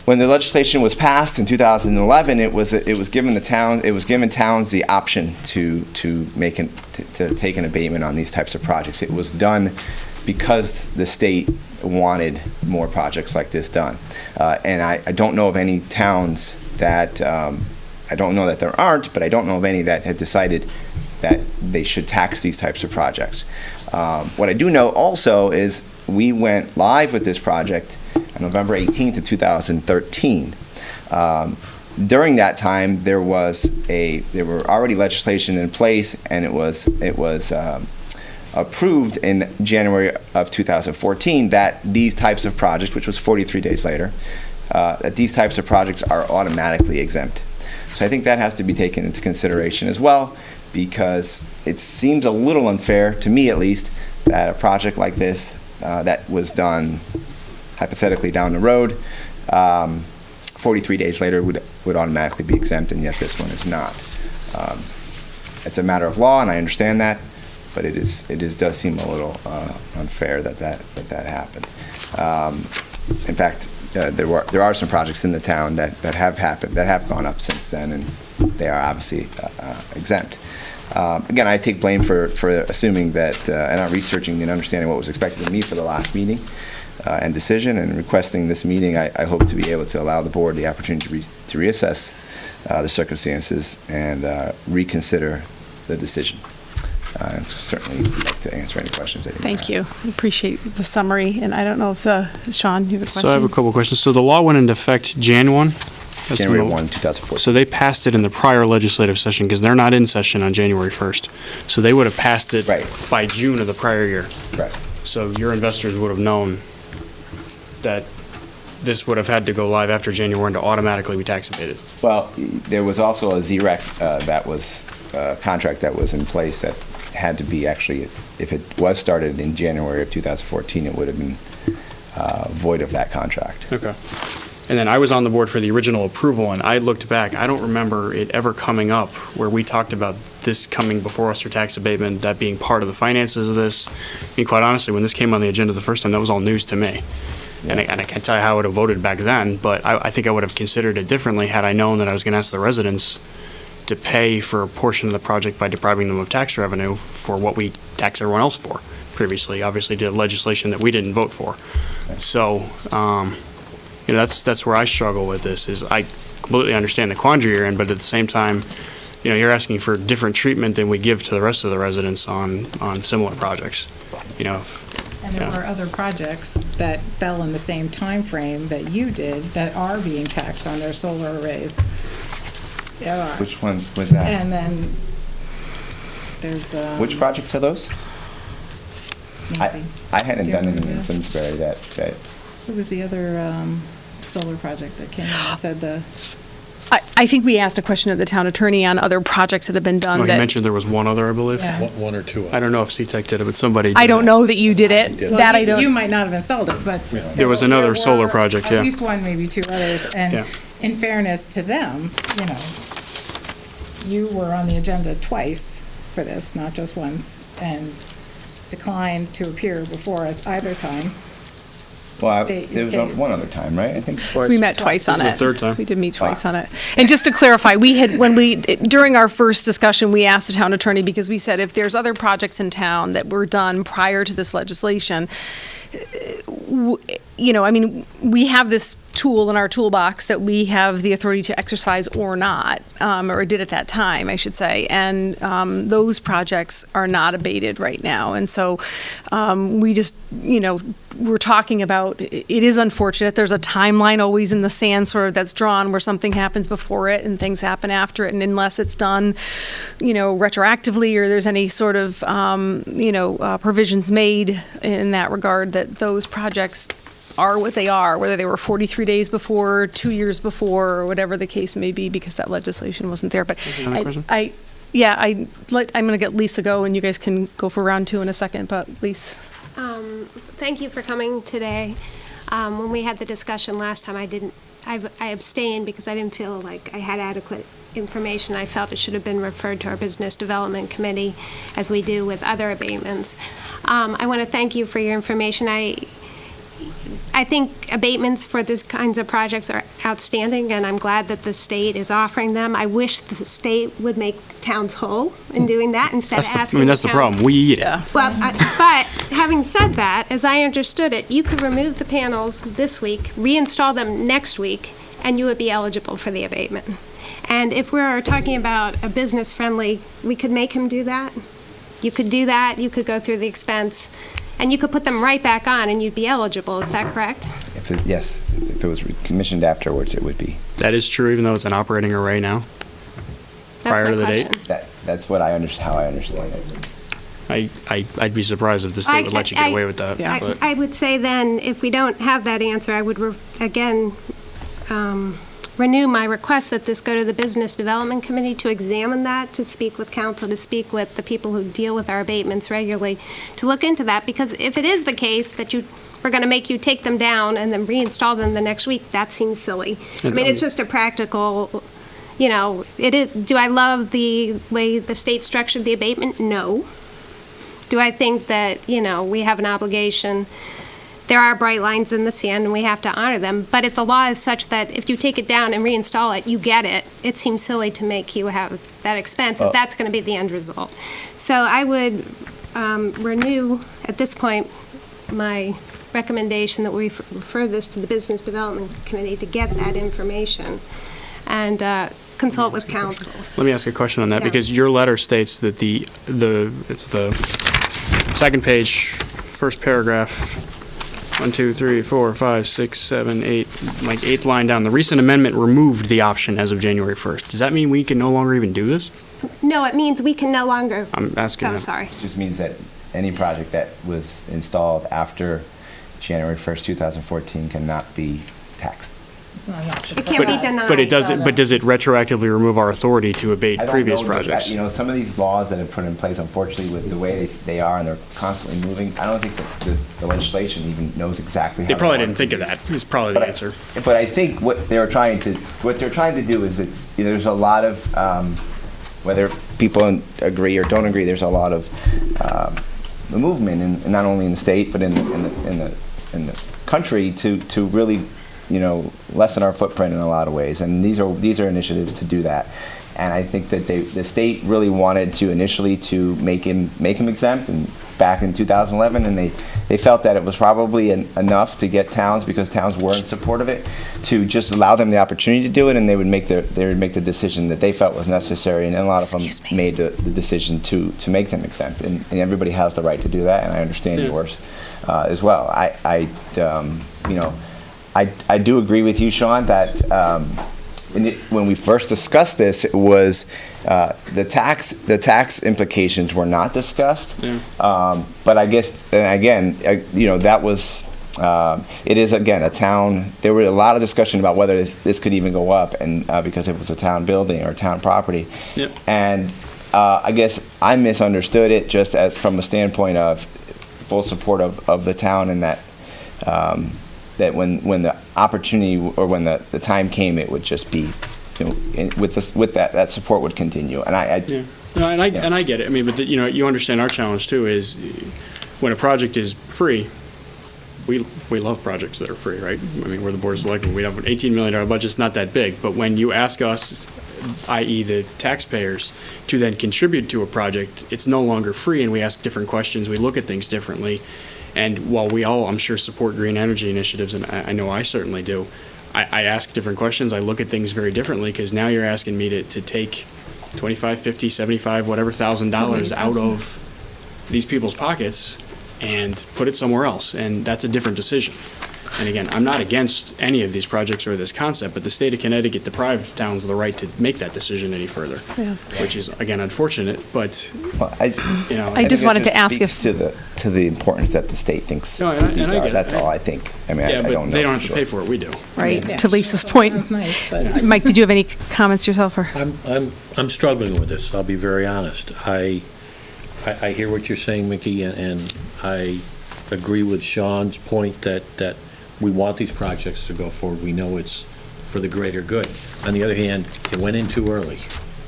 when the legislation was passed in 2011, it was given towns the option to take an abatement on these types of projects. It was done because the state wanted more projects like this done, and I don't know of any towns that I don't know that there aren't, but I don't know of any that had decided that they should tax these types of projects. What I do know also is we went live with this project on November 18th of 2013. During that time, there were already legislation in place, and it was approved in January of 2014 that these types of projects, which was 43 days later, that these types of projects are automatically exempt. So I think that has to be taken into consideration as well, because it seems a little unfair, to me at least, that a project like this that was done hypothetically down the road, 43 days later would automatically be exempt, and yet this one is not. It's a matter of law, and I understand that, but it does seem a little unfair that happened. In fact, there are some projects in the town that have gone up since then, and they are obviously exempt. Again, I take blame for assuming that and not researching and understanding what was expected of me for the last meeting and decision, and requesting this meeting. I hope to be able to allow the board the opportunity to reassess the circumstances and reconsider the decision. I'd certainly like to answer any questions that you may have. Thank you. I appreciate the summary. And I don't know if, Sean, you have a question? So I have a couple questions. So the law went into effect Jan 1? January 1, 2014. So they passed it in the prior legislative session because they're not in session on January 1st. So they would have passed it by June of the prior year. Right. So your investors would have known that this would have had to go live after January 1 to automatically be tax abated. Well, there was also a ZREC that was a contract that was in place that had to be actually, if it was started in January of 2014, it would have been void of that contract. Okay. And then I was on the board for the original approval, and I looked back, I don't remember it ever coming up where we talked about this coming before us for tax abatement, that being part of the finances of this. I mean, quite honestly, when this came on the agenda the first time, that was all news to me. And I can't tell you how I would have voted back then, but I think I would have considered it differently had I known that I was going to ask the residents to pay for a portion of the project by depriving them of tax revenue for what we tax everyone else for previously, obviously did legislation that we didn't vote for. So, you know, that's where I struggle with this, is I completely understand the quandary you're in, but at the same time, you know, you're asking for different treatment than we give to the rest of the residents on similar projects, you know. And there were other projects that fell in the same time frame that you did that are being taxed on their solar arrays. There are. Which ones was that? And then there's. Which projects are those? Nancy. I hadn't Do you done anything remember in this? Simsbury that. What was the other solar project that came in and said the. I think we asked a question of the town attorney on other projects that have been done. Oh, he that mentioned there was one other, I believe. Yeah. One or two. I don't know if CTEC did it, but somebody did. I don't know that you did it. Well, That I you- don't. You might not have installed it, but. There was another solar project, yeah. At least one, maybe two others. And Yeah. in fairness to them, you know, you were on the agenda twice for this, not just once, and declined to appear before us either time. Well, State there was your case. one other time, right? I think. We met twice on This it. is the third time. We did meet twice on it. And just to clarify, during our first discussion, we asked the town attorney, because we said if there's other projects in town that were done prior to this legislation, you know, I mean, we have this tool in our toolbox that we have the authority to exercise or not, or did at that time, I should say. And those projects are not abated right now. And so we just, you know, we're talking about, it is unfortunate. There's a timeline always in the sand sort of that's drawn where something happens before it and things happen after it. And unless it's done, you know, retroactively, or there's any sort of, you know, provisions made in that regard, that those projects are what they are, whether they were 43 days before, 2 years before, or whatever the case may be, because that legislation wasn't there. But Another question? I'm going to get Lisa go, and you guys can go for round two in a second, but Lisa. Thank you for coming today. When we had the discussion last time, I abstained because I didn't feel like I had adequate information. I felt it should have been referred to our Business Development Committee, as we do with other abatements. I want to thank you for your information. I think abatements for these kinds of projects are outstanding, and I'm glad that the state is offering them. I wish the state would make towns whole in doing that instead of asking. That's the town- problem. We eat it. Well, but having said that, as I understood it, you could remove the panels this week, reinstall them next week, and you would be eligible for the abatement. And if we're talking about a business-friendly, we could make him do that. You could do that, you could go through the expense, and you could put them right back on and you'd be eligible, is that correct? Yes, if it was commissioned afterwards, it would be. That is true, even though it's an operating array now, That's prior my to the question. date. That's what how I understand it. I'd be surprised if the state would let you get away with that. but- I would say then, if we don't have that answer, I would, again, renew my request that this go to the Business Development Committee to examine that, to speak with council, to speak with the people who deal with our abatements regularly, to look into that, because if it is the case that we're going to make you take them down and then reinstall them the next week, that seems silly. I mean, it's just a practical, you know, it is. Do I love the way the state structured the abatement? No. Do I think that, you know, we have an obligation? There are bright lines in the sand, and we have to honor them. But if the law is such that if you take it down and reinstall it, you get it, it seems silly to make you have that expense, if that's going to be the end result. So I would renew, at this point, my recommendation that we refer this to the Business Development Committee to get that information and consult with council. Let me ask a question on that, Yeah. because your letter states that it's the second page, first paragraph, 1, 2, 3, 4, 5, 6, 7, 8, like eighth line down. The recent amendment removed the option as of January 1st. Does that mean we can no longer even do this? No, it means we can no longer. I'm asking. Oh, sorry. It just means that any project that was installed after January 1st, 2014 cannot be taxed. It's not an option. It can't be denied. But it doesn't, but does it retroactively remove our authority to abate I don't previous know that- projects? You know, some of these laws that have put in place, unfortunately, with the way they are and they're constantly moving, I don't think the legislation even knows exactly how. They probably to didn't think of that, is probably the answer. But I think what they're trying to do is there's a lot of, whether people agree or don't agree, there's a lot of movement, and not only in the state, but in the country to really, you know, lessen our footprint in a lot of ways. And these are initiatives to do that. And I think that the state really wanted to initially to make him exempt, and back in 2011, and they felt that it was probably enough to get towns, because towns were in support of it, to just allow them the opportunity to do it, and they would make the decision that they felt was necessary, and a lot of them made the decision to make them exempt, and everybody has the right to do that, and I understand yours as well. I do agree with you, Sean, that when we first discussed this, it was the tax implications were not discussed. But I guess, and again, you know, that was it is again a town. There were a lot of discussion about whether this could even go up, and because it was a town building or town property. And I guess I misunderstood it just from a standpoint of full support of the town, and that. That when the opportunity or when the time came, it would just be, you know, with that support would continue. And I get it. I mean, but you know, you understand our challenge too is when a project is free. We love projects that are free, right? I mean, we're the Board of Selectmen. We have an $18 million budget. It's not that big, but when you ask us, i.e. the taxpayers, to then contribute to a project, it's no longer free, and we ask different questions. We look at things differently. And while we all, I'm sure, support green energy initiatives, and I know I certainly do, I ask different questions. I look at things very differently, because now you're asking me to take $25, $50, $75, whatever $1,000 out of these people's pockets and put it somewhere else, and that's a different decision. And again, I'm not against any of these projects or this concept, but the state of Connecticut deprived towns of the right to make that decision any further, which is, again, unfortunate, but, you know. I just wanted to ask if. To the importance that the state thinks No, and these I are. get it. That's all I think. I mean, Yeah, I but don't know. they don't have for to sure. pay for it, we do. Right, Yeah. to Lisa's point. That's nice, but. Mike, did you have any comments yourself, or? I'm struggling with this, I'll be very honest. I hear what you're saying, Mickey, and I agree with Sean's point that we want these projects to go forward. We know it's for the greater good. On the other hand, it went in too early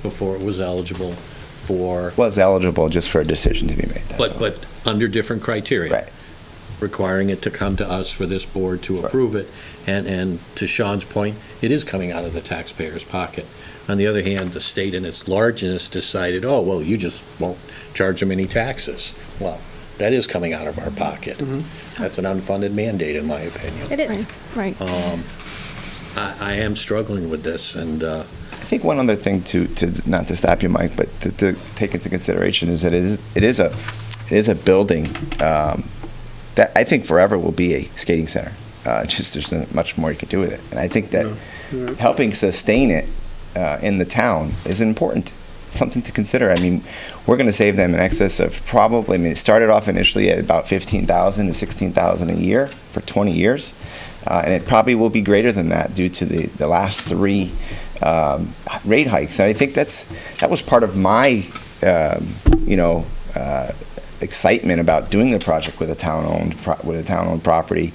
before it was eligible for. Was eligible just for a decision to be made. But under different criteria. Right. Requiring it to come to us for this board to approve it. And to Sean's point, it is coming out of the taxpayer's pocket. On the other hand, the state in its largeness decided, oh, well, you just won't charge them any taxes. Well, that is coming out of our pocket. That's an unfunded mandate, in my opinion. It is. Right. I am struggling with this, and I think one other thing to not to stop you, Mike, but to take into consideration is that it is a building that I think forever will be a skating center. Just there's not much more you can do with it, and I think that helping sustain it in the town is important. Something to consider. I mean, we're going to save them in excess of probably, I mean, it started off initially at about $15,000 to $16,000 a year for 20 years. And it probably will be greater than that due to the last 3 rate hikes. And I think that was part of my, excitement about doing the project with a town-owned property,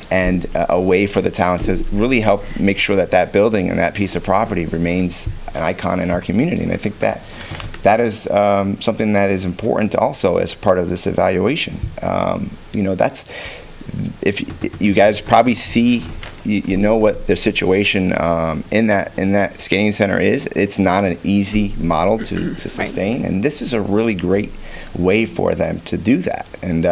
and a way for the town to really help make sure that building and that piece of property remains an icon in our community. And I think that is something that is important also as part of this evaluation. That's, if you guys probably see, you know what their situation in that skating center is. It's not an easy model to sustain, and this is a really great way for them to do that. And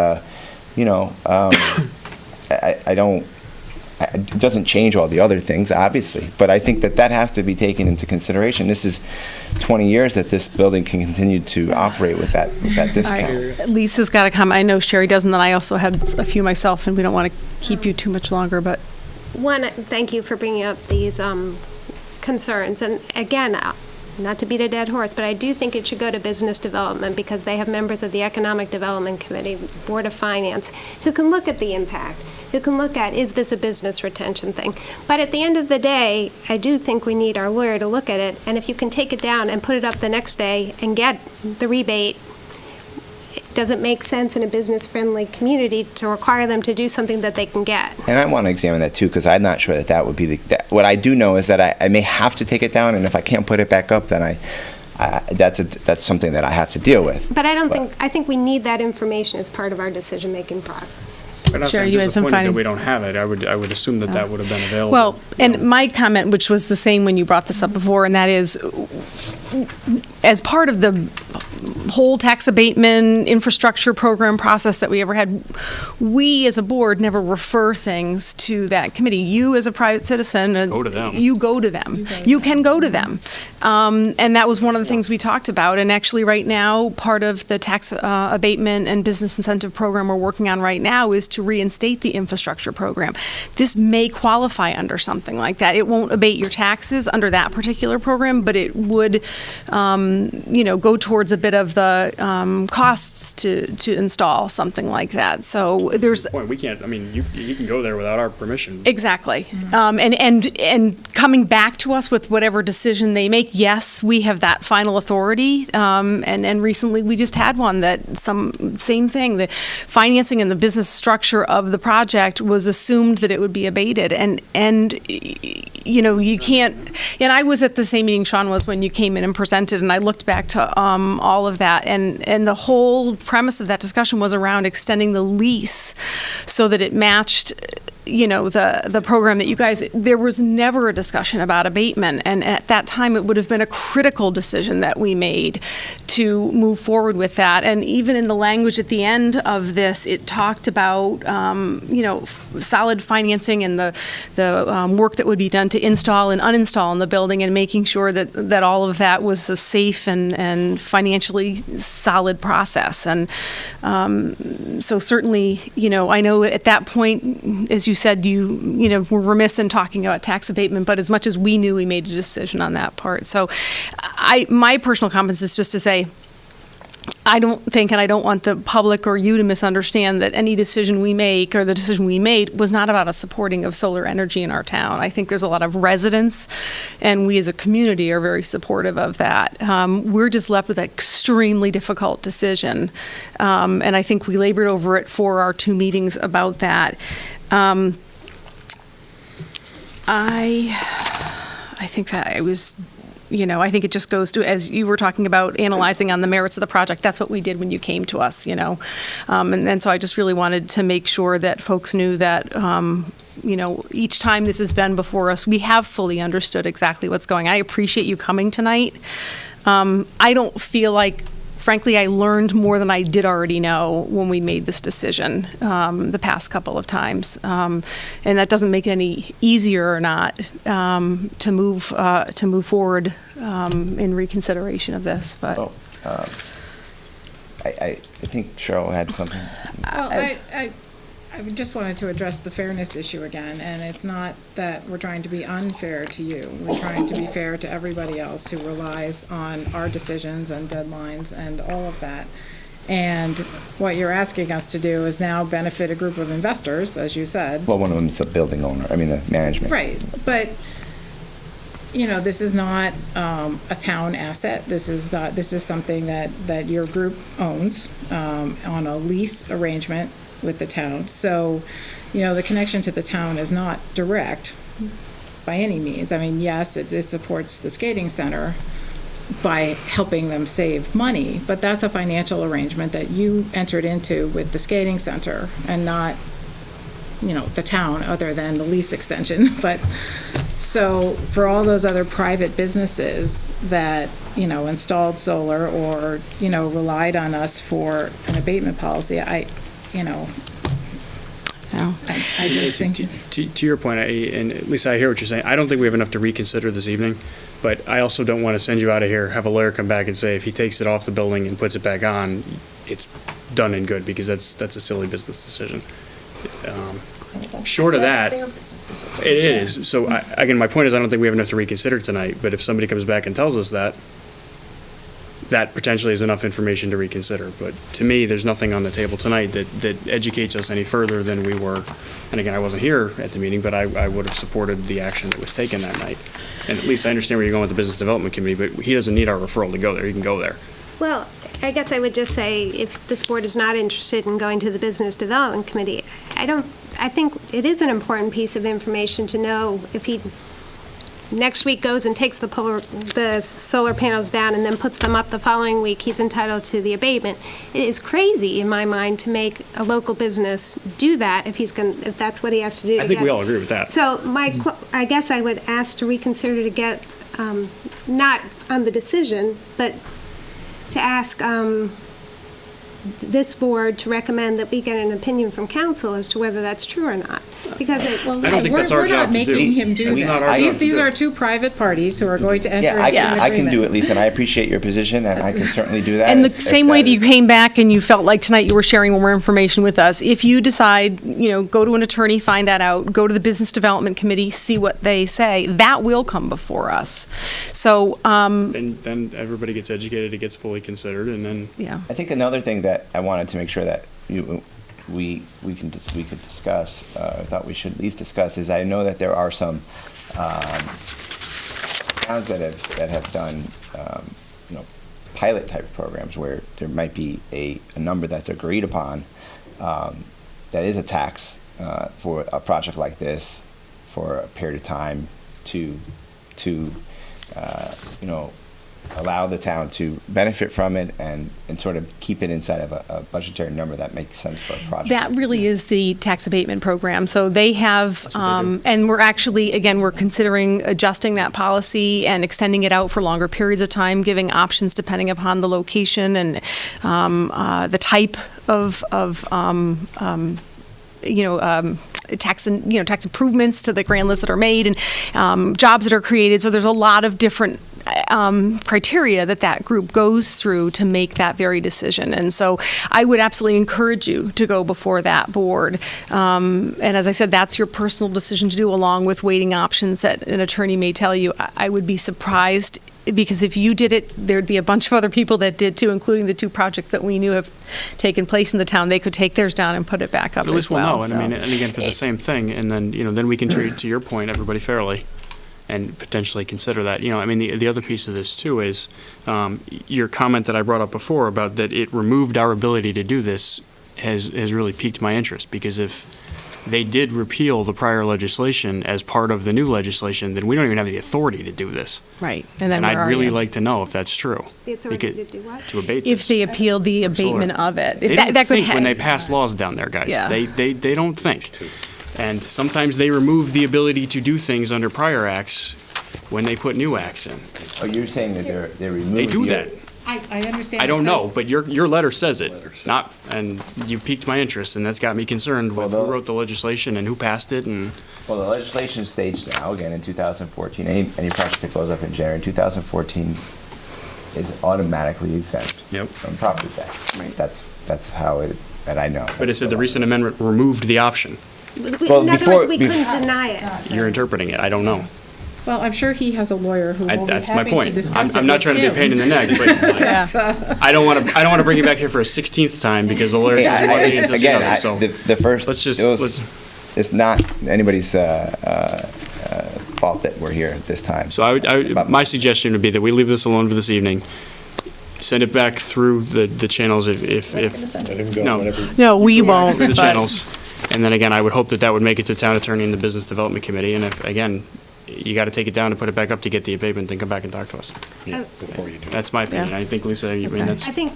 it doesn't change all the other things, obviously, but I think that has to be taken into consideration. This is 20 years that this building can continue to operate with that discount. Lisa's got a comment. I know Sherry doesn't, and I also had a few myself, and we don't want to keep you too much longer, but. One, thank you for bringing up these concerns. And again, not to beat a dead horse, but I do think it should go to business development because they have members of the Economic Development Committee, Board of Finance, who can look at the impact, who can look at, is this a business retention thing? But at the end of the day, I do think we need our lawyer to look at it, and if you can take it down and put it up the next day and get the rebate, does it make sense in a business-friendly community to require them to do something that they can get? And I want to examine that too, because I'm not sure that that would be what I do know is that I may have to take it down, and if I can't put it back up, then that's something that I have to deal with. But I think we need that information as part of our decision-making process. But I'm disappointed that we don't have it. I would assume that that would have been available. Well, and my comment, which was the same when you brought this up before, and that is, as part of the whole tax abatement infrastructure program process that we ever had, we as a board never refer things to that committee. You as a private citizen, go to them. You go to them. You can go to them. And that was one of the things we talked about. And actually right now, part of the tax abatement and business incentive program we're working on right now is to reinstate the infrastructure program. This may qualify under something like that. It won't abate your taxes under that particular program, but it would, go towards a bit of the costs to install something like that. So there's we can't. I mean, you can go there without our permission. Exactly. And coming back to us with whatever decision they make, yes, we have that final authority. And recently we just had one that same thing. The financing and the business structure of the project was assumed that it would be abated, and you can't. And I was at the same meeting Sean was when you came in and presented, and I looked back to all of that, and the whole premise of that discussion was around extending the lease so that it matched the program that you guys, there was never a discussion about abatement. And at that time, it would have been a critical decision that we made to move forward with that. And even in the language at the end of this, it talked about, solid financing and the work that would be done to install and uninstall in the building and making sure that all of that was a safe and financially solid process. And so certainly, I know at that point, as you said, were remiss in talking about tax abatement, but as much as we knew, we made a decision on that part. So my personal comments is just to say, I don't think, and I don't want the public or you to misunderstand that any decision we make or the decision we made was not about a supporting of solar energy in our town. I think there's a lot of residents, and we as a community are very supportive of that. We're just left with an extremely difficult decision, and I think we labored over it for our 2 meetings about that. I think that it was, I think it just goes to, as you were talking about analyzing on the merits of the project, that's what we did when you came to us, and so I just really wanted to make sure that folks knew that, each time this has been before us, we have fully understood exactly what's going on. I appreciate you coming tonight. I don't feel like, frankly, I learned more than I did already know when we made this decision the past couple of times, and that doesn't make it any easier or not to move forward in reconsideration of this. But I think Cheryl had something. Well, I just wanted to address the fairness issue again, and it's not that we're trying to be unfair to you. We're trying to be fair to everybody else who relies on our decisions and deadlines and all of that. And what you're asking us to do is now benefit a group of investors, as you said. Well, one of them is the building owner, the management. Right, but this is not a town asset. This is something that your group owns on a lease arrangement with the town. So, the connection to the town is not direct by any means. Yes, it supports the skating center by helping them save money, but that's a financial arrangement that you entered into with the skating center and not, the town, other than the lease extension. But so for all those other private businesses that, installed solar or, relied on us for an abatement policy, I just think. To your point, and at least I hear what you're saying, I don't think we have enough to reconsider this evening, but I also don't want to send you out of here, have a lawyer come back and say if he takes it off the building and puts it back on, it's done and good, because that's a silly business decision. Short of that, it is. So again, my point is I don't think we have enough to reconsider tonight, but if somebody comes back and tells us that, that potentially is enough information to reconsider. But to me, there's nothing on the table tonight that educates us any further than we were. And again, I wasn't here at the meeting, but I would have supported the action that was taken that night. And at least I understand where you're going with the Business Development Committee, but he doesn't need our referral to go there. He can go there. Well, I guess I would just say, if this board is not interested in going to the Business Development Committee, I think it is an important piece of information to know if he next week goes and takes the solar panels down and then puts them up the following week, he's entitled to the abatement. It is crazy, in my mind, to make a local business do that if that's what he has to do. I think we all agree with that. So I guess I would ask to reconsider to get, not on the decision, but to ask this board to recommend that we get an opinion from council as to whether that's true or not. Because I don't think that's our job to do. We're not making him do That's that. not our job to These do. are two private parties who are going to enter Yeah, into an agreement. I can do it, Lisa, and I appreciate your position, and I can certainly do that. And the if same way that you is- came back and you felt like tonight you were sharing more information with us, if you decide, go to an attorney, find that out, go to the Business Development Committee, see what they say, that will come before us. So, And then everybody gets educated, it gets fully considered, and then yeah. I think another thing that I wanted to make sure that we could discuss, I thought we should at least discuss, is I know that there are some towns that have done pilot type programs where there might be a number that's agreed upon that is a tax for a project like this for a period of time to allow the town to benefit from it and sort of keep it inside of a budgetary number that makes sense for a project. That really is the tax abatement program. So they have, and we're actually, again, we're considering adjusting that policy and extending it out for longer periods of time, giving options depending upon the location and the type of tax improvements to the grand lists that are made and jobs that are created. So there's a lot of different criteria that group goes through to make that very decision. And so I would absolutely encourage you to go before that board. And as I said, that's your personal decision to do, along with weighting options that an attorney may tell you. I would be surprised, because if you did it, there'd be a bunch of other people that did too, including the two projects that we knew have taken place in the town. They could take theirs down and put it back up at least as well. we'll know. And and again, for the same thing, and then, then we can treat, to your point, everybody fairly and potentially consider that. The other piece of this too is your comment that I brought up before about that it removed our ability to do this has really piqued my interest, because if they did repeal the prior legislation as part of the new legislation, then we don't even have the authority to do this. Right. And then I'd where are really you? like to know if that's true. The authority Because- to do what? To abate If this. they appeal the abatement Solar. of it. They If don't that could think when they have- pass laws down there, guys. Yeah. They don't think. And sometimes they remove the ability to do things under prior acts when they put new acts in. Oh, you're saying that they're removing. They do that. I understand. I don't So- know, but your letter says it. And you piqued my interest, and that's got me concerned with who wrote the legislation and who passed it, and Well, the legislation states now, again, in 2014, any project that goes up in January 2014 is automatically exempt from property tax. Right. That's how that I know. but it said the recent amendment removed the option. Well, In other words, we couldn't deny it. You're interpreting it. I don't know. Well, I'm sure he has a lawyer who will be That's my happy to point. discuss it I'm not with trying to be a him. pain in the neck, but That's, I don't want to bring you back here for a 16th time because the lawyer says you want to get into the other. So the first, it's not anybody's fault that we're here this time. So my suggestion would be that we leave this alone for this evening. Send it back through the channels if No, we won't. through the but- channels. And then again, I would hope that would make it to town attorney and the business development committee. And if, again, you got to take it down and put it back up to get the abatement, then come back and talk to us. Before you do. That's my opinion. Yeah. I think, Lisa, that's, I think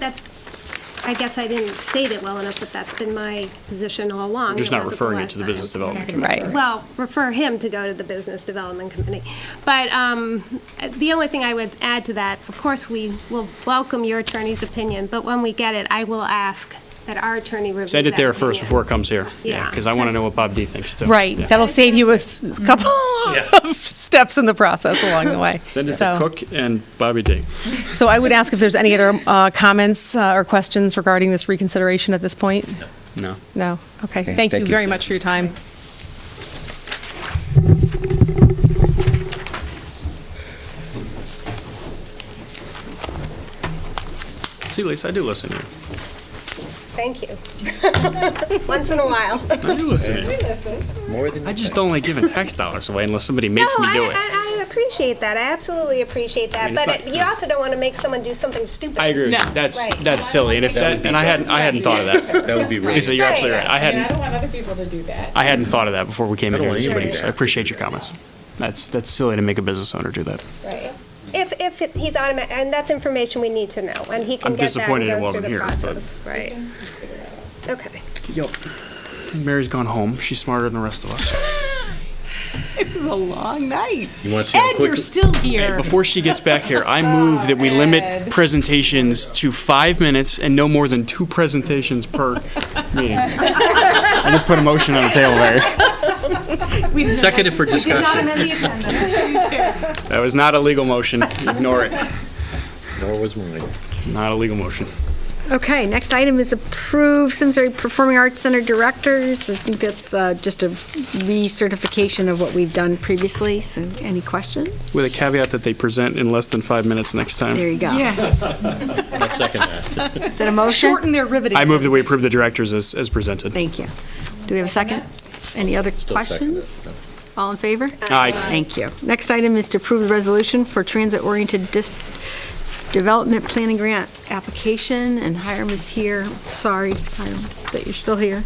I guess I didn't state it well enough, but that's been my position all along. I'm just It not wasn't the referring it last to the time. business development committee. Right. Well, refer him to go to the Business Development Committee. But the only thing I would add to that, of course, we will welcome your attorney's opinion, but when we get it, I will ask that our attorney review Send it that there first opinion. before it comes here. Yeah. Because I want to know what Bob D thinks too. Right. Yeah. That'll save you a couple of steps in the process along the way. Send it So- to Cook and Bobby D. So I would ask if there's any other comments or questions regarding this reconsideration at this point? No. No? Okay. Okay, Thank you thank you. very much for your time. See, Lisa, I do listen to you. Thank you. Once in a while. I do listen to you. We listen. More than I just don't like giving tax dollars away unless somebody makes me do it. I appreciate that. I absolutely appreciate that. I mean, it's But not- you also don't want to make someone do something stupid. I agree with you. That's silly, and if that, and I hadn't thought of that. That would be really. Lisa, you're absolutely right. I I hadn't don't want other people to do that. I hadn't thought of that before we came in I here. don't want anybody So to. I appreciate your comments. That's silly to make a business owner do that. Right. If he's automatic, and that's information we need to know, and he can I'm get that disappointed it and go wasn't through the here, but- process. Right. Okay. Yep. Mary's gone home. She's smarter than the rest of us. This is a long night. You want to see how Ed, quick? you're still here. Before she gets back here, I move that we limit presentations to 5 minutes and no more than 2 presentations per meeting. I just put a motion on the table there. Seconded for We did not discussion. amend the agenda, to be fair. That was not a legal motion. Ignore it. Nor was mine. Not a legal motion. Okay, next item is approve Simsbury Performing Arts Center directors. I think that's just a recertification of what we've done previously, so any questions? With a caveat that they present in less than 5 minutes next time. There you go. Yes. I'll second that. Is that a motion? Shorten their riveting. I move that we approve the directors as presented. Thank you. Do we have a second? Any other Still second questions? it. All in favor? Aye. Thank you. Next item is to approve the resolution for transit-oriented development planning grant application, and Hiram is here. Sorry, Hiram, that you're still here.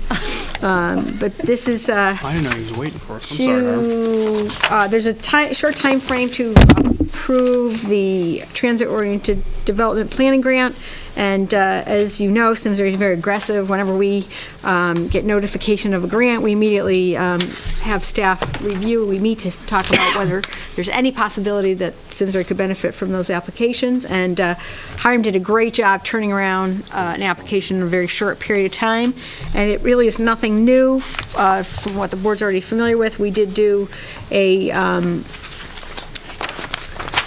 But this is I didn't know he was waiting for us. I'm sorry, Hiram. there's a short time frame to approve the transit-oriented development planning grant. And as you know, Simsbury is very aggressive. Whenever we get notification of a grant, we immediately have staff review. We meet to talk about whether there's any possibility that Simsbury could benefit from those applications. And Hiram did a great job turning around an application in a very short period of time. And it really is nothing new from what the board's already familiar with. We did do a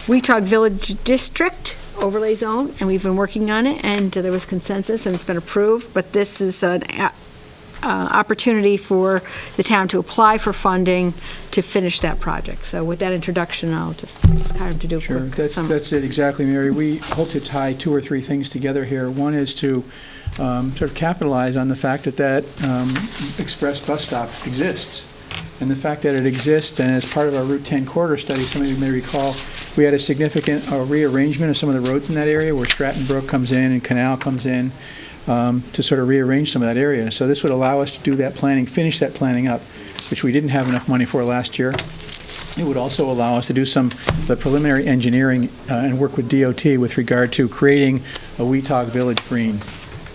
Weetog Village District overlay zone, and we've been working on it, and there was consensus, and it's been approved, but this is an opportunity for the town to apply for funding to finish that project. So with that introduction, I'll just ask Hiram to do a Sure, quick summary. that's it exactly, Mary. We hope to tie 2 or 3 things together here. One is to sort of capitalize on the fact that express bus stop exists. And the fact that it exists, and as part of our Route 10 corridor study, some of you may recall, we had a significant rearrangement of some of the roads in that area where Stratton Brook comes in and Canal comes in to sort of rearrange some of that area. So this would allow us to do that planning, finish that planning up, which we didn't have enough money for last year. It would also allow us to do the preliminary engineering and work with DOT with regard to creating a Weetog Village Green.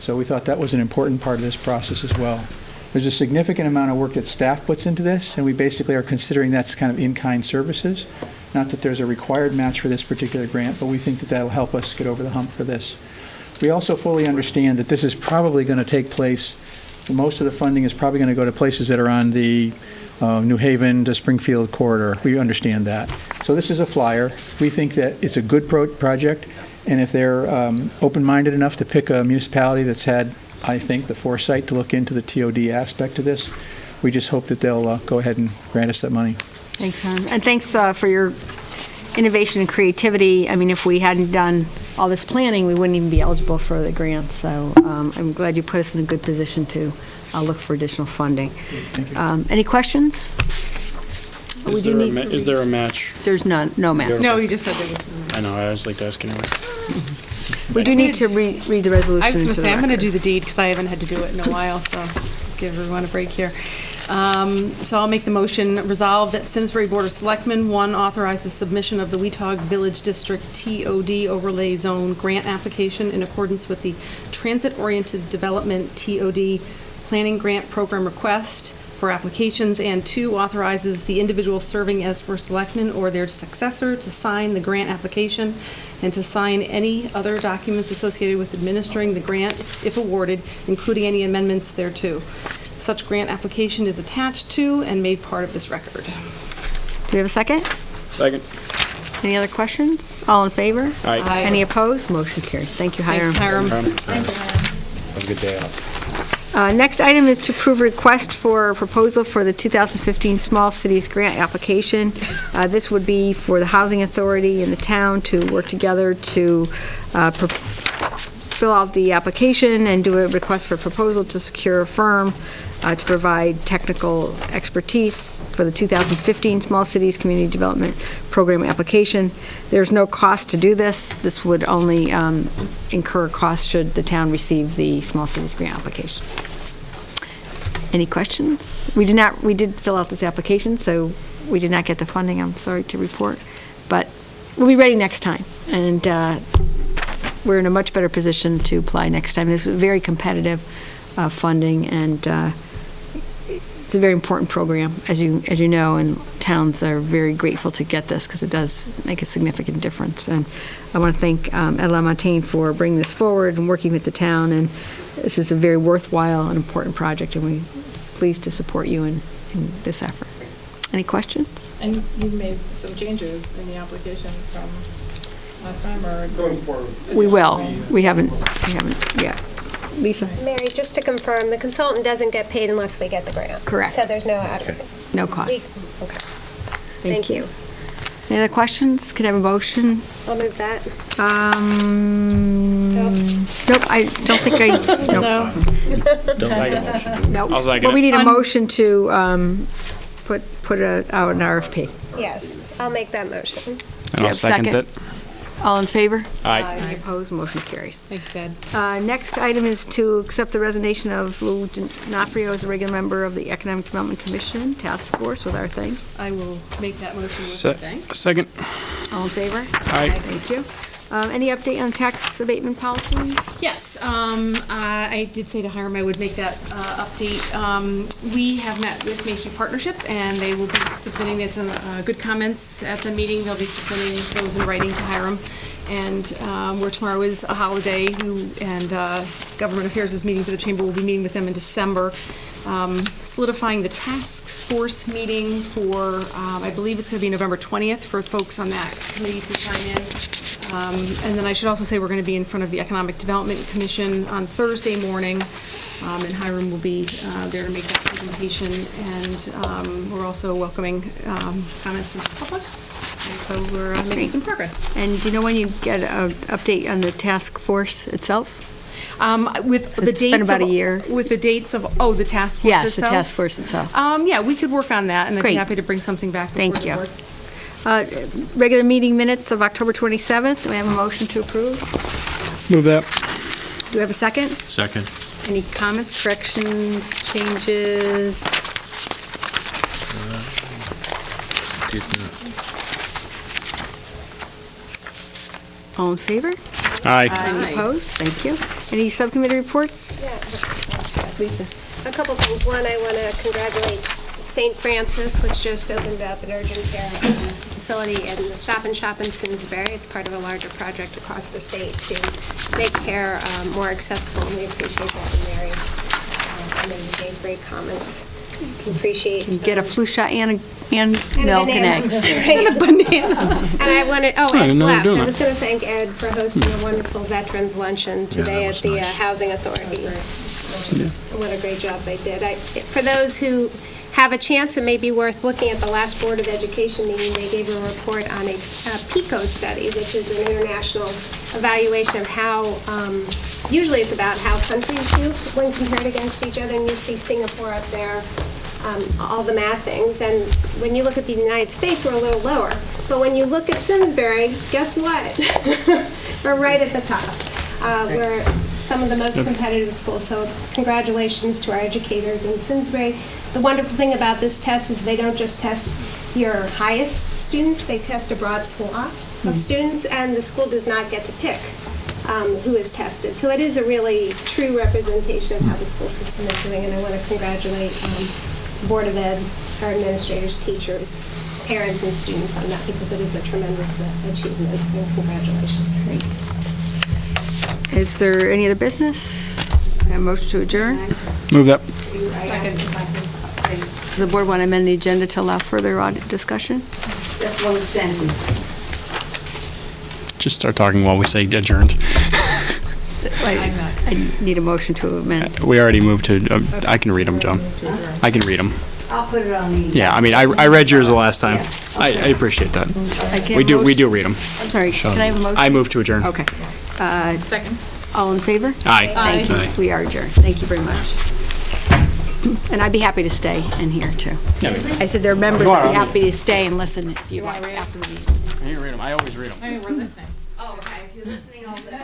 So we thought that was an important part of this process as well. There's a significant amount of work that staff puts into this, and we basically are considering that's kind of in-kind services. Not that there's a required match for this particular grant, but we think that that'll help us get over the hump for this. We also fully understand that this is probably going to take place, most of the funding is probably going to go to places that are on the New Haven to Springfield corridor. We understand that. So this is a flyer. We think that it's a good project, and if they're open-minded enough to pick a municipality that's had, I think, the foresight to look into the TOD aspect of this, we just hope that they'll go ahead and grant us that money. Thanks, Hiram. And thanks for your innovation and creativity. I mean, if we hadn't done all this planning, we wouldn't even be eligible for the grant. So I'm glad you put us in a good position to look for additional funding. Thank you. Any questions? Is there a match? There's none, no match. No, you just said there was. I know, I always like to ask anyway. We do need to read the resolution I was going into to the say, I'm going to record. do the deed because I haven't had to do it in a while, so give everyone a break here. So I'll make the motion, resolve that Simsbury Board of Selectmen, 1, authorizes submission of the Weetog Village District TOD Overlay Zone Grant Application in accordance with the Transit-Oriented Development TOD Planning Grant Program Request for applications, and 2, authorizes the individual serving as first selectman or their successor to sign the grant application and to sign any other documents associated with administering the grant if awarded, including any amendments thereto. Such grant application is attached to and made part of this record. Do we have a second? Second. Any other questions? All in favor? Aye. Aye. Any opposed? Motion carries. Thank you, Hiram. Thanks, Hiram. Have a good day off. Next item is to approve a request for a proposal for the 2015 Small Cities Grant application. This would be for the Housing Authority and the town to work together to fill out the application and do a request for proposal to secure a firm to provide technical expertise for the 2015 Small Cities Community Development Program application. There's no cost to do this. This would only incur costs should the town receive the Small Cities Grant application. Any questions? We did fill out this application, so we did not get the funding, I'm sorry to report. But we'll be ready next time. And we're in a much better position to apply next time. This is very competitive funding, and it's a very important program, as you know, and towns are very grateful to get this because it does make a significant difference. And I want to thank Ed LaMontagne for bringing this forward and working with the town. And this is a very worthwhile and important project, and we're pleased to support you in this effort. Any questions? And you made some changes in the application from last time, or? Going forward. We will. We haven't yet. Lisa? Mary, just to confirm, the consultant doesn't get paid unless we get the grant. Correct. So there's no No cost. Okay. Thank you. Any other questions? Could I have a motion? I'll move that. Nope, I don't think I, nope. Don't like a motion. Nope. I'll second But we it. need a motion to put out an RFP. Yes, I'll make that motion. Do you And I'll have a second it. All in favor? Aye. Any opposed? Motion carries. Thanks, Ed. Next item is to accept the resignation of Lou D'Onofrio as a regular member of the Economic Development Commission Task Force with our thanks. I will make that motion with our thanks. Second. All in favor? Aye. Thank you. Any update on tax abatement policy? Yes, I did say to Hiram I would make that update. We have met with Main Street Partnership, and they will be submitting some good comments at the meeting. They'll be submitting those in writing to Hiram. And where tomorrow is a holiday, and Government Affairs is meeting for the Chamber, we'll be meeting with them in December. Solidifying the task force meeting for, I believe it's going to be November 20th for folks on that committee to chime in. And then I should also say we're going to be in front of the Economic Development Commission on Thursday morning, and Hiram will be there to make that presentation. And we're also welcoming comments from the public. And so we're making some progress. And do you know when you get an update on the task force itself? With the It's dates been about of, a year. With the dates of, the task force Yes, itself? the task force itself. Yeah, we could work on that, and I'd be Great. happy to bring something back before Thank the you. board. Regular meeting minutes of October 27th. Do we have a motion to approve? Move that. Do we have a second? Second. Any comments, corrections, changes? All in favor? Aye. Any opposed? Thank you. Any subcommittee reports? Lisa? A couple things. One, I want to congratulate St. Francis, which just opened up an urgent care facility in the Stop and Shop in Simsbury. It's part of a larger project across the state to make care more accessible, and we appreciate that, Mary. I know you gave great comments. Appreciate. You get a flu shot and milk and banana. eggs. And a banana. And I wanted, I Ed's didn't know you were left. doing I that. was going to thank Ed for hosting a wonderful Veterans Luncheon today at the Housing Authority. What a great job they did. For those who have a chance, it may be worth looking at the last Board of Education meeting. They gave a report on a PICO study, which is an international evaluation of how, usually it's about how countries do when compared against each other, and you see Singapore up there, all the math things. And when you look at the United States, we're a little lower. But when you look at Simsbury, guess what? We're right at the top. We're some of the most competitive schools. So congratulations to our educators in Simsbury. The wonderful thing about this test is they don't just test your highest students, they test a broad swath of students, and the school does not get to pick who is tested. So it is a really true representation of how the school system is doing, and I want to congratulate Board of Ed, our administrators, teachers, parents, and students on that, because it is a tremendous achievement, and congratulations. Great. Is there any other business? A motion to adjourn? Move that. Does the board want to amend the agenda to allow further audit discussion? Just one sentence. Just start talking while we say adjourned. I need a motion to amend. We already moved to, I can read them, Joan. I can read them. I'll put it on the. Yeah, I mean, I read yours the last time. I appreciate that. We do read them. I'm sorry, can I have a motion? I move to adjourn. Okay. Second. All in favor? Aye. Thank you. Aye. We are adjourned. Thank you very much. And I'd be happy to stay in here, too. I said there are members that would be happy to stay and listen if you like after the meeting. I can read them. I always read them. I mean, we're listening. Oh, okay, if you're listening, I'll listen.